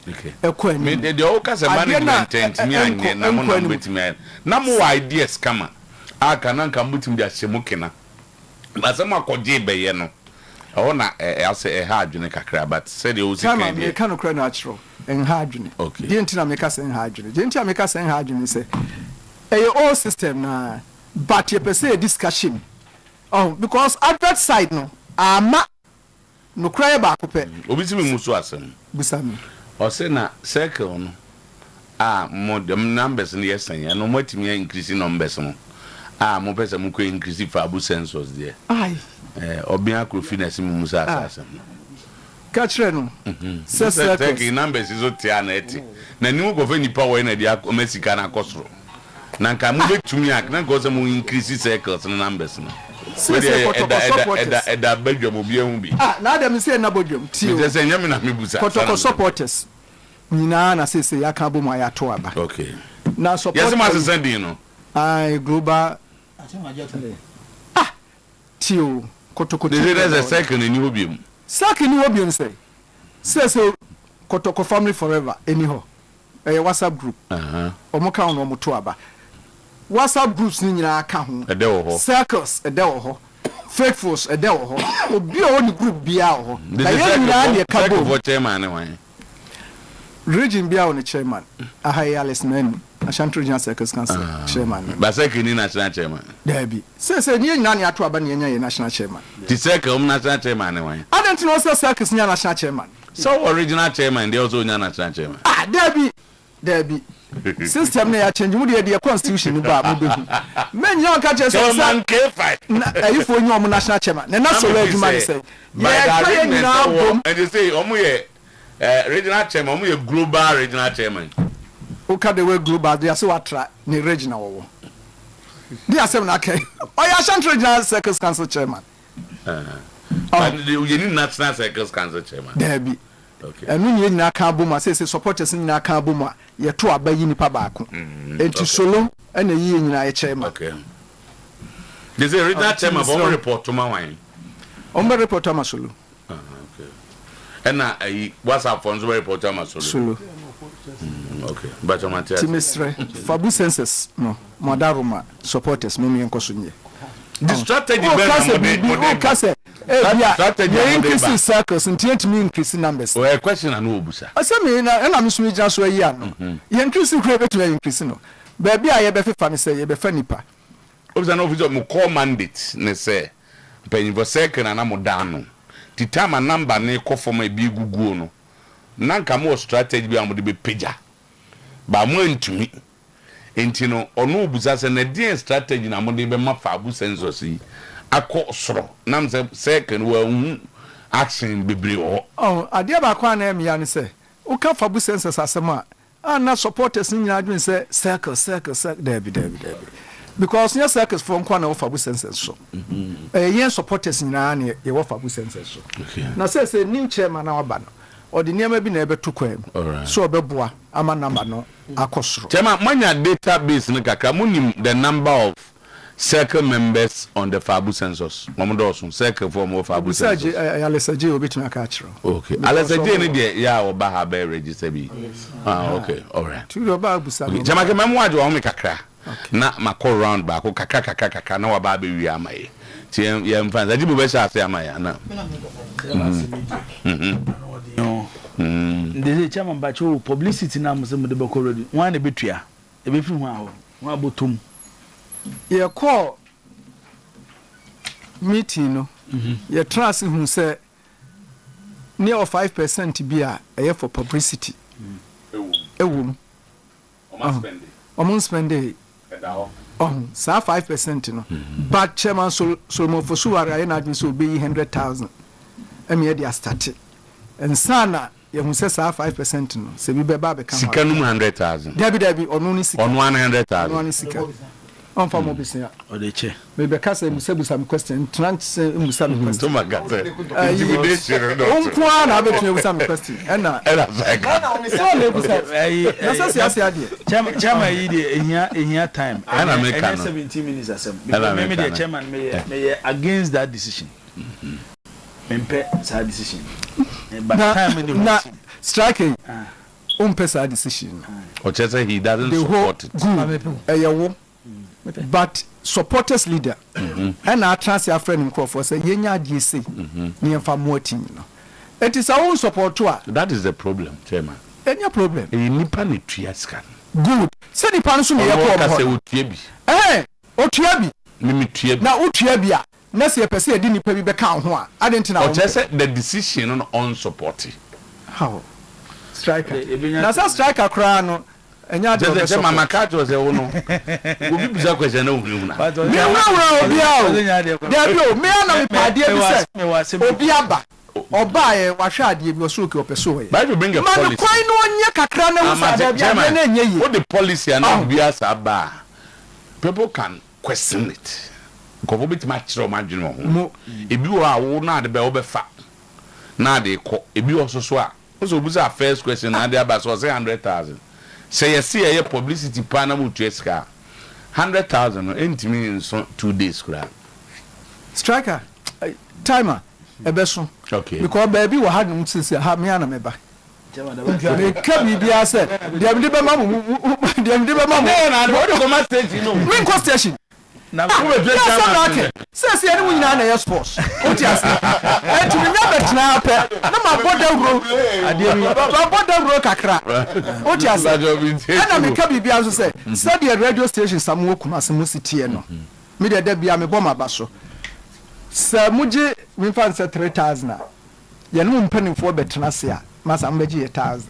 ekwa ni me de o ka se management tent mi anye na mo na betime na mo ideas kama aka na nka mutum dia hyemu kena ba se makoje beye no o na ase ha adwene kakra but said you see kan me kan no kra na ache en ha adwene de ntina me ka se en ha adwene de ntina me ka se en ha adwene se all system na but ye pese discussion because advert side no ama no cry ba kope obi ti me muso asem busami o se na circle no modem numbers no yesen no matimi increase numbers no mo pese mo ko increase for abu census there ai obi akrofiness me muso asem kachre no se circle numbers is o tia na eti na ni go fe nipa wo na dia o mesika na kosoro na nka mo betumi ak na go se mo increase circles no numbers no Eda bedroom obi ehun bi. Na dem say na bodwom. Ti o. Me say nyame na me busa. Kotoko supporters. Nyina na say ya ka bo mu ayato aba. Okay. Na support. Yes, ma sending no. Global. Ti o. Kotoko. There's a second in obium. Second in obium say. Say Kotoko family forever anyhow. WhatsApp group. Omoka on omoto aba. WhatsApp groups ni nyina aka ho. Circles e de ho. Faithfuls e de ho. Obi o ni group bia ho. Na ye nyina de ka bo. Chairman wan. Region bia on chairman. Ahai Alice Man. Ashanti Regional Circles Council chairman. Ba second ni national chairman. Dabi. Say ni nyina ne ato aba ne nya ye national chairman. The circle national chairman wan. I don't know say circles nya national chairman. So original chairman they also nya national chairman. Dabi. System na change mu de constitution ni ba mo behu. Men nya ka che say man K5. You for you national chairman. Na so we adwuma ni say. And they say omo ye regional chairman, omo ye global regional chairman. Oka the way global they say watra ni regional wo. They are say na kai. Ashanti Regional Circles Council chairman. But you need national circles council chairman. Dabi. Okay. Enu nye nyina ka boma say supporters nyina ka boma ye to abayi nipa baako. Enti solo ena yi nyina ye chairman. Okay. There's a regional chairman but report to my wine. Ombe report to my solo. Okay. Ena WhatsApp phones report to my solo. Okay. But I'm telling Timestre Fabu census no. Madaruma supporters me enkoso nye. The strategy increasing circles and increasing numbers. Well, a question and Ubusa. I say me and I'm just so young. You increasing credit to increasing. Baby, I have a family say, you be funny pa. It was an officer who call mandate, ne say, penny for second and I'm down. The time a number ne call for my big guno. Nanka more strategy be able to be pager. But more to me. Entino onu buza se na die strategy na mo de be ma fa abu census yi akọ soro nam se second wa action bebre ho ade ba kwa na em ya ne se o ka fa abu census asema na supporters nyina adwen se circle David because your circles from kwa na fa abu census so yen supporters nyina na ye wo fa abu census so na se new chairman na oba no or the name be na ebetu kwam so obeboa ama number no akosoro chema manya database no kaka munim the number of circle members on the Fabu census momodo so circle form of Fabu census Alesaje obetuna ka achiro okay Alesaje ni de ya oba ha be register bi okay all right tu oba abusa chema ke memo ajo o me kakra na makọ round ba ko kakra na wa ba be wi amaye ti ye mfa zaji bu be sha ase amaye na Ndeze chama mbacho publicity na musemu de bekorodi wan na betua e be fi hu aho wan abotom ye call meeting no ye trust hu say near 5% bia e for publicity ewu o spend sa 5% no but chairman Solomon Fosuware aye na adwin so be 100,000 em ye dia start and sana ye hu say sa 5% no se bi be ba be kan sika no 100,000 Dabi onu ni sika on 100,000 onu ni sika on fa mo bisia o de che me be ka say musabusa me question trans say musa me question to magata intimidation no on kwa na be tun musa me question na like so le busa na say sia ade chama yi de ehia time ana me kan 17 minutes asem me the chairman me against that decision mempe sa decision but time in na striking pesa decision or just say he doesn't support it but supporters leader and our transfer friend in Crawford say yenya DC near for more team no it is our own support to that is the problem chairman any problem nipa ne tuaskan good say nipa no so me say otua bi otua bi me tua bi na otua bi a na se pese edi nipa bi be kan ho a adentina o say the decision on support how striker na sa striker kra no enya de just mama catch was e no obi bisa question na ohunu na me wa obi a there be o me na me pade bi se obi aba oba e wa hwa ade bi oso ke opeso e but you bring a policy man kwai no onye kakra na wusa da bia na enye yi what the policy and now be as aba people can question it Ko bit match ro madwene ho. Ebi wo a wo na de be wo be fa. Na de ko. Ebi wo so a. So buza first question na de aba so say 100,000. Say you see a publicity panel mutu eska. 100,000 entimi in 2 days kura. Striker, timer, ebeso. Okay. Because baby we had no since ha me ana meba. Me ka bibia say, dem de be mamu, dem de be mamu. Na do go ma station no. Win cost station. Na ko we play chairman. Say any we na na sports. Oti ase. And to me na bet na pe. Na ma border road. Ademi. Ba border road kakra. Oti ase. And me ka bibia so say, say the radio station samu Kumasi mu city no. Me de bia me bom abaso. Sa muje me fan say 3,000. Ye no mpanimfo betena se a. Masa mbeji 1,000.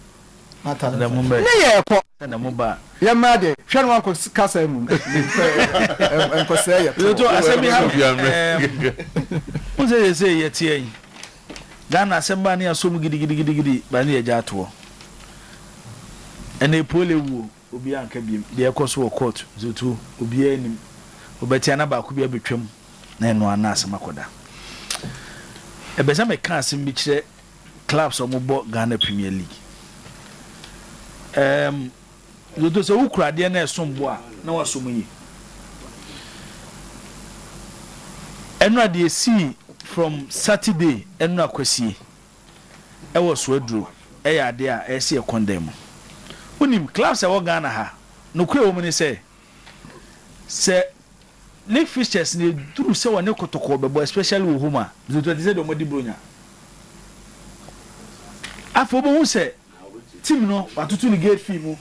Mata na mu mbe. Ne ye ko. Na mu ba. Ye ma de hwe no ko kasa mu. Enko say ye. To asemi ha. Unse say ye tie yi. Ghana asemba ne asom gidi ba ne ye jato. Ene pole wu obi anka biem. De ekoso wo court. Zotu obi anim. Obetia na ba ko bi abetwam. Na eno ana asemakoda. Ebeza me kan asim bi kire clubs omubo Ghana Premier League. Zoto se ukura de na esombo a na wasom yi. Eno ade see from Saturday eno akwasi. E was wedru. E ya ade a e se e condemn. Unim clubs e wo Ghana ha. No kwe wo mni se Nick Fishers ni duru se wone kotoko bebo especially wo homa. Zoto de se do modi bronya. Afo bo hu se team no watutu ni gate fee mu.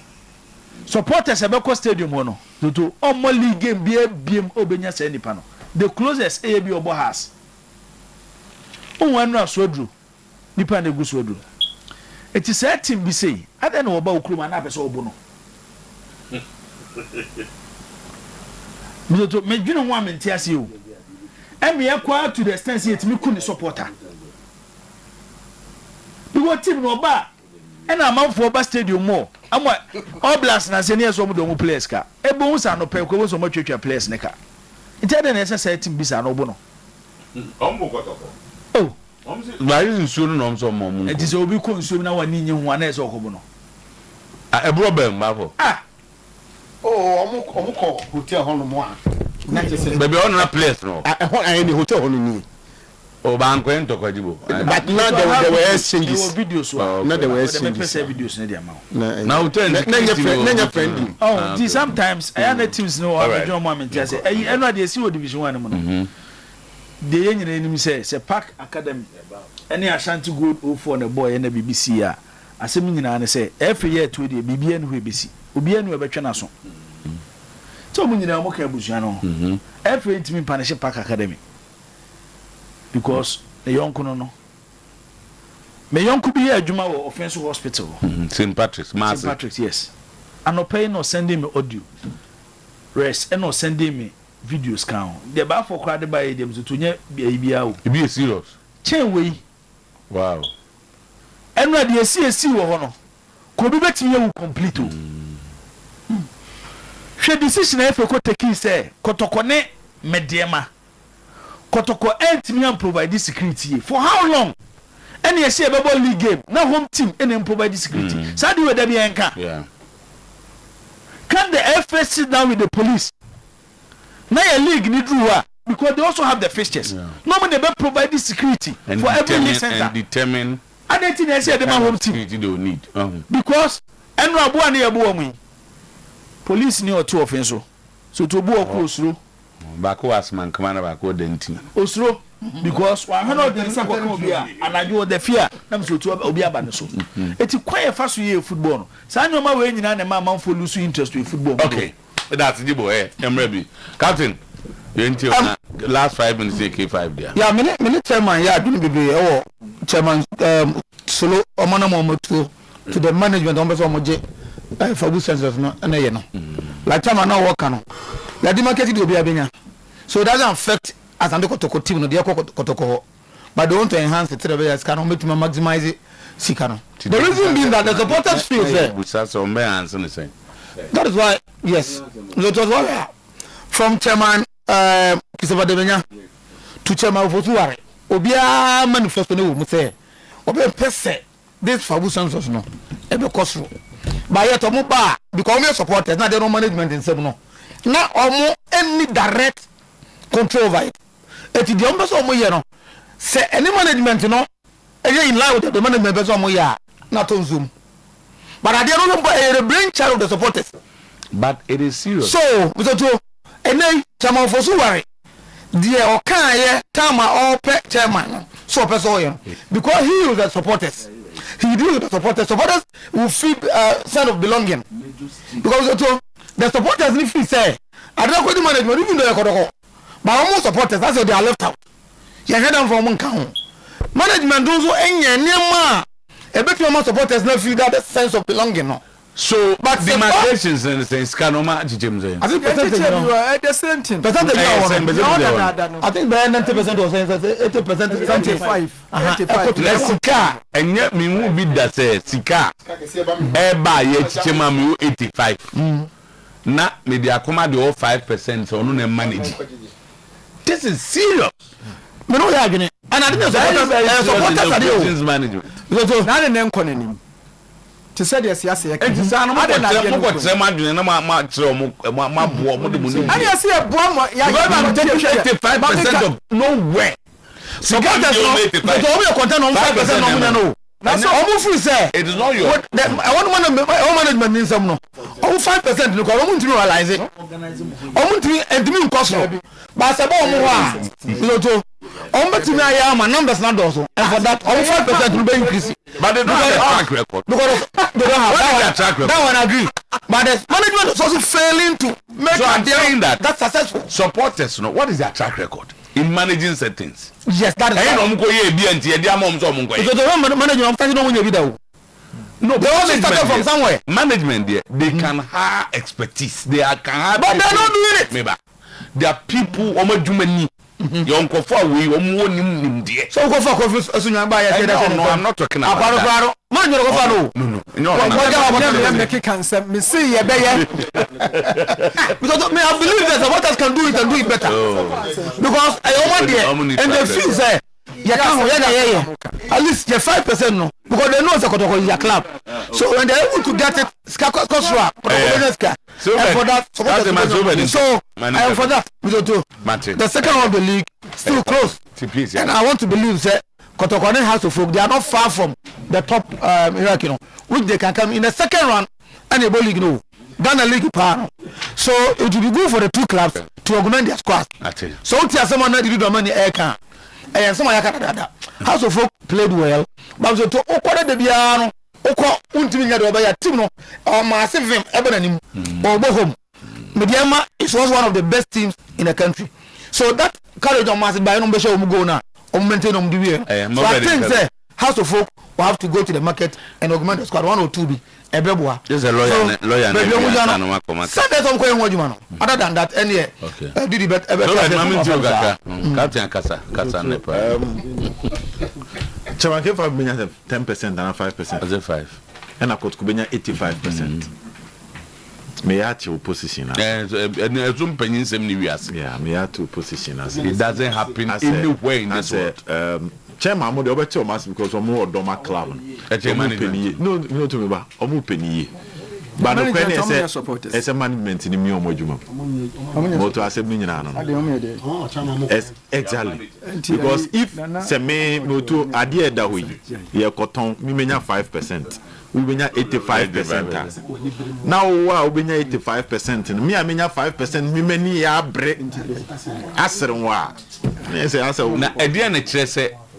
Supporters ebeko stadium ho no. Zoto omo league game biem obenya se nipa no. The closest AAB obo has. Onwanu asodru. Nipa na gusu odru. Eti se team bi sei, ade na oba okruma na apese obo no. Zoto medwene ho amenti ase o. Emi yakwa to the extent yet me ku ni supporter. Because team no ba and amanfo oba stadium mo. Amo all blast na se ne so mo do mo players ka. Ebo hu sa no pe ko so mo twetwa players ne ka. Ntade na ese team bi sa no bo no. Ombo kotoko. Oh. Ba yi nsuo no so mo mu. Enti se obi ko nsuo na wani nyi ho na ese okobo no. E problem ba fo. Oh, omuko hotel ho no mo a. Na je baby on na place no. Ho any hotel ho no ni. O ba nko ento kwajibo. But now there were exchanges. Videos Now there were exchanges. Videos na dia ma. Na hotel na friendly. Oh, sometimes I am teams no or John Moment say eno dey see division 1 mo no. Dey yenyina enim say Park Academy. Any Ashanti Gold 04 na boy na BBC a. Asem nyina na say every year to dey bibia no ebesi. Obi anu ebetwe na so. So mo nyina mo ka abusuan no. Every team partnership Park Academy. Because the young no. Me young could be a Juma offensive hospital. St. Patrick's, St. Patrick's, yes. And no pay no sending me audio. Rest and no sending me videos count. The bar for crowded by them to be a serious. Chain way. Wow. And what the CSC were could be better you complete. She decision if you could take say Kotokone Mediema. Kotoko me provide this security for how long? Any say about league game, now home team and provide this security. So do there be anchor? Yeah. Can the FA sit down with the police? Now a league need to because they also have the fixtures. Yeah. Normally they provide this security and for every league center. And determine. I don't think they say the home team. They will need. Because and Rabu near Buami. Police near 2 offensive. So to Buo close through. Bako asman commander bako denti. Osro because one hundred and some obia and I do the fear nam so to obi aba no so. Eti kwai fa so ye football no. Sa nyoma we nyina na ma manfo lose interest in football. Okay. That's the boy. Emre Captain. You enti last 5 minutes AK5 there. Yeah, minute chairman yeah do be chairman solo omana momoto to the management on person moje for good sense no na ye no. Like chairman now work no. La market do be abenya. So it doesn't affect as and kotoko team no dey kotoko. But they want to enhance the three can make to maximize it. Sikano. The reason being that the supporters feel there. That is why yes. That was why from chairman Christopher Demenya to Chairman Otuo-Acheampong obia manifesto ne wo mu say obe pese this fabu census no e be cost ba yet omo ba because we supporters na the management in sem no na omo any direct control over it eti the omo so omo ye no say any management no e in line with the management be so omo ye na to zoom but I don't know the brain child of the supporters but it is serious so Mr. Otuo ene Chairman Otuo-Acheampong the okanye tama all chairman so person because he is the supporters he deals with the supporters will feel sense of belonging because the supporters need to say I don't know the management even though they but almost supporters that's why they are left out you hear them from one count management don't so any nema a bit more supporters not feel that sense of belonging no. So, but the demarcations and things canoma Jimze. I think the same thing. I think by 90% or 80%, 75. Let's Sika, and yet me will be that says Sika. Eba yet Chimamu 85. Na media command all 5% so no manage. This is serious. Me no yagene. And I think supporters management. So na the name konenim. To say yes, yes, yes. And to say no matter what say madwene na ma kire ma bo mo de mo ni. And you see a bomb ya 85% of nowhere. Supporters no. But all your content on 5% no. That's almost free say. It is not your. I want management means some no. All 5% no ko won't realize it. Won't entimi cost no. But say bo mo wa. You know between my numbers not also. And for that all 5% will be increase. But they don't have a track record. Because they don't have track record. That one I agree. But the management is also failing to make that's successful. Supporters, no. What is their track record in managing settings? Yes, that is. No, they also started from somewhere. Management there, they can hire expertise. They can hire, but they're not doing it. Maybe there are people young for we nim there. So go for no, I'm not talking about that. Man, you go for no. Me see you because me I believe that supporters can do it and do it better. Because I want there and they feel say at least 5% no because they know the Kotoko is a club. So when they're able to get it, so and for that, so and for that, the second one of the league still close. And I want to believe that Kotoko House of Folk, they are not far from the top hierarchy, which they can come in the second round and the league no. Ghana League power. So it will be good for the two clubs to augment their squad. So someone that did the money air can. And some House of Folk played well. But to Okora de Biano, Oko Untiminga by a team no or massive Ebenanim or Bohom. Mediama is one of the best teams in the country. So that courage on massive by no show Mugona or maintain on the way. So I think House of Folk will have to go to the market and augment the squad 1 or 2B. There's a lawyer. Other than that, any do the better. Captain Kasa Nepa. Chairman Kefa Benya 10% and 5%. As a 5. And I could Kubenya 85%. May I to position? Yeah, may I to position us. It doesn't happen anywhere in this world. Chairman, I'm going to ask because I'm more Doma club. No, to me, but I'm penny. But the question is a management in the Mio Mojuma. Moto as a million. Exactly. Because if Seme Moto Adia Dawi, you cotton, we may have 5%. We may have 85%. Now, we may have 85%. And me, I may have 5%. We may have break. Answer what? Yes, answer. Now, again,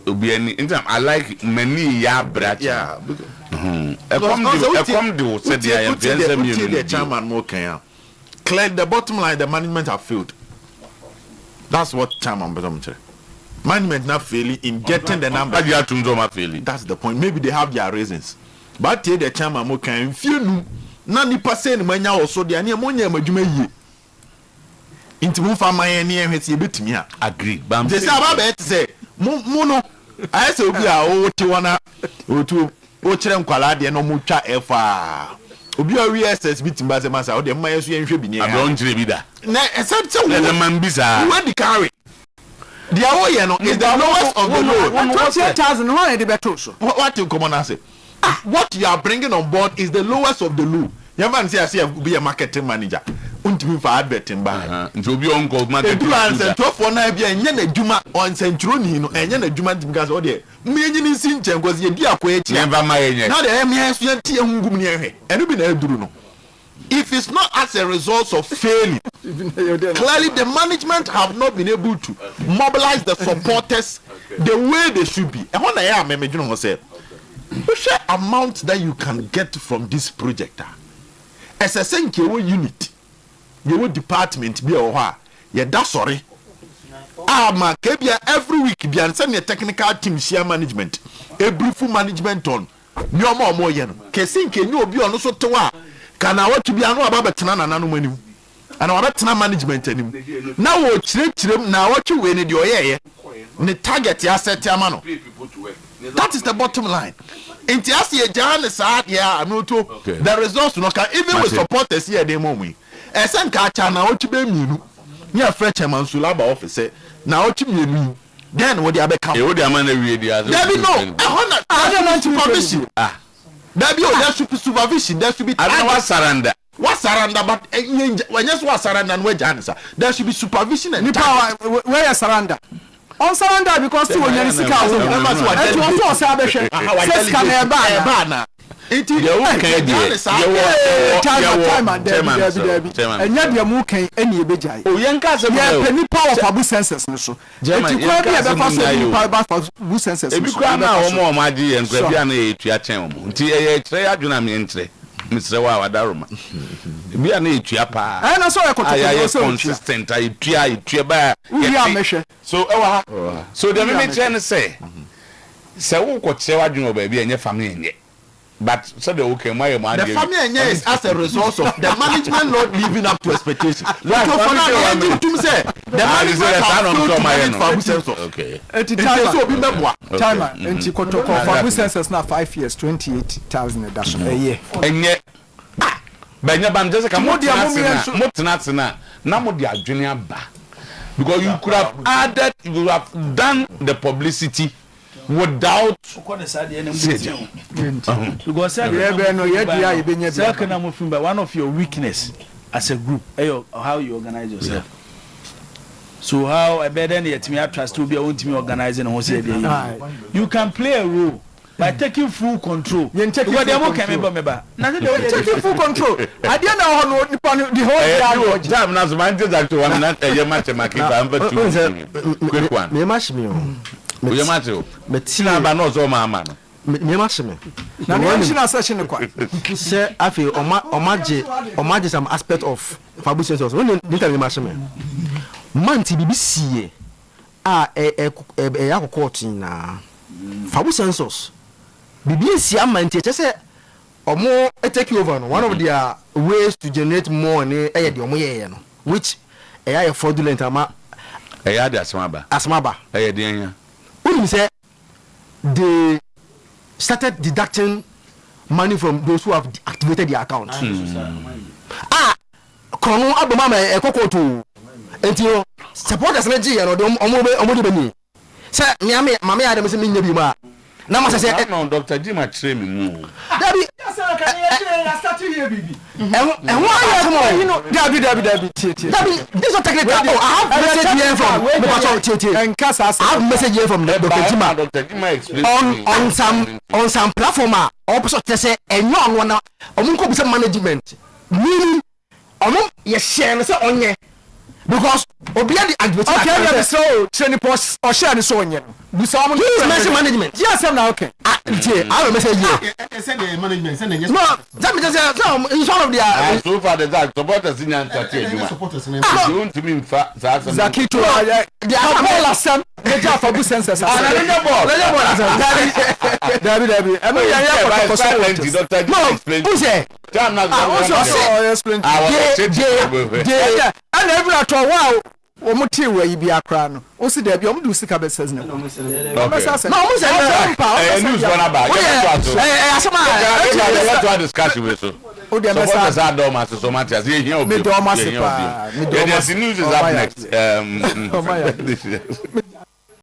I like many brats. Yeah. The chairman more can clear the bottom line. The management have failed. That's what chairman better. Management not failing in getting the number. That's the point. Maybe they have their reasons. But the chairman more can feel nani percent manya also the ania monya majume ye. Into move for my near his bit me. Agree. They say about say mono. I say we are o ti wana o tu o chere nkwala de no mutwa efa obi a we SS bit mba se masa o de mma yeso yenhwe bi ne abron jire bi da na except say we man bisa we di carry the awoye no is the lowest of the low 28,000 no dey better so what you come on and say what you are bringing on board is the lowest of the low. Yaman say I see be a marketing manager untimi fa adverting ba nti obi on go marketing manager to for na bia enye na adwuma on centro ni no enye na adwuma ntim gas o de menyi ni sin chen go ye di akwa echi never ma yenye na de me asu ye tie hungum ni ehwe eno bi na eduru no. If it's not as a result of failing, clearly the management have not been able to mobilize the supporters the way they should be. And when I am imagine say which amount that you can get from this project as a senke unit your department be or that sorry ma kebia every week be and send your technical team share management every full management on no more yen kesinke ni obi ono so tewa kana watu bi anu aba betena na nanu manim ana wa betena management anim na wo chirechirem na watu we ne de oyeye ne target ya set ya ma no. That is the bottom line. Inti asi e jana sa ya anoto the results no can even with supporters here dey momi esen ka cha na watu be mienu ni afre chairman sulaba office na watu mienu then what dey abeka e wo dey amana wie dey there be no I don't want supervision there be there should be supervision there should be what surrender but when you surrender and we janisa there should be supervision and where you surrender on surrender because you when you sika so remember so what you also say abehwe says can e ba na enti you can dey time enya dia mu kan eni ebejai o yen ka se mo penny power of abu senses no so enti kwa bi e be fa so power of abu senses ebi kwa na o mo agi yen kwa bia na etua chen mo nti e kire adwuna me ntre Mr. Wadaroma. Be an etua pa. I na so e so consistent. I etua ba. So the me try say. Say wo ko che wadwun ba bia enye family enye. But so the okay my the family enye is as a result of the management not living up to expectations. What you for now to say the management not okay. So be meboa. Time enti kotoko for census na 5 years 28,000 addition a year. Enye banya bam just come mutena na mo de adwene aba because you could have added you would have done the publicity without because one of your weakness as a group how you organize yourself. So how a better yet me trust to be able to organizing you can play a role by taking full control. Taking full control. I didn't know the whole jam na semantics actually one not a mathematics quick one me match me we match you metina ba no so mama no me match me na me shina session kwa say afi omaje some aspect of fabu sensors when you me match me manti BBC yakoko na fabu sensors BBC amanti say omo take over no one of their ways to generate more money the omo ye no which fraudulent ama the asmaba the anya when say they started deducting money from those who have activated their account kono aboma ekokoto enti supporters na ji no omo de bani say mama ya dem say nya bi ma na ma say no Dr. Jima train me mu dabi dabi this is technical. I have message here from Dr. Jima explain on some platform opposite say enyo one na omunko bisa management meaning omo ye share say onye because obia the advertisement okay yeah so training post or share the so onye bisa omo management yes I'm now okay I will message you send the management send the no that me just say in front of the so far the supporters in Antatia supporters you want to mean Zakito the ball asem the job for census David I mean yeah silent Dr. Jima explain who say jam na explain and every at wow omuti we yi akra no o si da bi o mu sika be says no no mo say news one about asema to discuss with so o de mesa so what do master so matters here here me do master pa the news is up next